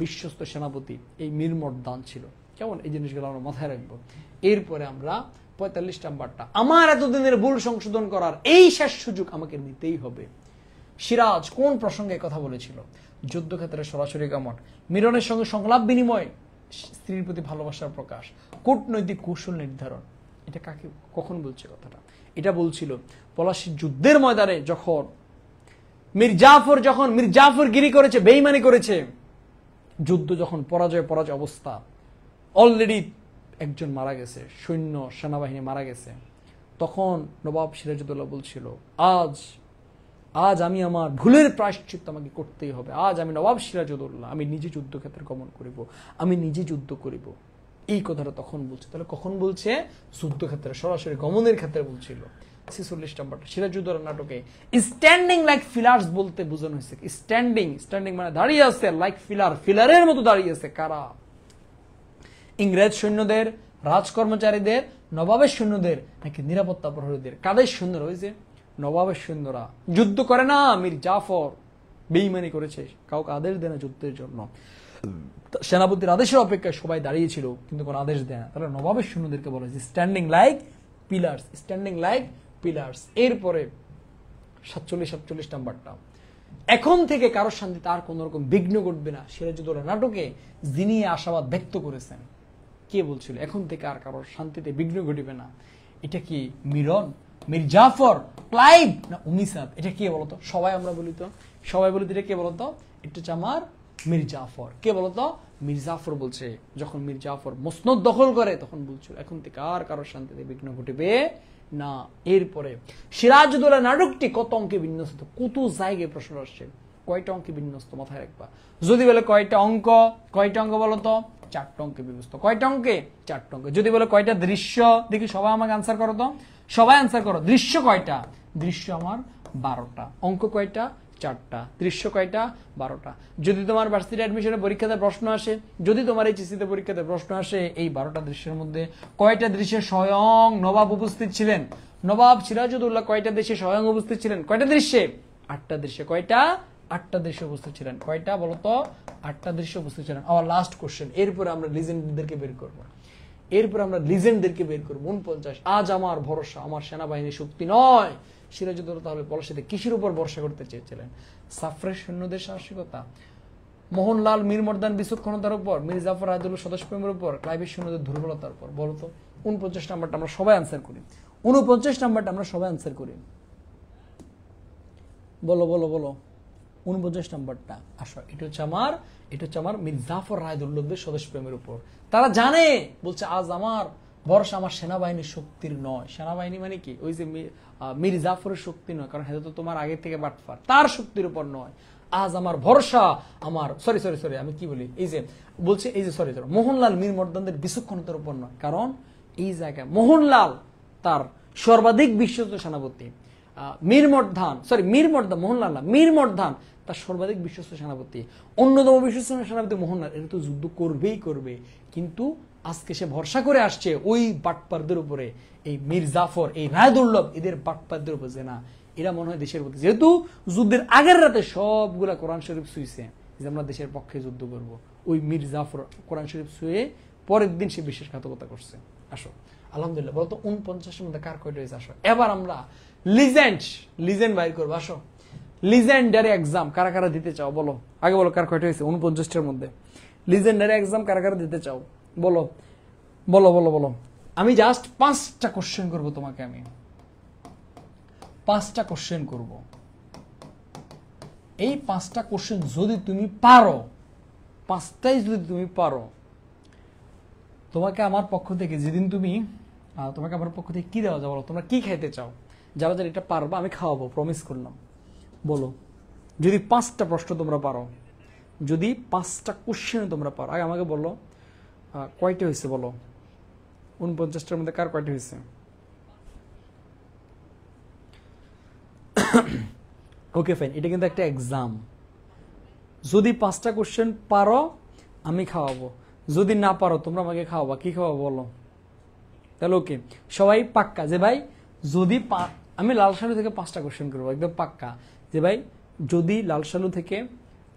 বিশ্বস্ত সেনাপতি এই মীর মর্দান ছিল। কেমন? এই জিনিসগুলো আমরা মাথায় রাখবো। এরপরে আমরা 45 নাম্বারটা, আমার এতদিনের ভুল সংশোধন করার এই শেষ সুযোগ আমাকে নিতেই হবে। সিরাজ কোন প্রসঙ্গে কথা বলেছিল? যুদ্ধক্ষেত্রে সরাসরি কেমন? মিরনের সঙ্গে সংলাপ বিনিময়, স্ত্রীর প্রতি ভালোবাসার প্রকাশ, কূটনৈতিক কৌশল নির্ধারণ। এটা কাকে কখন বলছে কথাটা? এটা বলছিল পলাশীর যুদ্ধের ময়দানে, যখন মীর জাফর গিরি করেছে, বেঈমানি করেছে, যুদ্ধ যখন পরাজয় অবস্থা, অলরেডি একজন মারা গেছে, সেনাবাহিনী মারা গেছে, তখন নবাব সিরাজউদ্দৌলা বলছিল, আজ আমি আমার ভুলের প্রায়শ্চিত্ত আমাকে করতেই হবে। আজ আমি নবাব সিরাজউদ্দৌলা, আমি নিজে যুদ্ধক্ষেত্রে গমন করিব, আমি নিজে যুদ্ধ করিব। এই কথাটা তখন বলছে। তাহলে কখন বলছে? যুদ্ধক্ষেত্রে সরাসরি গমনের ক্ষেত্রে বলছিল। 46 নাম্বারটা, সিরাজউদ্দৌলা নাটকে স্ট্যান্ডিং লাইক ফিলার্স বলতে বোঝানো হয়েছে। স্ট্যান্ডিং মানে দাঁড়িয়ে আছে, লাইক ফিলারের মতো দাঁড়িয়ে আছে। কারা? ইংরেজ সৈন্যদের, রাজকর্মচারীদের, নবাবের সৈন্যদের, নাকি নিরাপত্তা প্রহরীদের? কাদের সৈন্যরা? হয়েছে নবাবের সৈন্যরা। যুদ্ধ করে না, মীর জাফর বেঈমানি করেছে, কাউকে আদেশ দেয় না যুদ্ধের জন্য, সেনাপতির আদেশের অপেক্ষায় সবাই দাঁড়িয়েছিল, কিন্তু কোনো আদেশ দেয় না। তাহলে নবাবের সৈন্যদেরকে বলা হয়েছে স্ট্যান্ডিং লাইক পিলার্স। এরপরে 47 নাম্বারটা, এখন থেকে কারোর শান্তিতে আর কোন রকম বিঘ্ন ঘটবে না। সিরাজউদ্দৌলা নাটকে যিনি আশাবাদ ব্যক্ত করেছেন, কে বলছিল এখন থেকে আর কারোর শান্তিতে বিঘ্ন ঘটিবে না? এটা কি মিরন, মীর জাফর, ক্লাইভ, না উমিসাদ? এটা কে বলতো? সবাই বলি তো এটা কে বলতো? এটা হচ্ছে আমার মীর জাফর। কে বলতো? মীর জাফর বলছে। যখন মীর জাফর মসনদ দখল করে, তখন বলছিল এখন থেকে আর কারোর শান্তিতে বিঘ্ন ঘটিবে না। এরপরে সিরাজউদ্দৌলা নাটকটি কত অঙ্কে বিন্যস্ত? কত জায়গায় প্রশ্ন আসছে, কয়টা অঙ্কে বিন্যস্ত মাথায় রাখবা। যদি বলে কয়টা অঙ্ক বলতো? 4টা অঙ্কে বিভক্ত। কয়টা অঙ্কে? 4টা অঙ্কে। যদি বলে কয়টা দৃশ্য, দেখি সবাই আমাকে আনসার করো তো, সবাই আনসার করো। দৃশ্য কয়টা? দৃশ্য আমার 12টা। অঙ্ক কয়টা? 4টা। দৃশ্য কয়টা? 12টা। যদি তোমার ভার্সিটি অ্যাডমিশনের পরীক্ষাতে প্রশ্ন আসে, যদি তোমার এইচএসসি তে পরীক্ষাতে প্রশ্ন আসে, এই 12টা দৃশ্যের মধ্যে কয়টা দৃশ্যে স্বয়ং নবাব উপস্থিত ছিলেন? নবাব সিরাজউদ্দৌলা কয়টা দৃশ্যে স্বয়ং উপস্থিত ছিলেন? কয়টা দৃশ্যে? 8টা দৃশ্যে। কয়টা? 8টা দৃশ্য উপস্থিত ছিলেন। কয়টা বলতো? 8টা দৃশ্য উপস্থিত ছিলেন। আবার লাস্ট কোশ্চেন, এরপরে আমরা লিজেন্ডদেরকে বের করবো। 49, আজ আমার ভরসা আমার সেনাবাহিনীর শক্তি নয়। সিরাজউদ্দৌলা তাহলে পলাশীতে কিসের উপর ভরসা করতে চেয়েছিলেন? সাফরের সৈন্যদের সাহসিকতা, মোহনলাল মীরমর্দান বিচক্ষণতার উপর, মীর জাফর রায়দুল্লাহ স্বদেশপ্রেমের উপর, ক্লাইভের সৈন্যদের দুর্বলতার উপর? বলতো 49 নাম্বারটা আমরা সবাই আনসার করি। 49 নাম্বারটা আমরা সবাই আনসার করি। বলো 49 নাম্বারটা আসো। এটা হচ্ছে আমার মীর জাফর রায়দুল্লাহদের স্বদেশপ্রেমের উপর। তারা জানে, বলছে আজ আমার ভরসা আমার সেনাবাহিনীর শক্তির নয়। সেনাবাহিনী মানে কি? ওই যে মীর জাফরের শক্তি নয়, কারণ এটা তো তোমার আগে থেকে বাটফার, তার শক্তির উপর নয়। আজ আমার ভরসা আমার সরি আমি কি বলি, এই যে বলছে, এই যে মোহনলাল মীরমর্দানদের বিচক্ষণতার উপর নয়, কারণ এই জায়গায় মোহনলাল তার সর্বাধিক বিশ্বস্ত সেনাপতি, মীরমর্দান তার সর্বাধিক বিশ্বস্ত সেনাপতি, অন্যতম বিশ্বস্ত সেনাপতি মোহনলাল। এটা তো যুদ্ধ করবে, কিন্তু আজকে সে ভরসা করে আসছে ওই বাটপারদের উপরে, এই মীর জাফর, এই রায়দুল্লাহ, এদের বাটপারদের উপর, যে না এরা মনে হয় দেশের প্রতি, যেহেতু যুদ্ধের আগের রাতে সবগুলা কোরআন শরীফ শুইছে যে আমরা দেশের পক্ষে যুদ্ধ করব, ওই মীর জাফর কোরআন শরীফ শুয়ে পরের দিন সে বিশ্বাসঘাতকতা করছে। আসো আলহামদুলিল্লাহ। বলতো 49 মধ্যে কার কয়টা হয়েছে? আসো এবার আমরা লিজেন্ড বাইর করবো। আসো লিজেন্ডারি এক্সাম কারা কারা দিতে চাও? বলো আগে, বলো কার কয়টা হয়েছে 49টার মধ্যে? লিজেন্ডারি এক্সাম কারা কারা দিতে চাও? বলো। আমি জাস্ট 5টা কোশ্চেন করবো তোমাকে, আমি 5টা কোশ্চেন করব। এই 5টা কোশ্চেন যদি তুমি পারো, 5টাই যদি তুমি পারো, তোমাকে আমার পক্ষ থেকে যেদিন তোমাকে আমার পক্ষ থেকে কি দেওয়া যাবে? বলো তোমরা কি খাইতে চাও? যারা যারা এটা পারবা আমি খাওয়াবো, প্রমিস করলাম। বলো যদি 5টা প্রশ্ন তোমরা পারো, যদি 5টা কোশ্চেন তোমরা পারো। আগে আমাকে বলো কয়টা হয়েছে? বলো 49টার মধ্যে কার কয়টা হয়েছে? ওকে ফাইন, এটা কিন্তু একটা এক্সাম। যদি 5টা কোশ্চেন পারো আমি খাওয়াবো, যদি না পারো তোমরা আমাকে খাওয়াবা। কি খাওয়াবো বলো? তাহলে ওকে, সবাই পাক্কা যে ভাই যদি আমি লাল সালু থেকে 5টা কোশ্চেন করবো, একদম পাক্কা যে ভাই যদি লাল সালু থেকে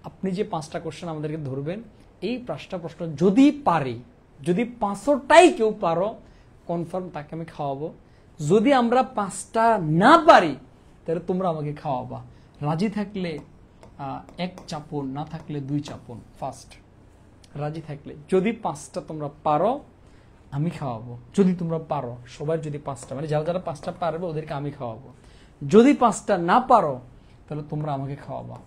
আপনি যে 5টা কোশ্চেন আমাদেরকে ধরবেন, এই 5টা প্রশ্ন যদি পারি যদি 5টাই কেউ পারো কনফার্ম তাকে আমি খাওয়াবো। যদি আমরা 5টা না পারি তাহলে তোমরা আমাকে খাওয়াবা। রাজি থাকলে 1 চাপন, না থাকলে 2 চাপন। ফার্স্ট রাজি থাকলে, যদি 5টা তোমরা পারো আমি খাওয়াবো। যদি তোমরা পারো, সবাই যদি 5টা, মানে যারা যারা 5টা পারবে ওদেরকে আমি খাওয়াবো। যদি 5টা না পারো তাহলে তোমরা আমাকে খাওয়াবা।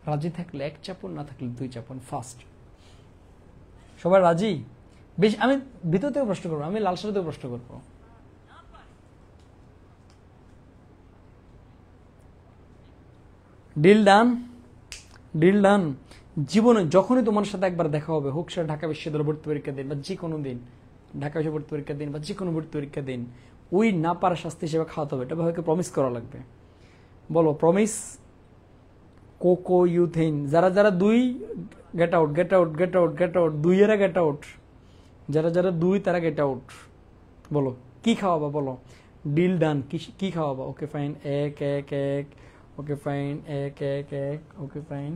রাজি থাকলে 1 চাপন, না থাকলে 2 চাপন। ফার্স্ট সবাই রাজি? বেশ, আমি ভিতর থেকে প্রশ্ন করবো, আমি লাল সাথে প্রশ্ন করবো। Deal done, deal done. জীবনে যখনই তোমার সাথে একবার দেখা হবে, হোক সেটা ঢাকা বিশ্ববিদ্যালয় ভর্তি পরীক্ষা দিন বা যে কোনো দিন, ঢাকা বিশ্ববিদ্যালয় ভর্তি পরীক্ষা দিন বা যে কোনো ভর্তি পরীক্ষা দিন, ওই না পারা শাস্তি হিসেবে খাওয়াতে হবে। এটা ভাইকে প্রমিস করা লাগবে। বলো প্রমিস। কোকো ইউথেইন, যারা যারা 2 get out, get out, get out, get out. 2 এরা গেট আউট, যারা যারা 2 তারা গেট আউট। বলো কি খাওয়াবা, বলো। ডিল ডান, কি খাওয়াবা? Okay fine, 1 1 1। Okay fine, 1 1 1। Okay fine,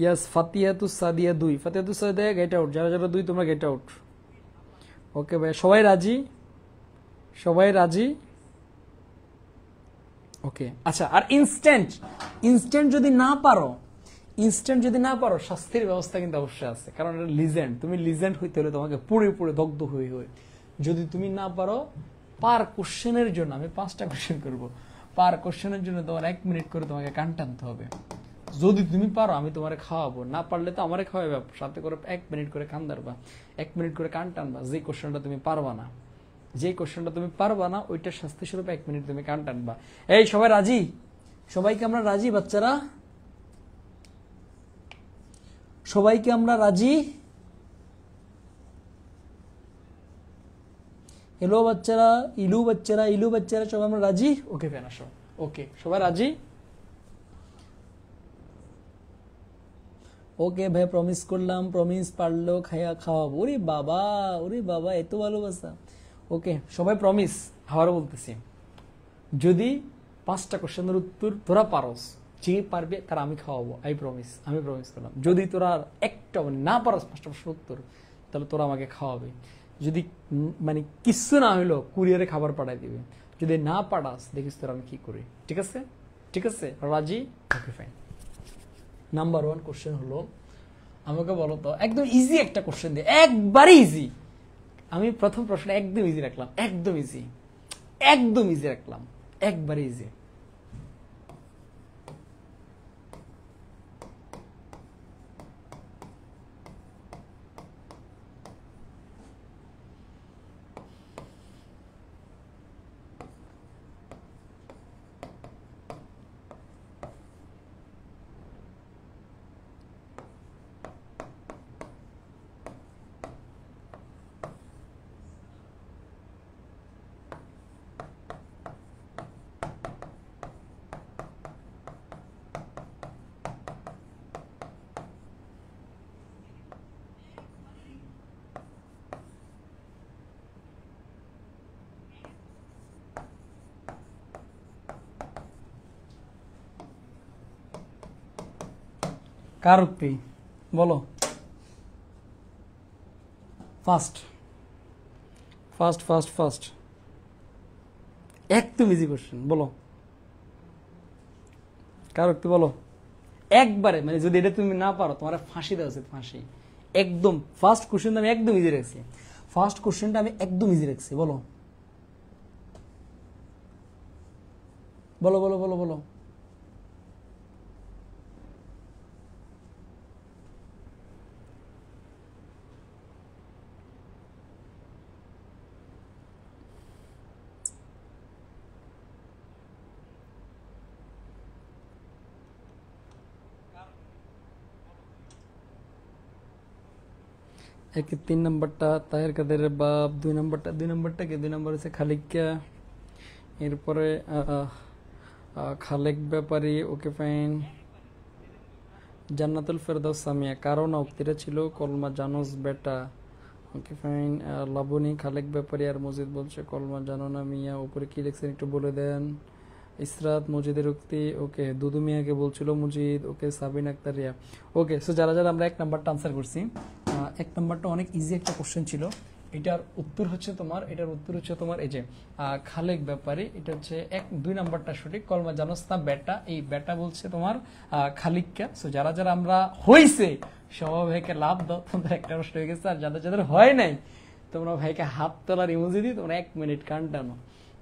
yes. Fatihatus Sadia 2, Fatihatus Sadia get out. যারা যারা 2 তোমরা গেট আউট। ওকে ভাই, সবাই রাজি? সবাই রাজি? ওকে আচ্ছা। আর ইনস্ট্যান্ট, ইনস্ট্যান্ট যদি না পারো, ইনস্ট্যান্ট যদি না পারো, শাস্তির ব্যবস্থা কিন্তু অবশ্যই আছে। কারণ এটা লিজেন্ড, তুমি লিজেন্ড হইতে হলে তোমাকে পুড়ে পুড়ে দগ্ধ হয়ে হয়ে। যদি তুমি না পারো, পার কোশ্চেনের জন্য আমি 5টা কোশ্চেন করবো। পার কোশ্চেনের জন্য তোমার 1 মিনিট করে তোমাকে কান টানতে হবে। যদি তুমি পারো আমি তোমারে খাওয়াবো, না পারলে তো আমারে খাওয়াবে, সাথে করে 1 মিনিট করে কান ধরবা, 1 মিনিট করে কান টানবা। যে কোশ্চেনটা তুমি পারবা না, যে কোশ্চেনটা তুমি পারবা না, ওইটার শাস্তি স্বরূপ 1 মিনিট তুমি কান টানবা। এই সবাই রাজি? সবাইকে আমরা রাজি বাচ্চারা? সবাইকে আমরা রাজি? হ্যালো বাচ্চারা, ইলু বাচ্চারা, ইলু বাচ্চারা, সবাই আমরা রাজি? ওকে ফ্যান আসো। ওকে সবাই রাজি? ওকে ভাই, প্রমিস করলাম, প্রমিস পারলো খাওয়াবো। ওরে বাবা, ওরে বাবা, এত ভালোবাসা। ওকে সবাই প্রমিস। আবারও বলতেছি, যদি 5টা কোশ্চেনের উত্তর তোরা পারস, যে পারবে তারা আমি খাওয়াবো। আই প্রমিস, আমি প্রমিস করলাম। যদি তোরা একটা না পারস 5টা প্রশ্নের উত্তর, তাহলে তোরা আমাকে খাওয়াবে। যদি মানে কিচ্ছু না হইলো, কুরিয়ারে খাবার পাঠাই দিবে। যদি না পাঠাস, দেখিস তোরা আমি কি করি। ঠিক আছে? ঠিক আছে, রাজি? Okay fine. নাম্বার 1 কোশ্চেন হলো, আমাকে বলো তো, একদম ইজি একটা কোশ্চেন দিয়ে, একবারে ইজি। আমি প্রথম প্রশ্ন একদম ইজি রাখলাম, একদম ইজি, একদম ইজি রাখলাম, একবারে ইজি। কার উক্তি বলো? ফার্স্ট ফার্স্ট ফার্স্ট ফার্স্ট একদম ইজি কোশ্চেন, বলো কার উক্তি বলো? একবারে, মানে যদি এটা তুমি না পারো তোমার ফাঁসি দেওয়া উচিত, ফাঁসি। একদম ফার্স্ট কোশ্চেনটা আমি একদম ইজি রাখছি, ফার্স্ট কোশ্চেনটা আমি একদম ইজি রাখছি। বলো বলো বলো বলো বলো। এক 3 নম্বরটা তাহের কাদেরের বাপ, 2 নম্বরটা কি 2 নম্বর হচ্ছে খালিকা, এরপরে খালেক ব্যাপারী। Okay fine. জান্নাতুল ফেরদাউস সামিয়া, কারণ উক্তিটা ছিল কলমা জানোস বেটা। Okay fine. লাবণী, খালেক ব্যাপারী আর মজিদ বলছে কলমা জানো না মিয়া। উপরে কি লিখছেন একটু বলে দেন। ইসরাত মজিদের উক্তি। ওকে, দুদু মিয়াকে বলছিল মজিদ। ওকে, সাবিন আক্তার রিয়া। ওকে, সো যারা যারা আমরা 1 নাম্বারটা আনসার করছি, এক নাম্বারটা অনেক ইজি একটা কোশ্চেন ছিল। এটার উত্তর হচ্ছে তোমার এই যে খালেক ব্যাপারে, এটা হচ্ছে 2 নাম্বারটা সঠিক। কলমা জানোস না বেটা, এই বেটা বলছে তোমার খালিককা। সো যারা যারা আমরা হইছে সবাই ভাইকে লাভ দাও, তোমাদের একটা প্রশ্ন হয়ে গেছে। আর যাদের যাদের হয় নাই তোমরা ভাইকে হাত তোলার ইমোজি দিয়ে তোমরা 1 মিনিট কান টানো।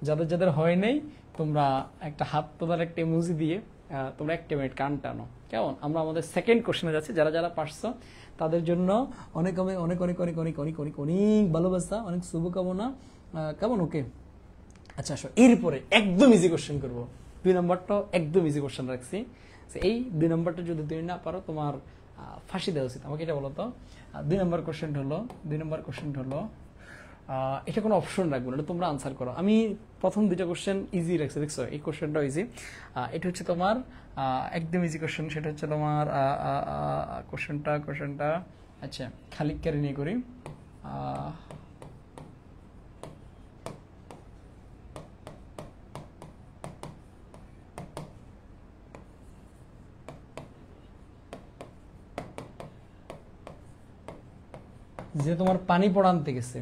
যাদের যাদের হয় নাই তোমরা একটা হাত তোলার একটা ইমোজি দিয়ে তোমরা 1 মিনিট কান টানো, কেমন? আমরা আমাদের সেকেন্ড কোশ্চেনে যাচ্ছি। যারা যারা পারছো তাদের জন্য অনেক অনেক অনেক অনেক অনেক অনেক অনেক অনেক অনেক ভালোবাসা, অনেক শুভকামনা, কেমন? ওকে, আচ্ছা আসো এরপরে একদম ইজি কোশ্চেন করবো। 2 নম্বরটা একদম ইজি কোশ্চেন রাখছি। এই 2 নম্বরটা যদি তুমি না পারো তোমার ফাঁসি দেওয়া উচিত। আমাকে এটা বলো তো, 2 নম্বর কোশ্চেন হলো এটা কোনো অপশন রাখবো না, এটা তোমরা আনসার করো। আমি প্রথম 2টা কোশ্চেন ইজি রাখছি, দেখছো? এই কোশ্চেনটাও ইজি। এটা হচ্ছে তোমার একদম ইজি কোশ্চেন। সেটা হচ্ছে তোমার কোশ্চেনটা আচ্ছা খালিককে নিয়ে করি। যে তোমার পানি পড়া আনতে গেছে,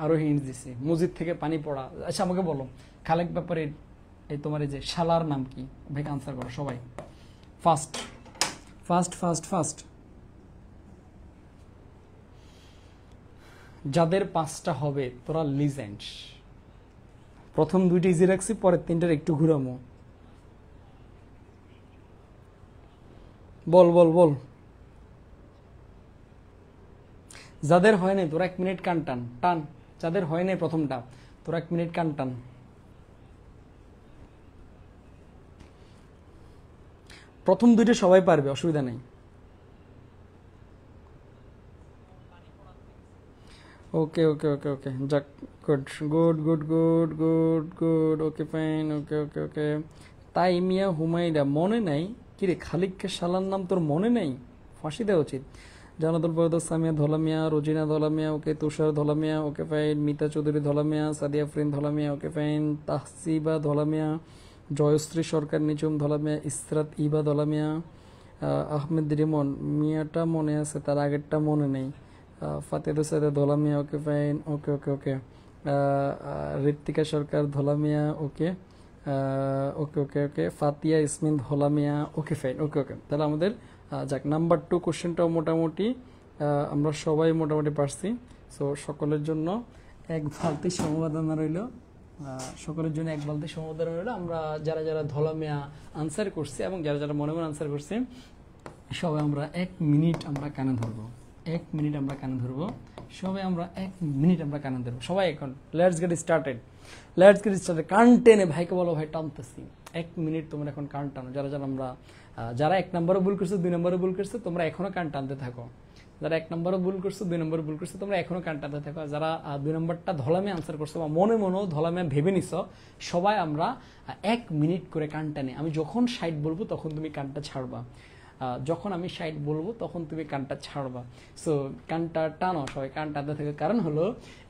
আরো হিন্ট দিছে, মসজিদ থেকে পানি পড়া। আচ্ছা আমাকে বলো খালেক ব্যাপারে এই তোমার এই যে শালার নাম কি? ভাই আনসার করো সবাই, ফাস্ট ফাস্ট ফাস্ট ফাস্ট। যাদের 5টা হবে তোরা লিজেন্ড। প্রথম 2টা ইজি রাখছি, পরের 3টার একটু ঘুরামো। বল বল বল। যাদের হয় নাই তোরা 1 মিনিট কান টান টান। যাদের হয় নাই প্রথমটা তোরা 1 মিনিট কান টান। প্রথম 2টা সবাই পারবে, অসুবিধা নেই। ওকে ওকে ওকে ওকে, যাক, good good good good good good, okay fine, okay okay okay. তাই মিয়া হুমায়রা মনে নাই কিরে? খালিককে শালার নাম তোর মনে নাই? ফাঁসি দেওয়া উচিত। জানাতুল বরদা সামিয়া ধলামিয়া, রোজিনা ধলামিয়া, ওকে তুষার ধলামিয়া, okay fine. Mita Chowdhury ধলামিয়া, Sadia ফ্রিন ধলামিয়া, okay fine. তাহসিবা ধলামিয়া, Jayashree সরকার নিচুম ধলামিয়া, ইসরাত ইবা ধলামিয়া, আহমেদ রিমন মিয়াটা মনে আছে, তার আগেরটা মনে নেই। ফাতেদা সাইদা ধলামিয়া, ওকে ফাইন, ওকে ওকে ওকে। ঋত্বিকা সরকার ধলামিয়া, ওকে ওকে ওকে ওকে। ফাতিয়া ইসমিন ধলামিয়া, ওকে ফাইন, ওকে ওকে। তাহলে আমাদের যাক নাম্বার 2 কোশ্চেনটাও মোটামুটি আমরা সবাই মোটামুটি পারছি। সো সকলের জন্য 1 বালতি সমবেদনা রইল, সকলের জন্য 1 বালতি সমবেদনা রইল। আমরা যারা যারা ধলামিয়া আনসার করছি এবং যারা যারা মনে মনে আনসার করছি সবাই আমরা 1 মিনিট আমরা কানে ধরবো। 1 মিনিট আমরা কানে ধরবো সবাই, আমরা 1 মিনিট আমরা কানে ধরবো সবাই। এখন let's get started, let's get started. কান টেনে ভাইকে বলো ভাই টানতেছি। 1 মিনিট তোমরা এখন কান টানো। যারা যারা আমরা যারা 1 নম্বরে ভুল করছো, 2 নম্বরে ভুল করছো, তোমরা এখনো কান টানতে থাকো। যারা 1 নম্বরে ভুল করছো, 2 নম্বরে ভুল করছো, তোমরা এখনো কান টানতে থাকো। যারা 2 নম্বরটা ধলামে আনসার করছো বা মনে মনেও ধলামে ভেবে নিছো, সবাই আমরা 1 মিনিট করে কান টানে। আমি যখন 60 বলবো তখন তুমি কানটা ছাড়বা, যখন আমি 60 বলবো তখন তুমি কানটা ছাড়বা। সো কানটা টানো সবাই, কান টানতে থাকে। কারণ হলো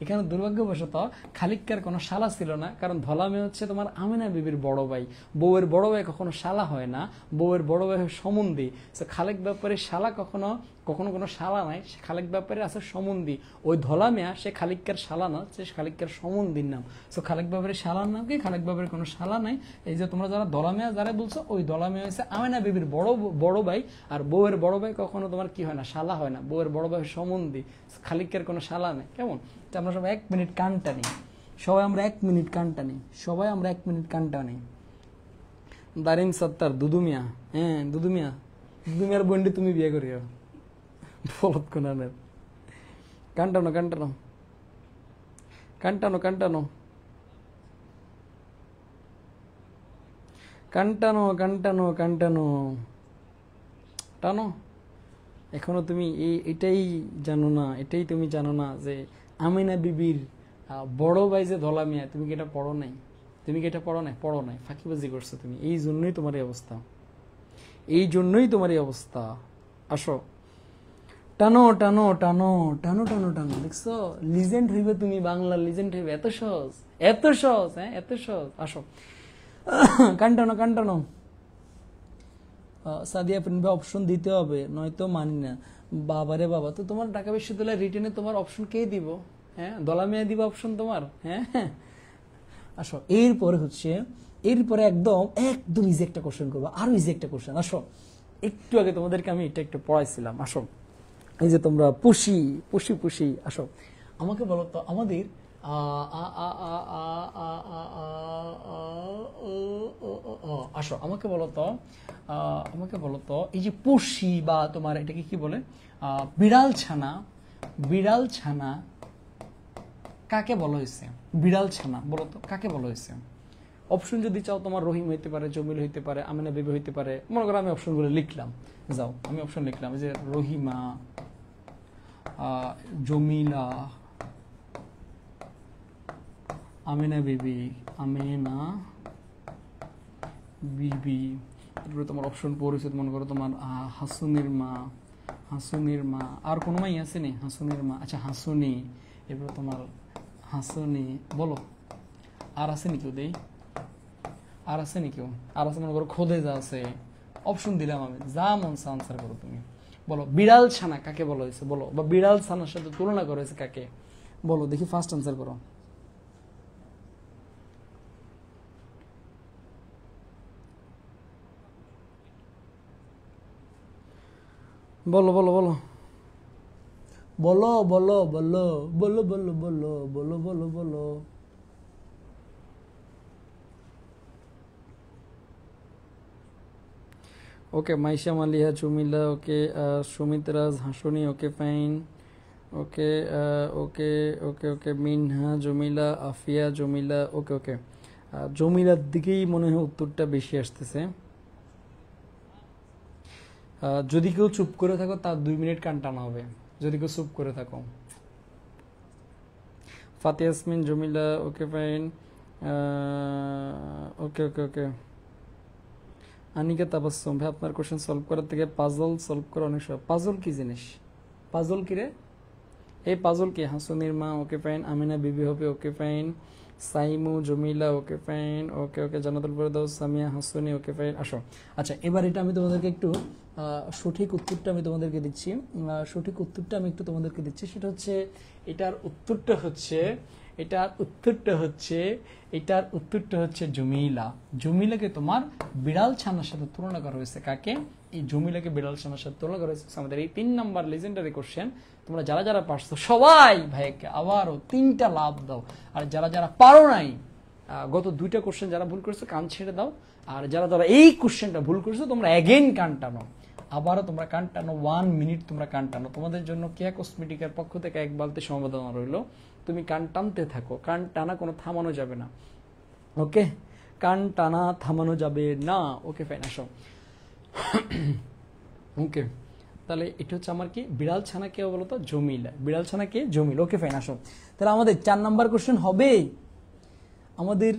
এখানে দুর্ভাগ্যবশত খালিককার কোনো শালা ছিল না, কারণ ধলামে হচ্ছে তোমার আমিনা বিবির বড় ভাই। বউয়ের বড় ভাই কখনো শালা হয় না, বউয়ের বড় ভাই হয় সমন্ধি। সো খালেক ব্যাপারে শালা কখনো কখনো কোনো শালা নাই, সে খালেক ব্যাপারে আছে সমন্ধি। ওই ধলামিয়া সে খালিককার শালা না, সে খালিককার সমন্ধির নাম। সো খালেক ব্যাপারে শালার নাম কি? খালেক ব্যাপারে কোনো শালা নাই। এই যে তোমরা যারা ধলামিয়া যারা বলছো, ওই ধলামিয়া হয়েছে আমিনা বিবির বড় ভাই। আর বউয়ের বড় ভাই কখনো তোমার কি হয় না, শালা হয় না। বউয়ের বড় ভাই সম্বন্ধী, খালিকের কোনো শালা নেই, কেমন? তো আমরা সবাই 1 মিনিট কানটা নিই, সবাই আমরা 1 মিনিট কানটা নিই, সবাই আমরা 1 মিনিট কানটা নিই। দারিম সত্তার দুদুমিয়া, হ্যাঁ দুদুমিয়ার বন্ডি তুমি বিয়ে করিও বলত কোনানের। কানটানো কানটানো কানটানো কানটানো কানটানো কানটানো কানটানো টানো। এখনো তুমি এটাই জানো না, এটাই তুমি জানো না যে আমিনা বিবির বড় ভাই যে ধলামিয়া, তুমি কি এটা পড়ো নাই? তুমি কি এটা পড়ো নাই? পড়ো নাই, ফাঁকিবাজি করছো তুমি। এই জন্যই তোমার এই অবস্থা, এই জন্যই তোমার এই অবস্থা। আসো টানো টানো টানো টানো টানো টানো। দেখছো লিজেন্ড হইবে তুমি, বাংলার লিজেন্ড হইবে। এত সহজ, এত সহজ, হ্যাঁ এত সহজ। আসো কানটানো কানটানো। সাদিয়া প্রিন্ট অপশন দিতে হবে, নয়তো মানি না। বাবারে বাবা, তো তোমার ঢাকা বিশ্ববিদ্যালয়ের রিটেনে তোমার অপশন কে দিব? হ্যাঁ, দলা মিয়া দিব অপশন তোমার? হ্যাঁ, আসো এরপরে একদম একদম ইজি একটা কোশ্চেন করবো, আরো ইজি একটা কোশ্চেন। আসো, একটু আগে তোমাদেরকে আমি এটা একটু পড়াইছিলাম। আসো, এই যে তোমরা পুষি পুষি পুষি, আসো আমাকে বলো তো আমাদের আসো আমাকে বলো তো এই যে পুষি বা তোমার এটাকে কি বলে, বিড়াল ছানা কাকে বলা হয়েছে? বিড়াল ছানা বলো তো কাকে বলা হয়েছে? অপশন যদি চাও তোমার রহিম হইতে পারে, জমিল হইতে পারে, আমিনা বেবি হইতে পারে। মনে করো আমি অপশনগুলো লিখলাম, যাও আমি অপশন লিখলাম যে রহিমা, জমিলা, আমিনা বিবি, তারপরে তোমার অপশন পরিচিত মনে করো তোমার হাসুনির মা, আর কোনো মাই আসেনি? হাসুনির মা, আচ্ছা হাসুনি, এরপর তোমার হাসুনি, বলো আর আসেনি কেউ? দেই আর আসেনি কেউ? আর আছে মনে করো খোদে যা আছে। অপশন দিলাম আমি, যা মন চা আনসার করো তুমি। বলো বিড়াল ছানা কাকে বলা হয়েছে, বলো, বা বিড়াল ছানার সাথে তুলনা করা হয়েছে কাকে, বলো দেখি, ফার্স্ট আনসার করো। বলো বলো বলো বলো বলো বলো বলো বলো বলো বলো বলো বলো ওকে, মাইশা, মালিহা, জুমিলা, ওকে, সুমিত রাজ, হাসনি, ওকে ফাইন, ওকে, ওকে ওকে ওকে, মিনহা, জমিলা, আফিয়া, জমিলা, ওকে ওকে। জমিলার দিকেই মনে হয় উত্তরটা বেশি আসতেছে। যদি কেউ চুপ করে থাকো তার 2 মিনিট কান টানা হবে, যদি কেউ চুপ করে থাকো। ফাতিয়া ইয়াসমিন, জমিলা, ওকে ফাইন, ওকে ওকে ওকে। আনিকা তাবাসসুম, ভাই আপনার কোশ্চেন সলভ করার থেকে পাজল সলভ করা অনেক সহজ। পাজল কি জিনিস? পাজল কি রে? এই পাজল কি? হাসুনির মা, ওকে ফাইন, আমিনা বিবি হবে, okay fine, Saimu, Jamila, okay fine, okay okay, Jannatul Ferdous, Samia, Hasuni, okay fine. আসো, আচ্ছা এবার এটা আমি তোমাদেরকে একটু সঠিক উত্তরটা আমি তোমাদেরকে দিচ্ছি। সঠিক উত্তরটা আমি একটু তোমাদেরকে দিচ্ছি, সেটা হচ্ছে এটার উত্তরটা হচ্ছে এটার উত্তরটা হচ্ছে এটার উত্তরটা হচ্ছে জমিলা। জমিলাকে তোমার বিড়াল ছানার সাথে তুলনা করা হয়েছে। কাকে? এই জমিলাকে বিড়াল ছানার সাথে তুলনা করা হয়েছে। আমাদের এই 3 নাম্বার লেজেন্ডারি কোশ্চেন তোমরা যারা যারা পারছো সবাই ভাইকে আবারও 3টা লাভ দাও। আর যারা যারা পারো নাই, গত 2টা কোশ্চেন যারা ভুল করছো কান ছেড়ে দাও। আর যারা যারা এই কোশ্চেনটা ভুল করছো তোমরা এগেইন কান টানো, আবারও তোমরা কান টানো, 1 মিনিট তোমরা কান টানো। তোমাদের জন্য কেয়া কসমেটিকের পক্ষ থেকে 1 বালতি সমবেদনা রইল। তুমি কান টানতে থাকো, কান টানা কোনো থামানো যাবে না। ওকে, কান টানা থামানো যাবে না। ওকে ফাইন, আসো। ওকে, তাহলে এটা হচ্ছে আমার কি, বিড়াল ছানা কে বলতো? জমিলা। বিড়াল ছানা কে? জমিল। ওকে ফাইন, আসো। তাহলে আমাদের 4 নাম্বার কোশ্চেন হবে, আমাদের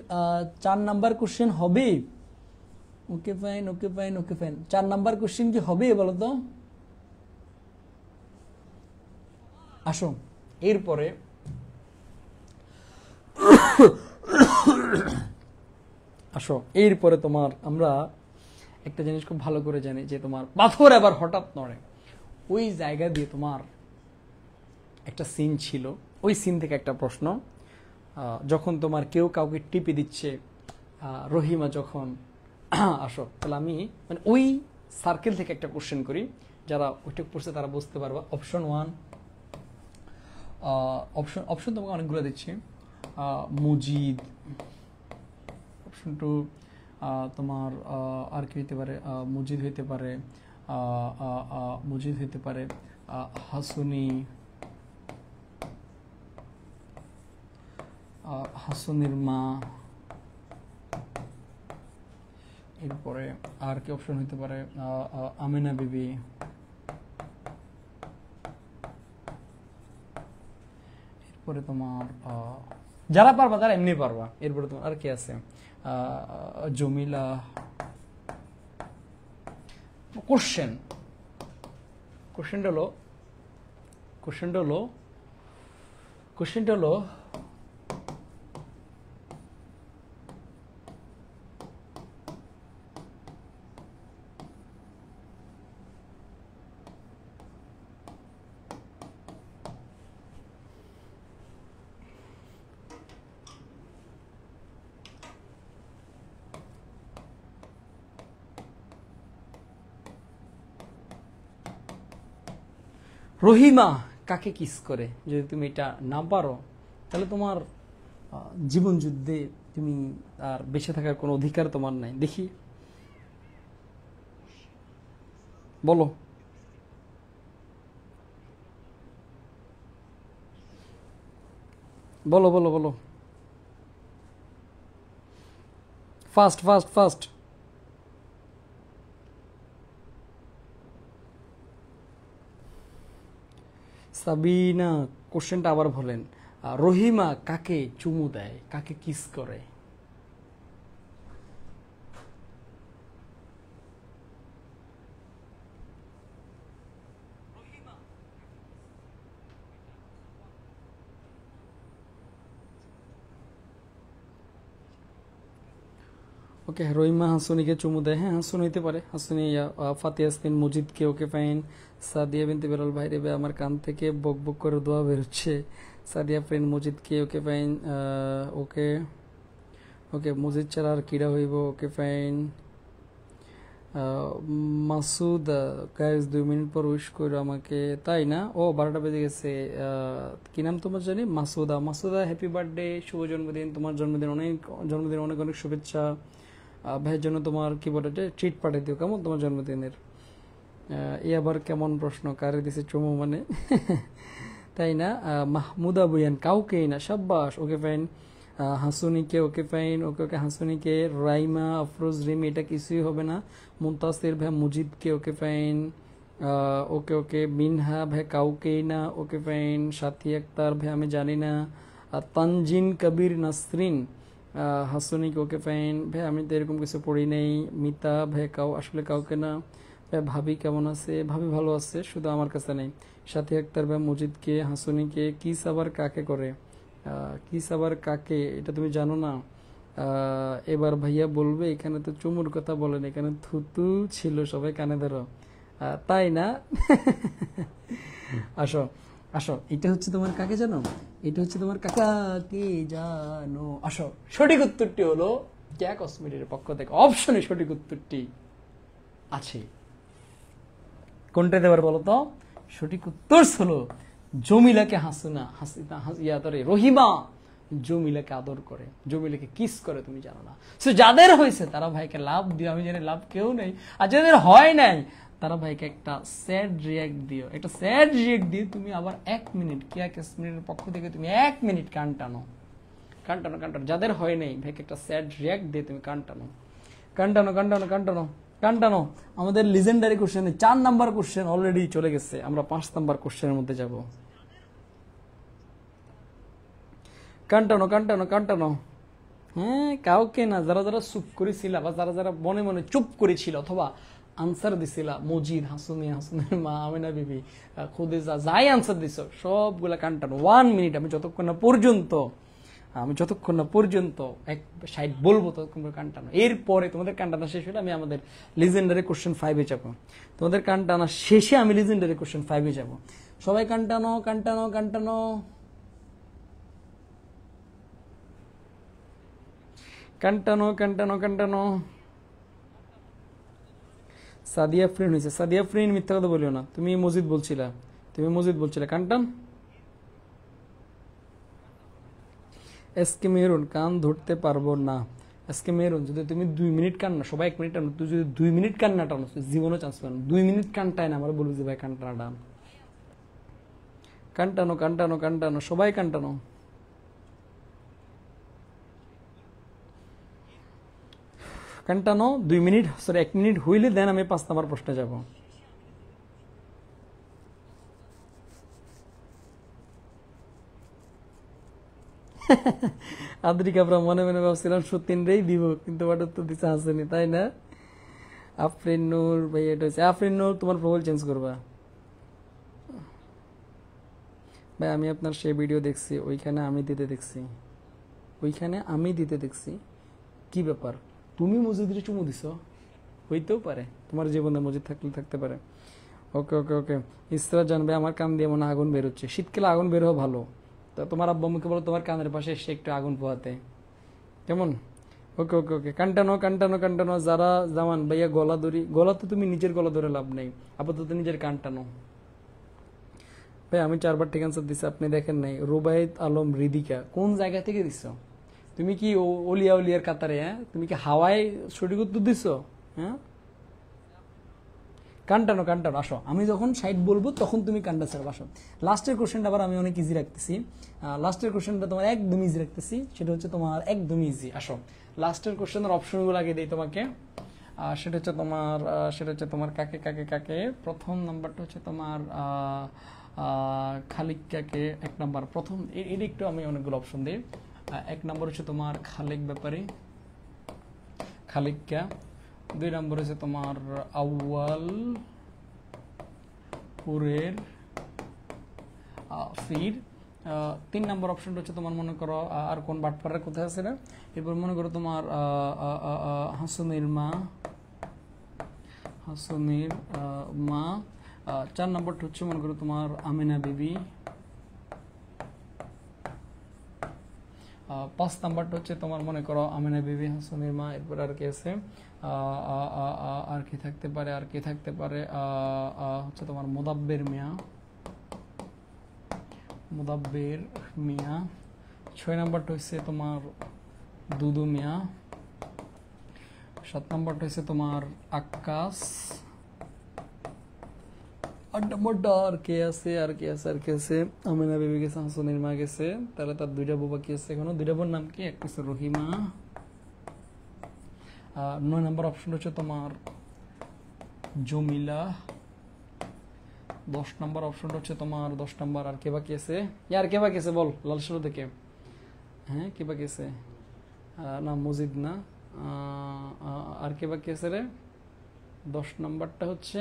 4 নাম্বার কোশ্চেন হবে। Okay fine, okay fine, okay fine. 4 number question কি হবে বলতো? আসো, এরপরে আসো এরপরে তোমার আমরা একটা জিনিস খুব ভালো করে জানি যে তোমার পাথর এবার হঠাৎ নড়ে। ওই জায়গা দিয়ে তোমার একটা সিন ছিল, ওই সিন থেকে একটা প্রশ্ন। যখন তোমার কেউ কাউকে টিপে দিচ্ছে, রহিমা যখন আসো, তাহলে আমি মানে ওই সার্কেল থেকে একটা কোশ্চেন করি, যারা ওইটুকু পড়ছে তারা বুঝতে পারবা। অপশন 1, অপশন তোমাকে অনেকগুলো দিচ্ছি। মুজিদ। অপশন 2 তোমার আর কি হইতে পারে? মুজিদ হইতে পারে, হাসুনি, হাসুনির মা। এরপরে আর কি অপশন হইতে পারে? আমিনা বিবি। এরপরে তোমার যারা পারবা তারা এমনি পারবা। এরপরে তোমার আর কি আছে? জমিলা। কোশ্চেনটা হলো রহিমা কাকে কিস করে? যদি তুমি এটা না পারো তাহলে তোমার জীবন যুদ্ধে তুমি আর বেঁচে থাকার কোনো অধিকার তোমার নাই। দেখি বলো। বলো বলো বলো, ফাস্ট ফাস্ট ফাস্ট। সাবিনা, কোশ্চেনটা আবার বলেন। রহিমা কাকে চুমু দেয়, কাকে কিস করে? ওকে, রহিমা হাসুনিকে চুমু দেয়। হ্যাঁ, হাসুন হইতে পারে, হাসুনি। ফাতিয়া ইয়াসমিন মজিদকে, ওকে ফাইন। সাদিয়া বিনতে বেলাল, ভাই রে ভাই আমার কান থেকে বক বক করে দোয়া বেরোচ্ছে। সাদিয়া ফ্রেন্ড মজিদকে, okay fine. Okay okay, Majid ছাড়া আর কিরা হইব, okay fine. Masud, guys 2 minute পর উইশ করো আমাকে, তাই না? ও 12টা বেজে গেছে। কি নাম তোমার জানি? মাসুদা। মাসুদা, হ্যাপি বার্থডে, শুভ জন্মদিন। তোমার জন্মদিন অনেক অনেক শুভেচ্ছা। ভাইয়ের জন্য তোমার কি বলে ট্রিট পাঠিয়ে দিও, কেমন তোমার জন্মদিনের। এ আবার কেমন প্রশ্ন, কারে দিছে চুমু মানে? তাই না? মাহমুদা বুয়ান, কাউকেই না, সাব্বাস, ওকে ফাইন। হাসুনিকে, ওকে ফাইন, ওকে ওকে হাসুনিকে। রাইমা, আফরোজ, রিমি, এটা কিছুই হবে না। মুনতাসির ভাই মুজিদকে, ওকে ফাইন। ওকে ওকে, মিনহা ভাই কাউকেই না, ওকে ফাইন। সাথী আক্তার ভাই আমি জানি না। তানজিন কবির নাসরিন, হাসুনিকে, ওকে ফাইন ভাই, আমি তো এরকম কিছু পড়ি নেই। মিতা ভাই আসলে কাউকে না। ভাই ভাবি কেমন আছে? ভাবি ভালো আছে, শুধু আমার কাছে নেই। সাথী আক্তার ভাই মুজিদকে, হাসুনিকে। কিস আবার কাকে করে? কিস আবার কাকে, এটা তুমি জানো না? এবার ভাইয়া বলবে, এখানে তো চুমুর কথা বলেন, এখানে থুতু ছিল, সবাই কানে ধরো। তাই না? আসো আসো, এটা হচ্ছে তোমার কাকে জানো? এটা হচ্ছে তোমার কাকাকে জানো। আসো, সঠিক উত্তরটি হলো ক্যা কসমেটিকের পক্ষ থেকে অপশনে সঠিক উত্তরটি আছে। কোনটা দেবার বলো তো? সঠিক উত্তর হলো জমিলাকে হাসুনা, হাসিনা ইয়াদরে রহিমা জমিলাকে আদর করে, জমিলাকে কিস করে, তুমি জানো না। সো যাদের হয়েছে তারা ভাইকে লাভ দিও, আমি জানি লাভ কেউ নেই। আর যাদের হয় নাই তারা ভাইকে একটা স্যাড রিয়াক্ট দিও, একটা স্যাড রিয়াক্ট দিয়ে তুমি আবার 1 মিনিট, কিয়া কাশ্মীরের পক্ষ থেকে তুমি 1 মিনিট কান টানো, কান টানো, কান টানো। যাদের হয় নাই ভাইকে একটা স্যাড রিয়াক্ট দিয়ে তুমি কান টানো, কান টানো, কান টানো, কান টানো, কান টানো। আমাদের লিজেন্ডারি কোশ্চেনে 4 নাম্বার কোশ্চেন অলরেডি চলে গেছে, আমরা 5 নাম্বার কোশ্চেনের মধ্যে যাব। কান্টানো কান্টানো কান্টানো। হ্যাঁ, কাউকে না, যারা যারা চুপ করেছিল বা যারা যারা মনে মনে চুপ করেছিল অথবা আনসার দিছিল, মজিদ, হাসুনি, হাসুনের মা, আমিনা বিবি, খুদেজা, যাই আনসার দিছ সবগুলা কান্টানো 1 মিনিট। আমি যতক্ষণ না পর্যন্ত এক সাইড বলবো ততক্ষণ কান্টানো। এরপরে তোমাদের কান্টানা শেষ হলে আমি আমাদের লিজেন্ডারি কোশ্চেন 5-এ যাবো। তোমাদের কান্টানা শেষে আমি লিজেন্ডারি কোশ্চেন 5-এ যাবো। সবাই কান্টানো কান্টানো কান্টানো কান্টানো কান্টানো কান্টানো। সাদিয়া ফ্রেন্ড হয়েছে, সাদিয়া ফ্রেন্ড, মিথ্যা কথা বলিও না। তুমি মজিদ বলছিলা, কান্টান। এসকে মেহরুন, কান ধরতে পারবো না। এসকে মেহরুন, যদি তুমি 2 মিনিট কান্না, সবাই 1 মিনিট টানো, তুই যদি 2 মিনিট কান্না টানো জীবনও চান্স পানো। 2 মিনিট কানটায় না, আমার বলবো যে ভাই কান্টানা টান। কান্টানো কান্টানো কান্টানো, সবাই কান্টানো। কান্টানো 2 মিনিট, সরি 1 মিনিট হইলে দেন আমি 5 নাম্বার প্রশ্নে যাব। আদ্রিকা আমরা মনে মনে ভাবছিলাম 17-রেই দিব, কিন্তু ওটা তো দিতে আসেনি, তাই না? আফরিন নূর ভাই, এটা হচ্ছে আফরিন নূর, তোমার প্রোফাইল চেঞ্জ করবা ভাই। আমি আপনার সেই ভিডিও দেখছি, ওইখানে আমি দিতে দেখছি। কি ব্যাপার, তুমি মসজিদে চুমু দিছ? হইতেও পারে, তোমার জীবনে মসজিদ থাকতে পারে। ওকে ওকে ওকে। ইসরা জানবে, আমার কান দিয়ে মনে আগুন বেরোচ্ছে। শীতকালে আগুন বের হওয়া ভালো, তা তোমার আব্বা মুখে বলো তোমার কানের পাশে এসে একটু আগুন পোহাতে, কেমন? ওকে ওকে ওকে, কান্টানো কান্টানো কান্টানো। যারা জামান ভাইয়া গলা তো তুমি নিজের গলা ধরে লাভ নেই, আপাতত নিজের কান টানো। ভাই আমি 4বার ঠিক আনসার দিছি, আপনি দেখেন নাই। রুবাইত আলম রিদিকা কোন জায়গা থেকে দিছো? তুমি কি অলিয়া উলিয়ার কাতারে? হ্যাঁ, তুমি কি হাওয়ায় সঠিক উত্তর দিছো? হ্যাঁ, কানটানো কানটানো, আসো। আমি যখন সাইড বলবো তখন তুমি কানটা ছাড়ো, আসো। লাস্টের কোশ্চেনটা আবার আমি অনেক ইজি রাখতেছি। লাস্টের কোশ্চেনটা তোমার একদম ইজি রাখতেছি, সেটা হচ্ছে তোমার একদম ইজি। আসো, লাস্টের কোশ্চেনের অপশনগুলো আগে দিই তোমাকে। সেটা হচ্ছে তোমার কাকে কাকে কাকে। প্রথম নাম্বারটা হচ্ছে তোমার খালিক কাকে, 1 নাম্বার। প্রথম এটা একটু আমি অনেকগুলো অপশন দিই। 1 নাম্বার হচ্ছে তোমার খালিক ব্যাপারী, খালিকা। 2 নাম্বার হচ্ছে তোমার আউয়াল পুরের ফির। 3 নাম্বার অপশনটা হচ্ছে তোমার মনে করো আর কোন বাটপাড়ার কোথায় আছে না, এরপর মনে করো তোমার হাসনের মা, হাসনের মা। 4 নাম্বারটা হচ্ছে মনে করো তোমার আমিনা বিবি। 5 নাম্বারটা হচ্ছে তোমার মনে করো আমিনা বিবি, হাসনের মা। এরপর আর কি আছে, আর কি থাকতে পারে, আর কি থাকতে পারে, হচ্ছে তোমার মোদাব্বের মিয়া, মোদাব্বের মিয়া। 6 নাম্বারটা হচ্ছে তোমার দুদু মিয়া। 7 নাম্বারটা হচ্ছে তোমার আক্কাস। 8 নাম্বারটা আর কে আছে, আর কে আছে, আর কে আছে, আমিনা বেবি গেছে, হাসনের মা গেছে, তাহলে তার 2টা বউ বাকি আছে এখনো। 2টা বউর নাম কি? একটা হচ্ছে রহিমা। 9 নাম্বার অপশন হচ্ছে তোমার জমিলা। 10 নাম্বার অপশনটা হচ্ছে তোমার 10 নাম্বার আর কে বাকি আছে? আর কে বাকি আছে বল, লাল সালু থেকে। হ্যাঁ, কে বাকি আছে? না, মজিদ না। আর কে বাকি আছে রে? 10 নাম্বারটা হচ্ছে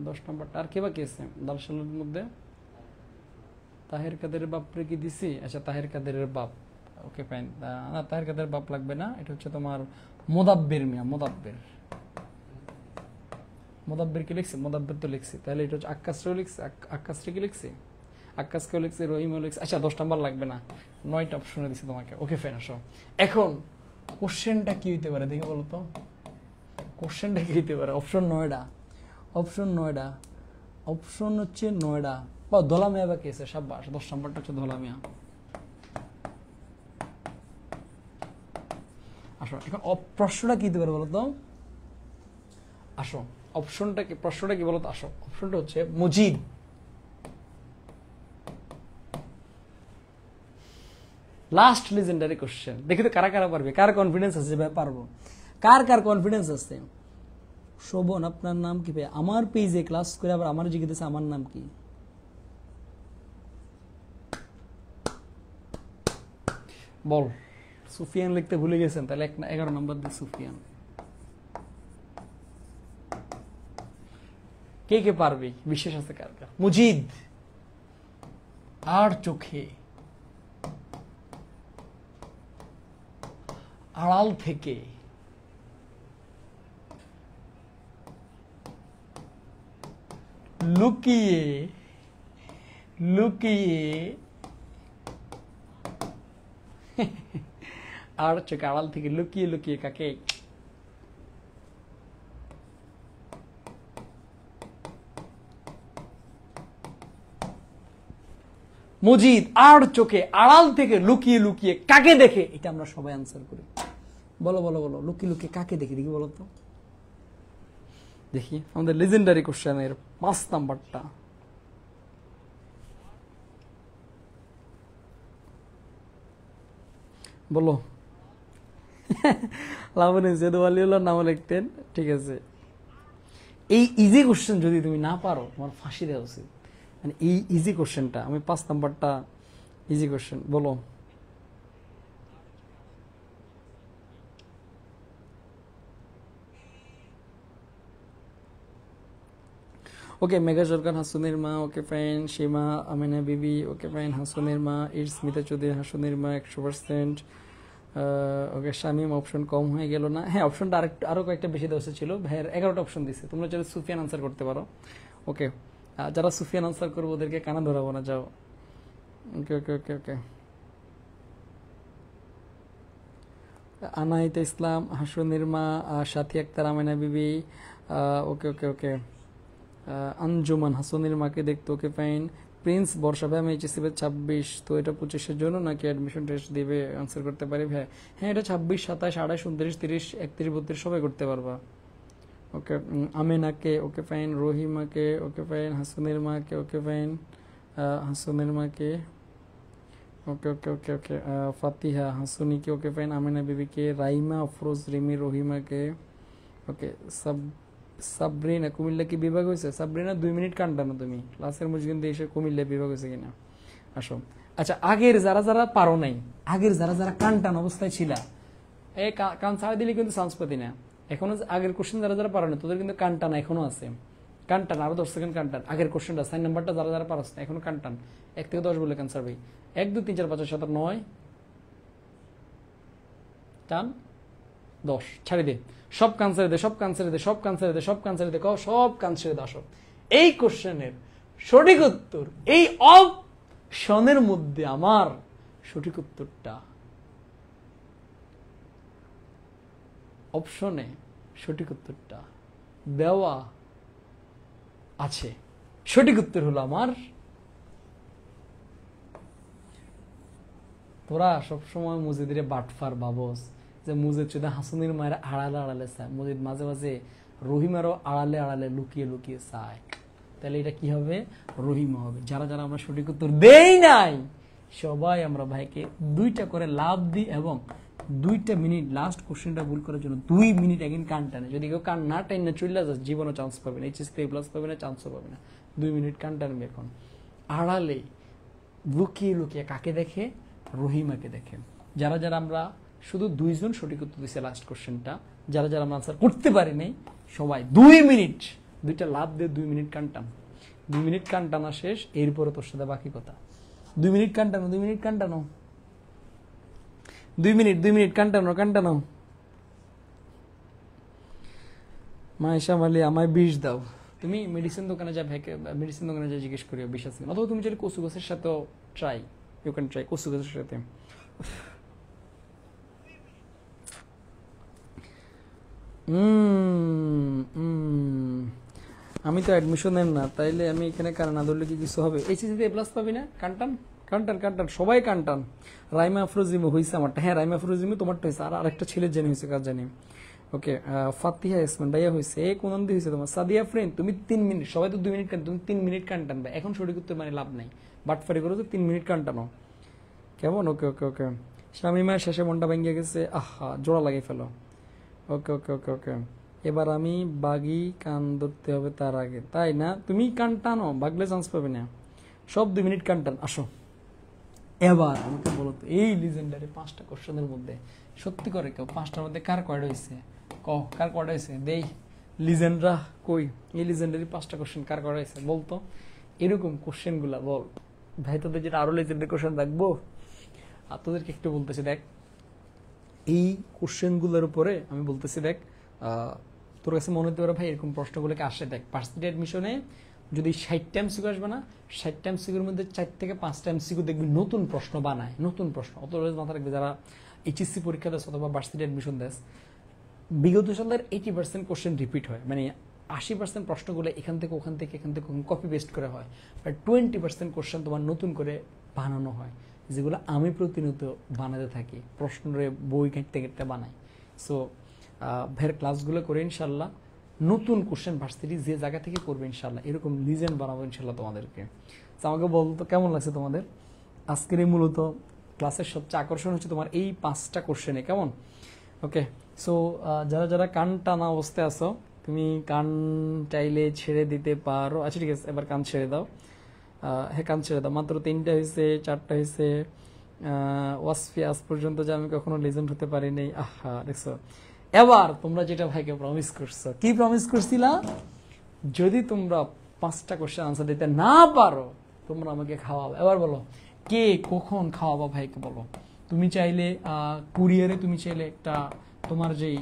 10 নাম্বারটা আর কে বাকি আছে লাল সালুর মধ্যে? তাহের কাদেরের বাপরে কি দিছি? আচ্ছা, তাহের কাদেরের বাপ। Okay fine. না, তাহের কাদেরের বাপ লাগবে না, এটা হচ্ছে তোমার মোদাব্বের মিয়া, মোদাব্বের। মোদাব্বের কি লিখছি? মোদাব্বের তো লিখছি, তাহলে এটা হচ্ছে আক্কাসরেও লিখছি, আক্কাসরে কি লিখছি? আক্কাসকেও লিখছি, রহিমও লিখছি। আচ্ছা, 10 নাম্বার লাগবে না, 9টা অপশনে দিছি তোমাকে। ওকে ফাইন, আসো। এখন কোশ্চেনটা কি হইতে পারে দেখে বলো তো, কোশ্চেনটা কি হইতে পারে? অপশন 9টা, অপশন 9টা, অপশন হচ্ছে 9টা। বা ধলা মিয়া বা কে আছে? সাব্বাস, 10 নাম্বারটা হচ্ছে ধলা মিয়া। আসো, এখন প্রশ্নটা কি হতে পারে বলো তো? আসো, অপশনটা কি, প্রশ্নটা কি বলতো? আসো, অপশনটা হচ্ছে মুজিদ। লাস্ট লিজেন্ডারি কোশ্চেন, দেখি তো কারা কারা পারবে, কার কনফিডেন্স আছে ভাই পারবো, কার কার কনফিডেন্স আছে। শোভন, আপনার নাম কি? ভাই আমার পেজে ক্লাস করে আবার আমার জিজ্ঞেস আমার নাম কি? বল। সুফিয়ান লিখতে ভুলে গেছেন, তাহলে 11 নাম্বার দিয়ে সুফিয়ান। কে কে পারবে, বিশ্বাস আছে কার কার? মুজিদ। আর চোখে আড়াল থেকে লুকিয়ে লুকিয়ে আর চোখে আড়াল থেকে লুকিয়ে লুকিয়ে কাকে? মুজিদ আর চোখে আড়াল থেকে লুকিয়ে লুকিয়ে কাকে দেখে? এটা আমরা সবাই আনসার করি। বলো বলো বলো, লুকিয়ে লুকিয়ে কাকে দেখে দেখি বলো তো। দেখি আমাদের লেজেন্ডারি কোশ্চেনের 5 নাম্বারটা। বলো। লাবণী জেদু আলিউল্লাহর নাম লিখতেন, ঠিক আছে। এই ইজি কোশ্চেন যদি তুমি না পারো, তোমার ফাঁসি দেওয়া উচিত। মানে এই ইজি কোশ্চেনটা, আমি 5 নাম্বারটা ইজি কোশ্চেন। বলো। ওকে, মেঘা সরকার হাসুনের মা, ওকে ফাইন। সীমা আমিনা বিবি, ওকে ফাইন, হাসুনের মা। স্মিতা চৌধুরী, হাসুনের মা 100%। ওকে, শামীম অপশন কম হয়ে গেল না? হ্যাঁ, অপশনটা আরো কয়েকটা বেশি দেওয়া ছিল ভাইয়ের, 11টা অপশন দিছে। তোমরা চাইলে সুফিয়ান আনসার করতে পারো। ওকে, যারা সুফিয়ান আনসার করবো ওদেরকে কানা ধরাবো না, যাও। ওকে ওকে ওকে ওকে। আনাহিতা ইসলাম, হাসুনের মা, সাথী আক্তার, আমিনা বিবি। ওকে ওকে ওকে। আঞ্জুমান হাসনের মাকে দেখতো, ওকে ফাইন। প্রিন্স বর্ষা ভাই আমি এইচএসসি 26, তো এটা 25-এর জন্য নাকি অ্যাডমিশন টেস্ট দিবে? আনসার করতে পারি ভাই? হ্যাঁ, এটা 26, 27, 28, 29, 30, 31, 32 সবাই করতে পারবা। ওকে, আমেনাকে ওকে ফাইন, রহিমাকে ওকে ফাইন, হাসুনের মাকে ওকে ফাইন, হাসুনের মাকে ওকে ওকে ওকে ওকে, ফাতিহা হাসুনিকে ওকে ফাইন, আমেনা বিবিকে, রাইমা, আফরোজ, রিমি, রহিমাকে ওকে, সাবরিনা কুমিল্লা কি বিভাগ হয়েছে? সাবরিনা 2 মিনিট কান্টানো তুমি ক্লাসের মধ্যে কিন্তু এসে কুমিল্লা বিভাগ হয়েছে কিনা আসো। আচ্ছা, আগের যারা যারা পারো নাই, আগের যারা যারা কান্টান অবস্থায় ছিল, এই কান ছাড়া দিলে কিন্তু চান্স পাতি না। এখনো আগের কোশ্চেন যারা যারা পারো না তোদের কিন্তু কান্টান এখনো আছে, কান্টান আরো 10 সেকেন্ড কান্টান। আগের কোশ্চেনটা 4 নাম্বারটা যারা যারা পারস না এখনো কান্টান। 1 থেকে 10 বলে ক্যান্সার ভাই, 1 2 3 4 5 6 7 9 টান 10 ছাড়ি দে, সব ক্যান্সারে দে, সব ক্যান্সারে দে, সব ক্যান্সারে দে, সব ক্যান্সারে দে, সব ক্যান্সারে দে। আসো, এই কোশ্চেনের সঠিক উত্তর এই অপশনের মধ্যে আমার সঠিক উত্তরটা অপশনে সঠিক উত্তরটা দেওয়া আছে। সঠিক উত্তর হলো আমার, তোরা সবসময় মুজিদের বাটফার বাবস যে মুজিদ চুদা হাসুনির মায়ের আড়ালে আড়ালে চায়, মুজিদ মাঝে মাঝে রহিমারও আড়ালে আড়ালে লুকিয়ে লুকিয়ে চায়। তাহলে এটা কি হবে? রহিমা হবে। যারা যারা আমরা সঠিক উত্তর দেই নাই সবাই আমরা ভাইকে 2টা করে লাভ দিই এবং 2টা মিনিট লাস্ট কোশ্চেনটা ভুল করার জন্য 2 মিনিট একদিন কান টানে। যদি কেউ কান না টাইন না চলে যাস জীবনও চান্স পাবে না, এইচএসসি প্লাস পাবে না, চান্সও পাবে না। 2 মিনিট কান টানবে। এখন আড়ালে লুকিয়ে লুকিয়ে কাকে দেখে? রহিমাকে দেখে। যারা যারা আমরা শুধু 2 জন সঠিক উত্তর দিচ্ছে লাস্ট কোশ্চেনটা, যারা যারা আমরা আনসার করতে পারি নাই সবাই 2 মিনিট 2টা লাভ দিয়ে 2 মিনিট কান টান। 2 মিনিট কান টানা শেষ, এরপরে তোর সাথে বাকি কথা। 2 মিনিট কান টানো, 2 মিনিট কান টানো, 2 মিনিট কান টানো, কান টানো। মায়েশা মালি আমায় বিষ দাও। তুমি মেডিসিন দোকানে যা ভেকে মেডিসিন দোকানে যা জিজ্ঞেস করিও বিষ আছে কিনা, অথবা তুমি যদি কচু গাছের সাথে ট্রাই, ইউ ক্যান ট্রাই কচু গাছের সাথে। আমি তো অ্যাডমিশনের না, তাইলে আমি এখানে কারণ না ধরলে কি কিছু হবে? এইচএসসিতে এ প্লাস পাবি না? কান্টান কান্টান কান্টান সবাই কান্টান। রাইমা আফরোজিমু হয়েছে আমারটা, হ্যাঁ রাইমা আফরোজিমু তোমারটা হয়েছে, আর আরেকটা ছেলের জানি হয়েছে, কাজ জানি। ওকে, ফাতিহা ইসমান ভাইয়া হয়েছে, কোন দিয়ে হয়েছে তোমার? সাদিয়া ফ্রেন্ড তুমি 3 মিনিট, সবাই তো 2 মিনিট কান, তুমি 3 মিনিট কান টানবে। এখন সঠিক উত্তর মানে লাভ নাই, বাটফারি করো তো 3 মিনিট কান টানো, কেমন? ওকে ওকে ওকে। শামিমা শেষে মনটা ভেঙে গেছে, আহা জোড়া লাগিয়ে ফেলো। ওকে ওকে ওকে ওকে। এবার আমি বাগি, কান ধরতে হবে তার আগে, তাই না? তুমি কান টানো, বাগলে চান্স পাবে না। সব 2 মিনিট কান টান। আসো এবার আমাকে বলো তো, এই লিজেন্ডারি 5টা কোশ্চেনের মধ্যে সত্যি করে কেউ 5টার মধ্যে কার কয়টা হয়েছে? কার কয়টা হয়েছে দেই, লিজেন্ডরা কই? এই লিজেন্ডারি 5টা কোশ্চেন কার কয়টা হয়েছে বলতো? এরকম কোশ্চেন গুলা বল ভাই, তোদের যেটা আরো লিজেন্ডারি কোশ্চেন দেখবো। আর তোদেরকে একটু বলতেছি দেখ, এই কোশ্চেন গুলোর উপরে আমি বলতেছি দেখ, তোর কাছে মনে হতে পারে ভাই এরকম প্রশ্নগুলোকে আসে। দেখ ভার্সিটি অ্যাডমিশনে যদি 60টা এমসিকিউ আসবে না, 60টা এমসিকিউর মধ্যে 4 থেকে 5টা এমসিকিউ দেখবি নতুন প্রশ্ন বানায়, নতুন প্রশ্ন। অতএব মাথা রাখবে যারা এইচএসসি পরীক্ষা দেশ অথবা ভার্সিটি অ্যাডমিশন দেশ, বিগত সালের 80% কোশ্চেন রিপিট হয়, মানে 80% প্রশ্নগুলো এখান থেকে ওখান থেকে এখান থেকে কপি পেস্ট করা হয়, আর 20% কোশ্চেন তোমার নতুন করে বানানো হয়, যেগুলো আমি প্রতিনিয়ত বানাতে থাকি, প্রশ্নের বই ঘাঁটতে ঘাঁটতে বানাই। সো ভাইয়ের ক্লাসগুলো করে ইনশাল্লাহ নতুন কোশ্চেন ভার্সিটি যে জায়গা থেকে করবে ইনশাল্লাহ এরকম লিজেন্ড বানাবো ইনশাল্লাহ তোমাদেরকে। তো আমাকে বলতো কেমন লাগছে তোমাদের আজকের এই মূলত ক্লাসের সবচেয়ে আকর্ষণ হচ্ছে তোমার এই 5টা কোশ্চেনে, কেমন? ওকে, সো যারা যারা কান টানা অবস্থায় আছো তুমি কান চাইলে ছেড়ে দিতে পারো। আচ্ছা ঠিক আছে, এবার কান ছেড়ে দাও। হ্যাঁ কান ছেড়ে দাও। মাত্র 3টা হয়েছে, 4টা হয়েছে। ওয়াসফি আজ পর্যন্ত যে আমি কখনো লিজেন্ড হতে পারিনি, আহা দেখছো। এবার তোমরা যেটা ভাইকে প্রমিস করছো, কি প্রমিস করছিলা? যদি তোমরা 5টা কোশ্চেন আনসার দিতে না পারো তোমরা আমাকে খাওয়াবে। এবার বলো কে কখন খাওয়াবো ভাইকে বলো। তুমি চাইলে কুরিয়ারে, তুমি চাইলে একটা তোমার যেই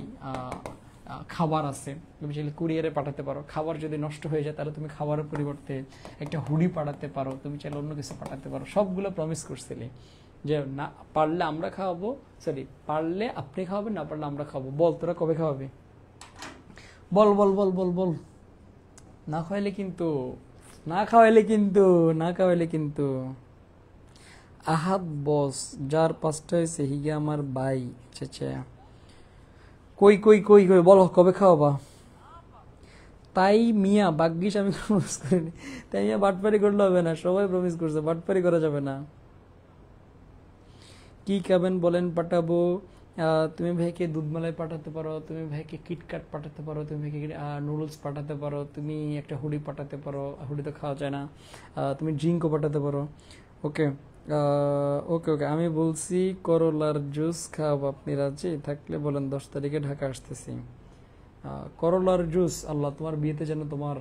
খাবার আছে তুমি চাইলে কুরিয়ারে পাঠাতে পারো। খাবার যদি নষ্ট হয়ে যায় তাহলে তুমি খাবারের পরিবর্তে একটা হুডি পাঠাতে পারো, তুমি চাইলে অন্য কিছু পাঠাতে পারো। সবগুলো প্রমিস করছিলে যে না পারলে আমরা খাওয়াবো, সরি পারলে আপনি খাওয়াবেন, না পারলে আমরা খাওয়াবো। বল তোরা কবে খাওয়াবে? বল বল বল বল বল। না খাওয়াইলে কিন্তু না খাওয়াইলে কিন্তু, না খাওয়াইলে কিন্তু। আহাদ বস, যার 5টা হয়েছে হিগে আমার ভাই। আচ্ছা, কই কই কই কই বলো কবে খাওয়াবা? তাই মিয়া ভাগ্যিস আমি প্রমিস করিনি। তাই মিয়া বাটপারি করলে হবে না, সবাই প্রমিস করছে, বাটপারি করা যাবে না। কি খাবেন বলেন পাঠাবো? তুমি ভাইকে দুধমালাই পাঠাতে পারো, তুমি ভাইকে কিটক্যাট পাঠাতে পারো, তুমি ভাইকে নুডলস পাঠাতে পারো, তুমি একটা হুডি পাঠাতে পারো, হুডি তো খাওয়া যায় না। তুমি ড্রিঙ্কও পাঠাতে পারো। ওকে, ওকে ওকে, আমি বলছি করলার জুস খাওয়াবো, আপনি রাজি থাকলে বলেন, 10 তারিখে ঢাকা আসতেছি। করলার জুস, আল্লাহ তোমার বিয়েতে যেন তোমার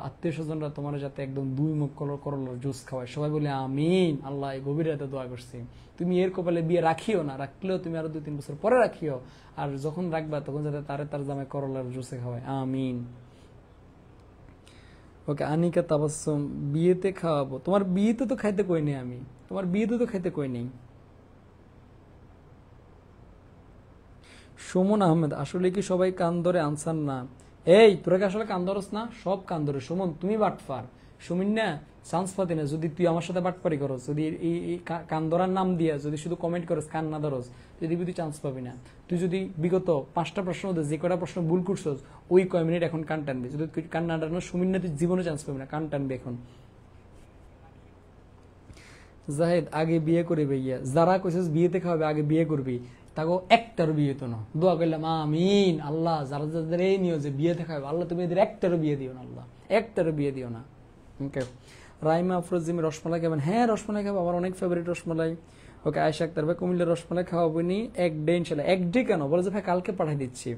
আত্মীয় স্বজনরা তোমার যাতে একদম 2 মুখ করলার জুস খাওয়ায়, সবাই বলে আমিন। আল্লাহ এই গভীর রাতে দোয়া করছি, তুমি এর কপালে বিয়ে রাখিও না, রাখলেও তুমি আরো 2-3 বছর পরে রাখিও, আর যখন রাখবা তখন যাতে তার জামাই করলার জুসে খাওয়ায়, আমিন। ওকে, আনিকা তাবাসসুম, বিয়েতে খাওয়াবো। তোমার বিয়েতে তো খাইতে কই নেই আমি, তোমার বিয়েতে তো খাইতে কই নেই। সুমন আহমেদ, আসলে কি সবাই কান ধরে? আনসার না। এই তোরা কি আসলে কান ধরস না? সব কান ধরে। সুমন তুমি বাটফার, সুমিন না চান্স পাতি না। যদি তুই আমার সাথে বাটপারি করস, যদি এই কান ধরার নাম দিয়া যদি শুধু কমেন্ট করস, কান না ধরস, যদি তুই চান্স পাবি না। তুই যদি বিগত 5টা প্রশ্ন মধ্যে যে কটা প্রশ্ন ভুল করছস, ওই কয় মিনিট এখন কান টানবি। যদি তুই কান না টানো, সুমিন না তুই জীবনে চান্স পাবি না, কান টানবি এখন। জাহেদ, আগে বিয়ে করে ভাইয়া, যারা কইছিস বিয়েতে খাওয়াবে আগে বিয়ে করবি, তাকে একটারও বিয়ে তো না। দোয়া করলাম আমিন। আল্লাহ যারা যাদের এই নিও যে বিয়েতে খাওয়াবে, আল্লাহ তুমি এদের একটারও বিয়ে দিও না, আল্লাহ একটারও বিয়ে দিও না। ওকে, রাইমা আফরোজিমি, রসমালাই খাবেন? হ্যাঁ রসমালাই খাবো, আমার অনেক ফেভারিট রসমালাই। ওকে, আয়েশা আক্তার ভাই, কুমিল্লার রসমালাই খাওয়াবো নি এক ডে ইনশাল্লাহ। এক ডে কেন? বলে যে ভাই কালকে পাঠিয়ে দিচ্ছি,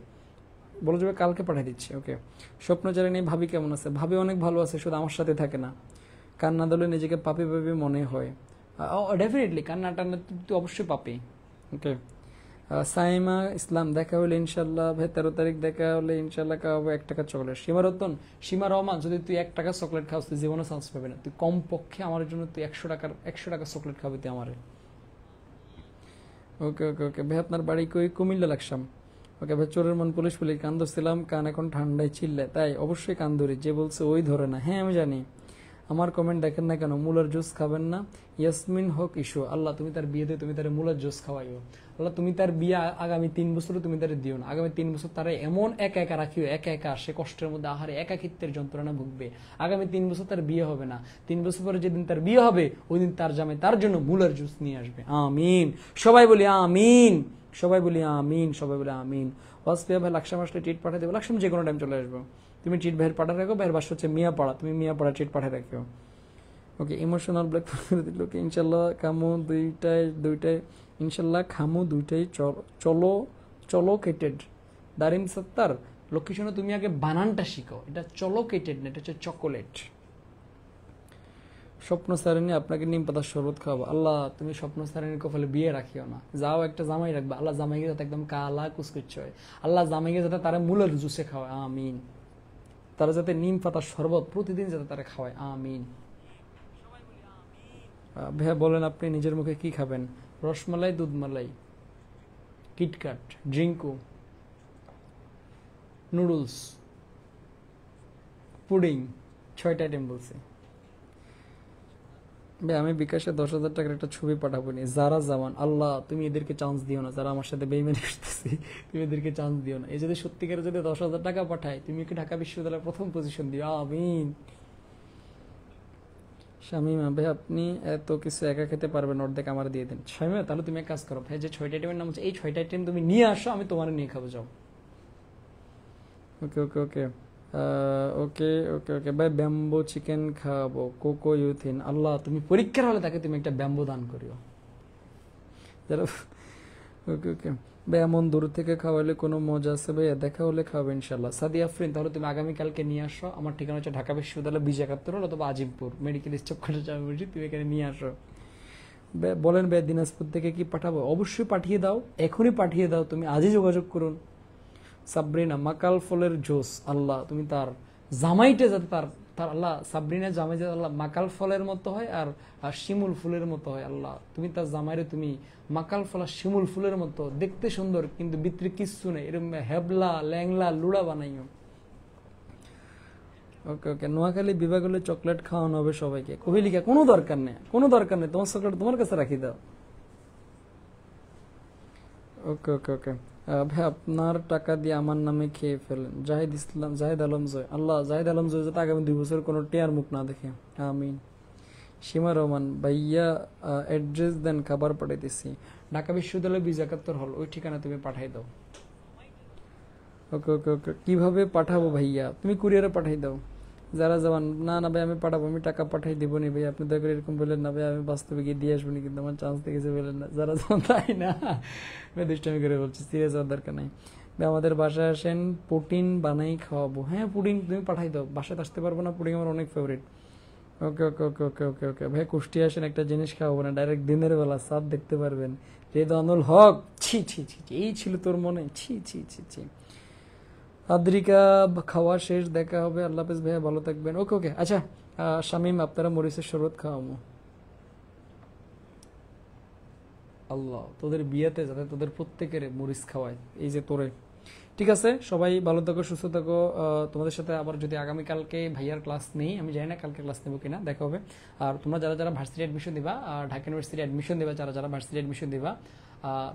বলে যে ভাই কালকে পাঠিয়ে দিচ্ছি। ওকে, স্বপ্ন জানি নেই, ভাবি কেমন আছে? ভাবি অনেক ভালো আছে, শুধু আমার সাথে থাকে না। কান্না দলে নিজেকে পাপি পাপি মনে হয়। ডেফিনেটলি কান্না টান্না তুই অবশ্যই পাপি। ওকে, সাইমা ইসলাম, দেখা হলে ইনশাল্লাহ ভাই, 13 তারিখ দেখা হলে ইনশাল্লাহ খাওয়াবো 1 টাকা চকলেট। সীমা রতন, সীমা রহমান, যদি তুই 1 টাকা চকলেট খাওয়াস তুই জীবনে চান্স পাবি না। তুই কমপক্ষে আমার জন্য তুই 100 টাকা চকলেট খাবি তুই আমারে। ওকে ওকে ওকে ভাই, আপনার বাড়ি কই? কুমিল্লা লাকসাম। ওকে ভাই, চোরের মন পুলিশ পুলিশ, কান ধরছিলাম, কান এখন ঠান্ডায় চিল্লে, তাই অবশ্যই কান ধরি, যে বলছে ওই ধরে না। হ্যাঁ আমি জানি। আমার কমেন্ট দেখেন না কেন? মুলার জুস খাবেন না? ইয়াসমিন হক ইস্যু, আল্লাহ তুমি তার বিয়েতে তুমি তার মুলার জুস খাওয়াইও। আল্লাহ তুমি তার বিয়ে আগামী 3 বছর তুমি তার দিও না, আগামী 3 বছর তারা এমন একা একা রাখিও, একা একা সে কষ্টের মধ্যে আহারে একাকিত্বের যন্ত্রণা ভুগবে। আগামী 3 বছর তার বিয়ে হবে না। 3 বছর পরে যেদিন তার বিয়ে হবে, ওই দিন তার জামাই তার জন্য মুলার জুস নিয়ে আসবে। আমিন, সবাই বলি আমিন, সবাই বলি আমিন, সবাই বলি আমিন। ওয়াসফিয়া ভাই, লাকসাম আসলে ট্রিট পাঠিয়ে দেবো। লাকসাম যে কোনো টাইম চলে আসবো। তুমি ট্রিট ভাইয়ের পাঠা রাখো, ভাইয়ের বাসা হচ্ছে মিয়াপাড়া, তুমি মিয়াপাড়া ট্রিট পাঠিয়ে রাখো। ওকে, ইমোশনাল ব্ল্যাক করে দিল। ওকে, ইনশাল্লাহ খামু দুইটাই ইনশাল্লাহ খামু দুইটাই। চলো চলো কেটেড। দারিম সত্তার, লক্ষ্মী শোনো তুমি আগে বানানটা শিখো, এটা চলো কেটেড না, এটা হচ্ছে চকোলেট। স্বপ্ন সারিনী, আপনাকে নিম পাতার শরবত খাওয়াবো। আল্লাহ তুমি স্বপ্ন সারিনীর কপালে বিয়ে রাখিও না, যাও একটা জামাই রাখবা। আল্লাহ জামাইকে যাতে একদম কালা কুচকুচ হয়, আল্লাহ জামাইকে যাতে তারা মুলের জুসে খাওয়ায়, আমিন। তারা যাতে নিম পাতার শরবত প্রতিদিন যাতে তারা খাওয়ায়, আমিন। ভাইয়া বলেন আপনি নিজের মুখে কি খাবেন? রসমালাই, দুধমালাই, কিটক্যাট, ড্রিঙ্কু, নুডলস, পুডিং, 6টা আইটেম বলছি। ভাই আমি বিকাশে 10,000 টাকার একটা ছবি পাঠাবো নি। যারা জামান, আল্লাহ তুমি এদেরকে চান্স দিও না, যারা আমার সাথে বেইমানি করতেছি, তুমি এদেরকে চান্স দিও না। এই যদি সত্যিকারে যদি 10,000 টাকা পাঠায়, তুমি কি ঢাকা বিশ্ববিদ্যালয়ের প্রথম পজিশন দিও, আমিন। শামিমা ভাই, আপনি এত কিছু একা খেতে পারবেন, অর্ধেক আমার দিয়ে দেন। শামিমা তাহলে তুমি এক কাজ করো ভাই, যে 6টা আইটেমের নাম হচ্ছে, এই 6টা আইটেম তুমি নিয়ে আসো, আমি তোমার নিয়ে খাবো, যাও। ওকে ওকে ওকে ওকে ওকে ওকে ভাই, ব্যাম্বো চিকেন খাওয়াবো। কোকো ইউথিন, আল্লাহ তুমি পরীক্ষার হলে তাকে তুমি একটা ব্যাম্বো দান করিও। যারা ওকে ওকে ভাই, এমন দূর থেকে খাওয়ালে কোনো মজা আছে ভাইয়া? দেখা হলে খাওয়াবো ইনশাল্লাহ। সাদিয়া আফরিন, তাহলে তুমি আগামীকালকে নিয়ে আসো। আমার ঠিকানা হচ্ছে ঢাকা বিশ্ববিদ্যালয় 2071 অথবা আজিমপুর মেডিকেল স্টপ করে যাবে, বুঝি তুমি এখানে নিয়ে আসো। বলেন ভাই, দিনাজপুর থেকে কি পাঠাবো? অবশ্যই পাঠিয়ে দাও, এখনই পাঠিয়ে দাও, তুমি আজই যোগাযোগ করুন। সাবরিনা, মাকাল ফলের জোস, আল্লাহ তুমি তার জামাইটা যাতে তার তার আল্লাহ সাবরিনা জামাই যাতে আল্লাহ মাকাল ফলের মতো হয় আর শিমুল ফুলের মতো হয়। আল্লাহ তুমি তার জামাইরে তুমি মাকাল ফল আর শিমুল ফুলের মতো দেখতে সুন্দর, কিন্তু ভিতরে কিচ্ছু নেই, এরকম হেবলা ল্যাংলা লুড়া বানাইও। ওকে ওকে, নোয়াখালী বিভাগ হলে চকলেট খাওয়ানো হবে সবাইকে। কোহেলিকা কোনো দরকার নেই, কোনো দরকার নেই, তোমার চকলেট তোমার কাছে রাখি দাও। ওকে ওকে ওকে, ভাই আপনার টাকা দিয়ে আমার নামে খেয়ে ফেলেন। জাহিদ ইসলাম, জাহিদ আলম জয়, আল্লাহ জাহিদ আলম জয় যাতে আগামী 2 বছর কোনো টেয়ার মুখ না দেখে, আমিন। সীমা রহমান ভাইয়া, অ্যাড্রেস দেন, খাবার পাঠাইতেছি। ঢাকা বিশ্ববিদ্যালয় 2071 হল, ওই ঠিকানা তুমি পাঠাই দাও। ওকে ওকে ওকে, কিভাবে পাঠাবো ভাইয়া? তুমি কুরিয়ারে পাঠাই দাও। যারা যাবেন, না না ভাই আমি পাঠাবো, আমি টাকা পাঠাই দেবো নি ভাই, আপনি দয়া করে এরকম বললেন না ভাই, আমি বাস্তবে গিয়ে দিয়ে আসবো নি, কিন্তু আমার চান্স দেখেছে বললেন না। যারা যাবেন তাই না, ভাই দুষ্টামি করে বলছি, সিরিয়াস হওয়ার দরকার নাই ভাই। আমাদের বাসায় আসেন, পুডিং বানাই খাওয়াবো। হ্যাঁ পুডিং তুমি পাঠাই দাও, বাসায় আসতে পারবো না, পুডিং আমার অনেক ফেভারিট। ওকে ওকে ওকে ওকে ওকে ওকে ভাই, কুষ্টিয়া আসেন, একটা জিনিস খাওয়াবো না, ডাইরেক্ট দিনের বেলা সাপ দেখতে পারবেন। রেদানুল হক, ছি ছি ছি ছি, এই ছিল তোর মনে, ছি ছি ছি ছি। আদ্রিকা, খাওয়া শেষ, দেখা হবে, আল্লাহ হাফেজ ভাইয়া, ভালো থাকবেন। ওকে ওকে, আচ্ছা শামিম আপনারা মরিচের শরবত খাওয়াবো। আল্লাহ তোদের বিয়েতে যাতে তোদের প্রত্যেকের মরিচ খাওয়ায়, এই যে তোরে। ঠিক আছে, সবাই ভালো থাকো, সুস্থ থাকো। তোমাদের সাথে আবার যদি আগামীকালকে ভাইয়ার ক্লাস নেই, আমি জানি না কালকে ক্লাস নেবো কিনা, দেখা হবে। আর তোমরা যারা যারা ভার্সিটি অ্যাডমিশন দিবা, ঢাকা ইউনিভার্সিটি অ্যাডমিশন দিবা, যারা যারা ভার্সিটি অ্যাডমিশন দিবা,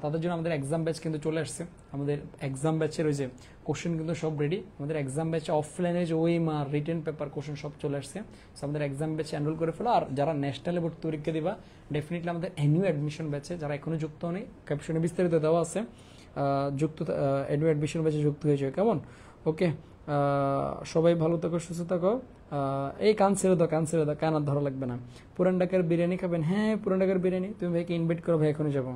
তাদের জন্য আমাদের এক্সাম ব্যাচ কিন্তু চলে আসছে। আমাদের এক্সাম ব্যাচের ওই যে কোশ্চেন কিন্তু সব রেডি। আমাদের এক্সাম ব্যাচে অফলাইনে যে ওএমআর রিটেন পেপার কোশ্চেন সব চলে আসছে। সো আমাদের এক্সাম ব্যাচে এনরোল করে ফেলো। আর যারা ন্যাশনালে ভর্তি পরীক্ষা দিবা, ডেফিনেটলি আমাদের অ্যানুয়াল অ্যাডমিশন ব্যাচে যারা এখনো যুক্ত হয়নি, ক্যাপশনে বিস্তারিত দেওয়া আছে, যুক্ত অ্যানুয়াল অ্যাডমিশন ব্যাচে যুক্ত হয়েছে, কেমন? ওকে, সবাই ভালো থাকো, সুস্থ থাকো। এই কান ছেড়ে দাও, কান ছেড়ে দাও, কান আর ধরা লাগবে না। পুরান ঢাকার বিরিয়ানি খাবেন? হ্যাঁ পুরান ঢাকার বিরিয়ানি, তুমি ভাইকে ইনভাইট করো, ভাই এখনই যাবো।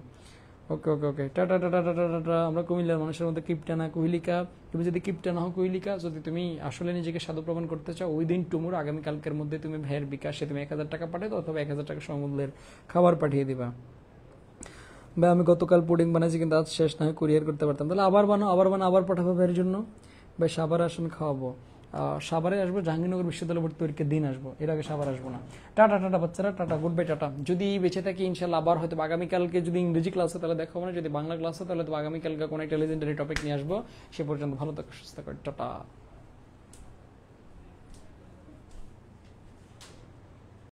ওকে ওকে ওকে, টাটা টাটা টাটা টাটা। আমরা কুমিল্লার মানুষের মধ্যে কিপটানা কোহিলিকা, তুমি যদি কিপটা না হও কোহিলিকা, যদি তুমি আসলে নিজেকে সাধু প্রমাণ করতে চাও, উইদিন টুমোর আগামীকালকের মধ্যে তুমি ভাইয়ের বিকাশে তুমি 1000 টাকা পাঠিয়ে দাও, অথবা 1000 টাকা সমমূল্যের খাবার পাঠিয়ে দিবা। ভাই আমি গতকাল পুডিং বানাইছি, কিন্তু আজ শেষ না হয় কুরিয়ার করতে পারতাম। তাহলে আবার বানাও, আবার বানাও, আবার পাঠাবো ভাইয়ের জন্য। ভাই সাভারে আসুন, খাওয়াবো। সাভারে আসবো, জাহাঙ্গীরনগর বিশ্ববিদ্যালয় ভর্তি পরীক্ষার দিন আসবো, এর আগে সাভার আসবো না। টাটা টাটা বাচ্চারা, টাটা, গুড বাই, টাটা। যদি বেঁচে থাকি ইনশাল্লাহ আবার হয়তো আগামীকালকে যদি ইংরেজি ক্লাস হয় তাহলে দেখা হবে না, যদি বাংলা ক্লাস হয় তাহলে তো আগামীকালকে কোনো একটা লেজেন্ডারি টপিক নিয়ে আসবো। সে পর্যন্ত ভালো থাকো, সুস্থ থাকো, টাটা।